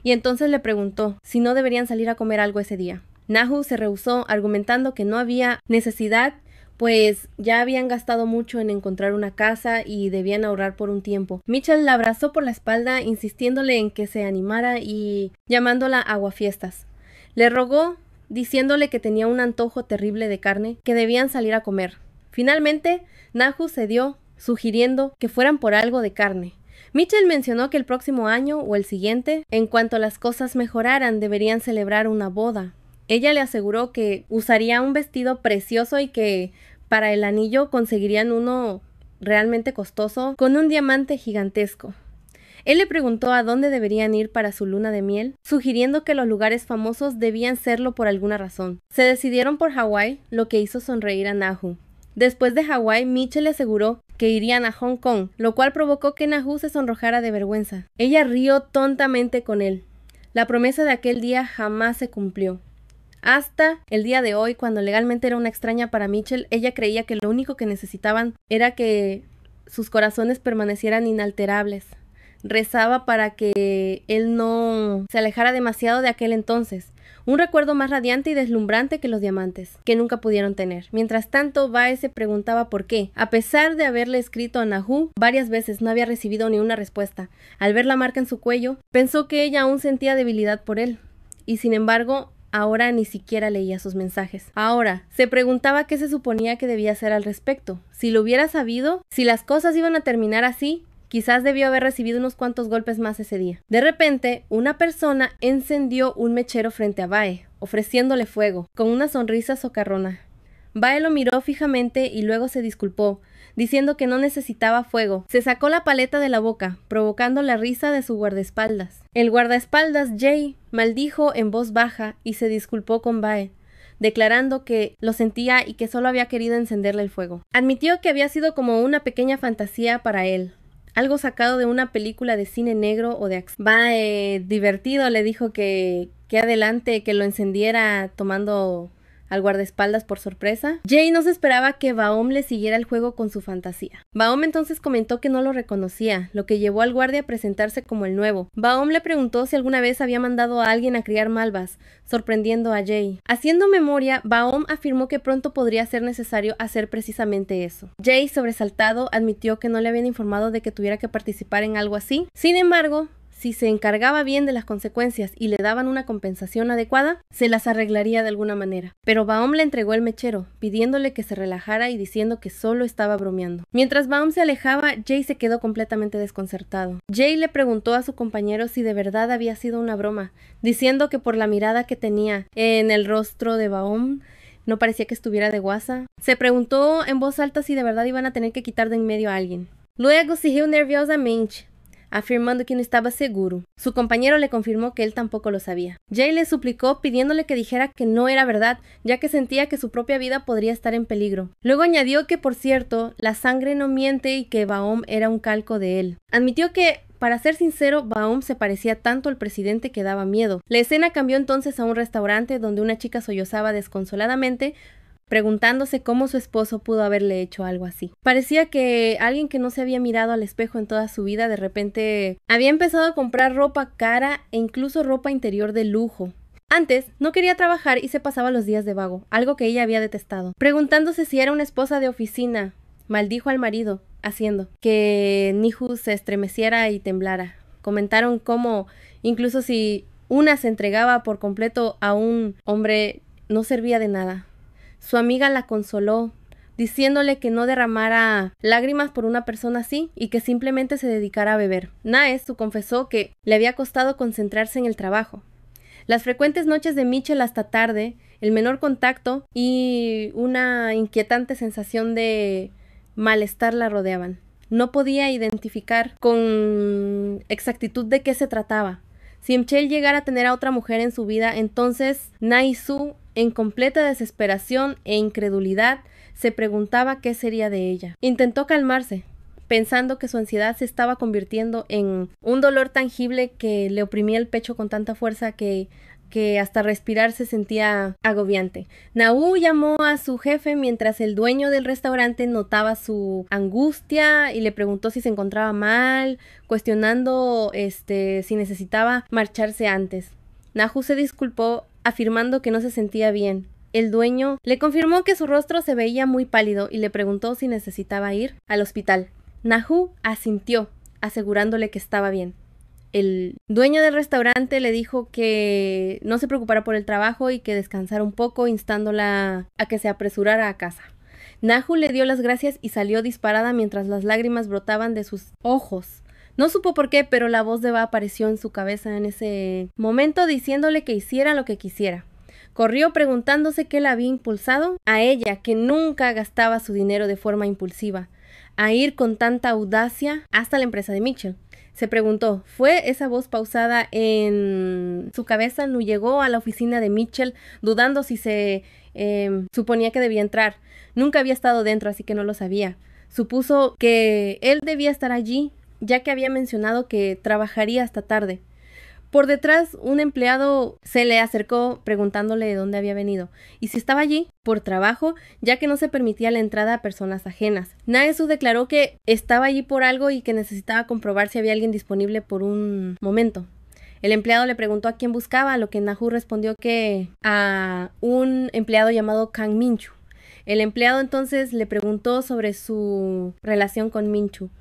y entonces le preguntó si no deberían salir a comer algo ese día. Nahu se rehusó, argumentando que no había necesidad, pues ya habían gastado mucho en encontrar una casa y debían ahorrar por un tiempo. Mitchell la abrazó por la espalda, insistiéndole en que se animara y llamándola aguafiestas. Le rogó, diciéndole que tenía un antojo terrible de carne, que debían salir a comer. Finalmente, Nahu cedió, sugiriendo que fueran por algo de carne. Mitchell mencionó que el próximo año o el siguiente, en cuanto las cosas mejoraran, deberían celebrar una boda. Ella le aseguró que usaría un vestido precioso y que para el anillo conseguirían uno realmente costoso con un diamante gigantesco. Él le preguntó a dónde deberían ir para su luna de miel, sugiriendo que los lugares famosos debían serlo por alguna razón. Se decidieron por Hawái, lo que hizo sonreír a Nahu. Después de Hawái, Mitchell le aseguró que irían a Hong Kong, lo cual provocó que Nahu se sonrojara de vergüenza. Ella rió tontamente con él. La promesa de aquel día jamás se cumplió. Hasta el día de hoy, cuando legalmente era una extraña para Mitchell, ella creía que lo único que necesitaban era que sus corazones permanecieran inalterables. Rezaba para que él no se alejara demasiado de aquel entonces, un recuerdo más radiante y deslumbrante que los diamantes, que nunca pudieron tener. Mientras tanto, Bae se preguntaba por qué. A pesar de haberle escrito a Nahu varias veces, no había recibido ni una respuesta. Al ver la marca en su cuello, pensó que ella aún sentía debilidad por él, y sin embargo, ahora ni siquiera leía sus mensajes. Ahora, se preguntaba qué se suponía que debía hacer al respecto. Si lo hubiera sabido, si las cosas iban a terminar así, quizás debió haber recibido unos cuantos golpes más ese día. De repente, una persona encendió un mechero frente a Bae, ofreciéndole fuego, con una sonrisa socarrona. Bae lo miró fijamente y luego se disculpó, diciendo que no necesitaba fuego. Se sacó la paleta de la boca, provocando la risa de su guardaespaldas. El guardaespaldas, Jay, maldijo en voz baja y se disculpó con Bae, declarando que lo sentía y que solo había querido encenderle el fuego. Admitió que había sido como una pequeña fantasía para él, algo sacado de una película de cine negro o de acción. Bae, divertido, le dijo que adelante, que lo encendiera tomando al guardaespaldas por sorpresa. Jay no se esperaba que Baom le siguiera el juego con su fantasía. Baom entonces comentó que no lo reconocía, lo que llevó al guardia a presentarse como el nuevo. Baom le preguntó si alguna vez había mandado a alguien a criar malvas, sorprendiendo a Jay. Haciendo memoria, Baom afirmó que pronto podría ser necesario hacer precisamente eso. Jay, sobresaltado, admitió que no le habían informado de que tuviera que participar en algo así. Sin embargo, si se encargaba bien de las consecuencias y le daban una compensación adecuada, se las arreglaría de alguna manera. Pero Baum le entregó el mechero, pidiéndole que se relajara y diciendo que solo estaba bromeando. Mientras Baum se alejaba, Jay se quedó completamente desconcertado. Jay le preguntó a su compañero si de verdad había sido una broma, diciendo que por la mirada que tenía en el rostro de Baum, no parecía que estuviera de guasa. Se preguntó en voz alta si de verdad iban a tener que quitar de en medio a alguien. Luego se riu nerviosamente, afirmando que no estaba seguro. Su compañero le confirmó que él tampoco lo sabía. Jay le suplicó pidiéndole que dijera que no era verdad, ya que sentía que su propia vida podría estar en peligro. Luego añadió que, por cierto, la sangre no miente y que Baum era un calco de él. Admitió que, para ser sincero, Baum se parecía tanto al presidente que daba miedo. La escena cambió entonces a un restaurante donde una chica sollozaba desconsoladamente, preguntándose cómo su esposo pudo haberle hecho algo así. Parecía que alguien que no se había mirado al espejo en toda su vida de repente había empezado a comprar ropa cara e incluso ropa interior de lujo. Antes, no quería trabajar y se pasaba los días de vago, algo que ella había detestado. Preguntándose si era una esposa de oficina, maldijo al marido, haciendo que Nihu se estremeciera y temblara. Comentaron cómo, incluso si una se entregaba por completo a un hombre, no servía de nada. Su amiga la consoló, diciéndole que no derramara lágrimas por una persona así y que simplemente se dedicara a beber. Naes confesó que le había costado concentrarse en el trabajo. Las frecuentes noches de Mitchell hasta tarde, el menor contacto y una inquietante sensación de malestar la rodeaban. No podía identificar con exactitud de qué se trataba. Si Mitchell llegara a tener a otra mujer en su vida, entonces Naisu, en completa desesperación e incredulidad, se preguntaba qué sería de ella. Intentó calmarse, pensando que su ansiedad se estaba convirtiendo en un dolor tangible que le oprimía el pecho con tanta fuerza que hasta respirar se sentía agobiante. Nahu llamó a su jefe mientras el dueño del restaurante notaba su angustia y le preguntó si se encontraba mal, cuestionando si necesitaba marcharse antes. Nahu se disculpó afirmando que no se sentía bien. El dueño le confirmó que su rostro se veía muy pálido y le preguntó si necesitaba ir al hospital. Nahu asintió, asegurándole que estaba bien. El dueño del restaurante le dijo que no se preocupara por el trabajo y que descansara un poco, instándola a que se apresurara a casa. Nahu le dio las gracias y salió disparada mientras las lágrimas brotaban de sus ojos. No supo por qué, pero la voz de Ba apareció en su cabeza en ese momento diciéndole que hiciera lo que quisiera. Corrió preguntándose qué la había impulsado a ella, que nunca gastaba su dinero de forma impulsiva, a ir con tanta audacia hasta la empresa de Mitchell. Se preguntó, ¿fue esa voz pausada en su cabeza? No llegó a la oficina de Mitchell dudando si se suponía que debía entrar. Nunca había estado dentro, así que no lo sabía. Supuso que él debía estar allí, ya que había mencionado que trabajaría hasta tarde. Por detrás, un empleado se le acercó preguntándole de dónde había venido y si estaba allí por trabajo, ya que no se permitía la entrada a personas ajenas. Naesu declaró que estaba allí por algo y que necesitaba comprobar si había alguien disponible por un momento. El empleado le preguntó a quién buscaba, a lo que Nahu respondió que a un empleado llamado Kang Minchu. El empleado entonces le preguntó sobre su relación con Minchu.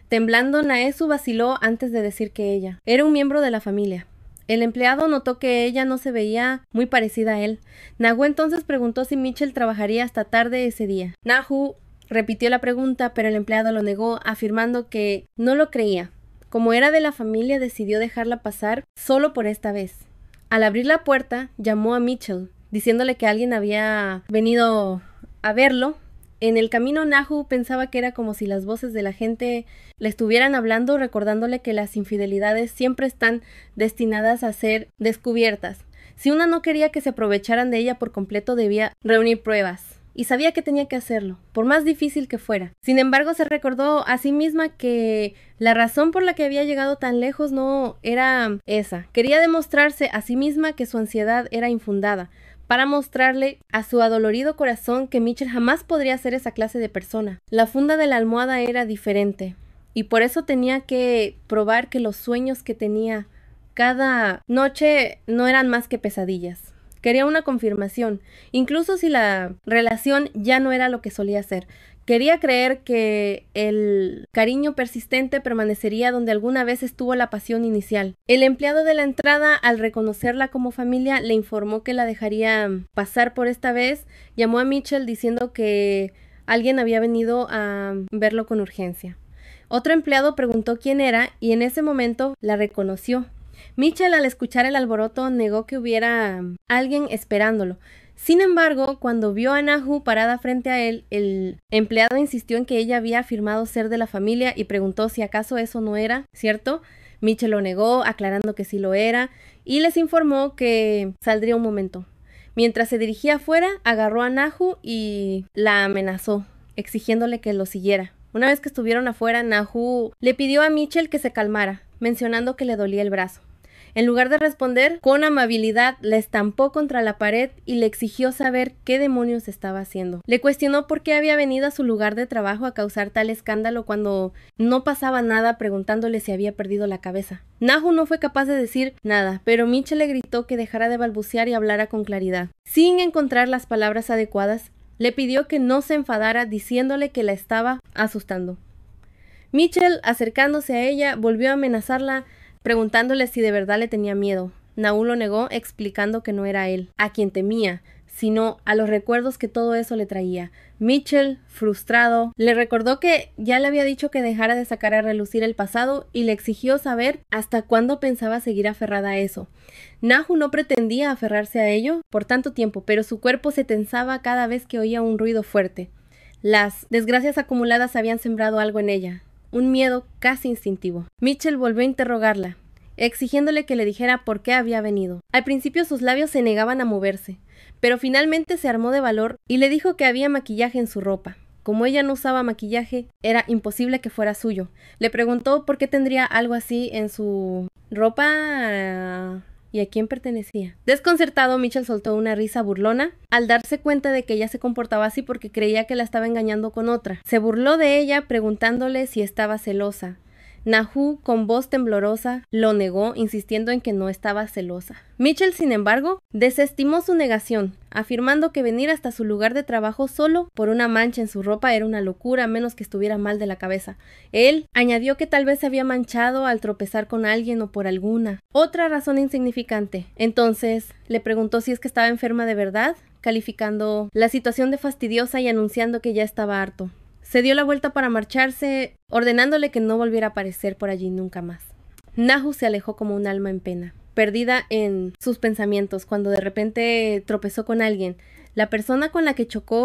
Temblando, Naesu vaciló antes de decir que ella era un miembro de la familia. El empleado notó que ella no se veía muy parecida a él. Nahu entonces preguntó si Mitchell trabajaría hasta tarde ese día. Nahu repitió la pregunta, pero el empleado lo negó, afirmando que no lo creía. Como era de la familia, decidió dejarla pasar solo por esta vez. Al abrir la puerta, llamó a Mitchell, diciéndole que alguien había venido a verlo. En el camino, Nahu pensaba que era como si las voces de la gente le estuvieran hablando, recordándole que las infidelidades siempre están destinadas a ser descubiertas. Si una no quería que se aprovecharan de ella por completo, debía reunir pruebas. Y sabía que tenía que hacerlo, por más difícil que fuera. Sin embargo, se recordó a sí misma que la razón por la que había llegado tan lejos no era esa. Quería demostrarse a sí misma que su ansiedad era infundada, para mostrarle a su adolorido corazón que Mitchell jamás podría ser esa clase de persona. La funda de la almohada era diferente, y por eso tenía que probar que los sueños que tenía cada noche no eran más que pesadillas. Quería una confirmación, incluso si la relación ya no era lo que solía ser. Quería creer que el cariño persistente permanecería donde alguna vez estuvo la pasión inicial. El empleado de la entrada, al reconocerla como familia, le informó que la dejaría pasar por esta vez. Llamó a Mitchell diciendo que alguien había venido a verlo con urgencia. Otro empleado preguntó quién era y en ese momento la reconoció. Mitchell, al escuchar el alboroto, negó que hubiera alguien esperándolo. Sin embargo, cuando vio a Nahu parada frente a él, el empleado insistió en que ella había afirmado ser de la familia y preguntó si acaso eso no era cierto. Mitchell lo negó, aclarando que sí lo era, y les informó que saldría un momento. Mientras se dirigía afuera, agarró a Nahu y la amenazó, exigiéndole que lo siguiera. Una vez que estuvieron afuera, Nahu le pidió a Mitchell que se calmara, mencionando que le dolía el brazo. En lugar de responder, con amabilidad la estampó contra la pared y le exigió saber qué demonios estaba haciendo. Le cuestionó por qué había venido a su lugar de trabajo a causar tal escándalo cuando no pasaba nada, preguntándole si había perdido la cabeza. Nahu no fue capaz de decir nada, pero Mitchell le gritó que dejara de balbucear y hablara con claridad. Sin encontrar las palabras adecuadas, le pidió que no se enfadara, diciéndole que la estaba asustando. Mitchell, acercándose a ella, volvió a amenazarla, preguntándole si de verdad le tenía miedo. Nahu lo negó, explicando que no era él a quien temía, sino a los recuerdos que todo eso le traía. Mitchell, frustrado, le recordó que ya le había dicho que dejara de sacar a relucir el pasado y le exigió saber hasta cuándo pensaba seguir aferrada a eso. Nahu no pretendía aferrarse a ello por tanto tiempo, pero su cuerpo se tensaba cada vez que oía un ruido fuerte. Las desgracias acumuladas habían sembrado algo en ella, un miedo casi instintivo. Mitchell volvió a interrogarla, exigiéndole que le dijera por qué había venido. Al principio sus labios se negaban a moverse, pero finalmente se armó de valor y le dijo que había maquillaje en su ropa. Como ella no usaba maquillaje, era imposible que fuera suyo. Le preguntó por qué tendría algo así en su ropa y a quién pertenecía. Desconcertado, Mitchell soltó una risa burlona al darse cuenta de que ella se comportaba así porque creía que la estaba engañando con otra. Se burló de ella preguntándole si estaba celosa. Nahu, con voz temblorosa, lo negó, insistiendo en que no estaba celosa. Mitchell, sin embargo, desestimó su negación, afirmando que venir hasta su lugar de trabajo solo por una mancha en su ropa era una locura, a menos que estuviera mal de la cabeza. Él añadió que tal vez se había manchado al tropezar con alguien o por alguna otra razón insignificante. Entonces, le preguntó si es que estaba enferma de verdad, calificando la situación de fastidiosa y anunciando que ya estaba harto. Se dio la vuelta para marcharse, ordenándole que no volviera a aparecer por allí nunca más. Nahu se alejó como un alma en pena, perdida en sus pensamientos, cuando de repente tropezó con alguien. La persona con la que chocó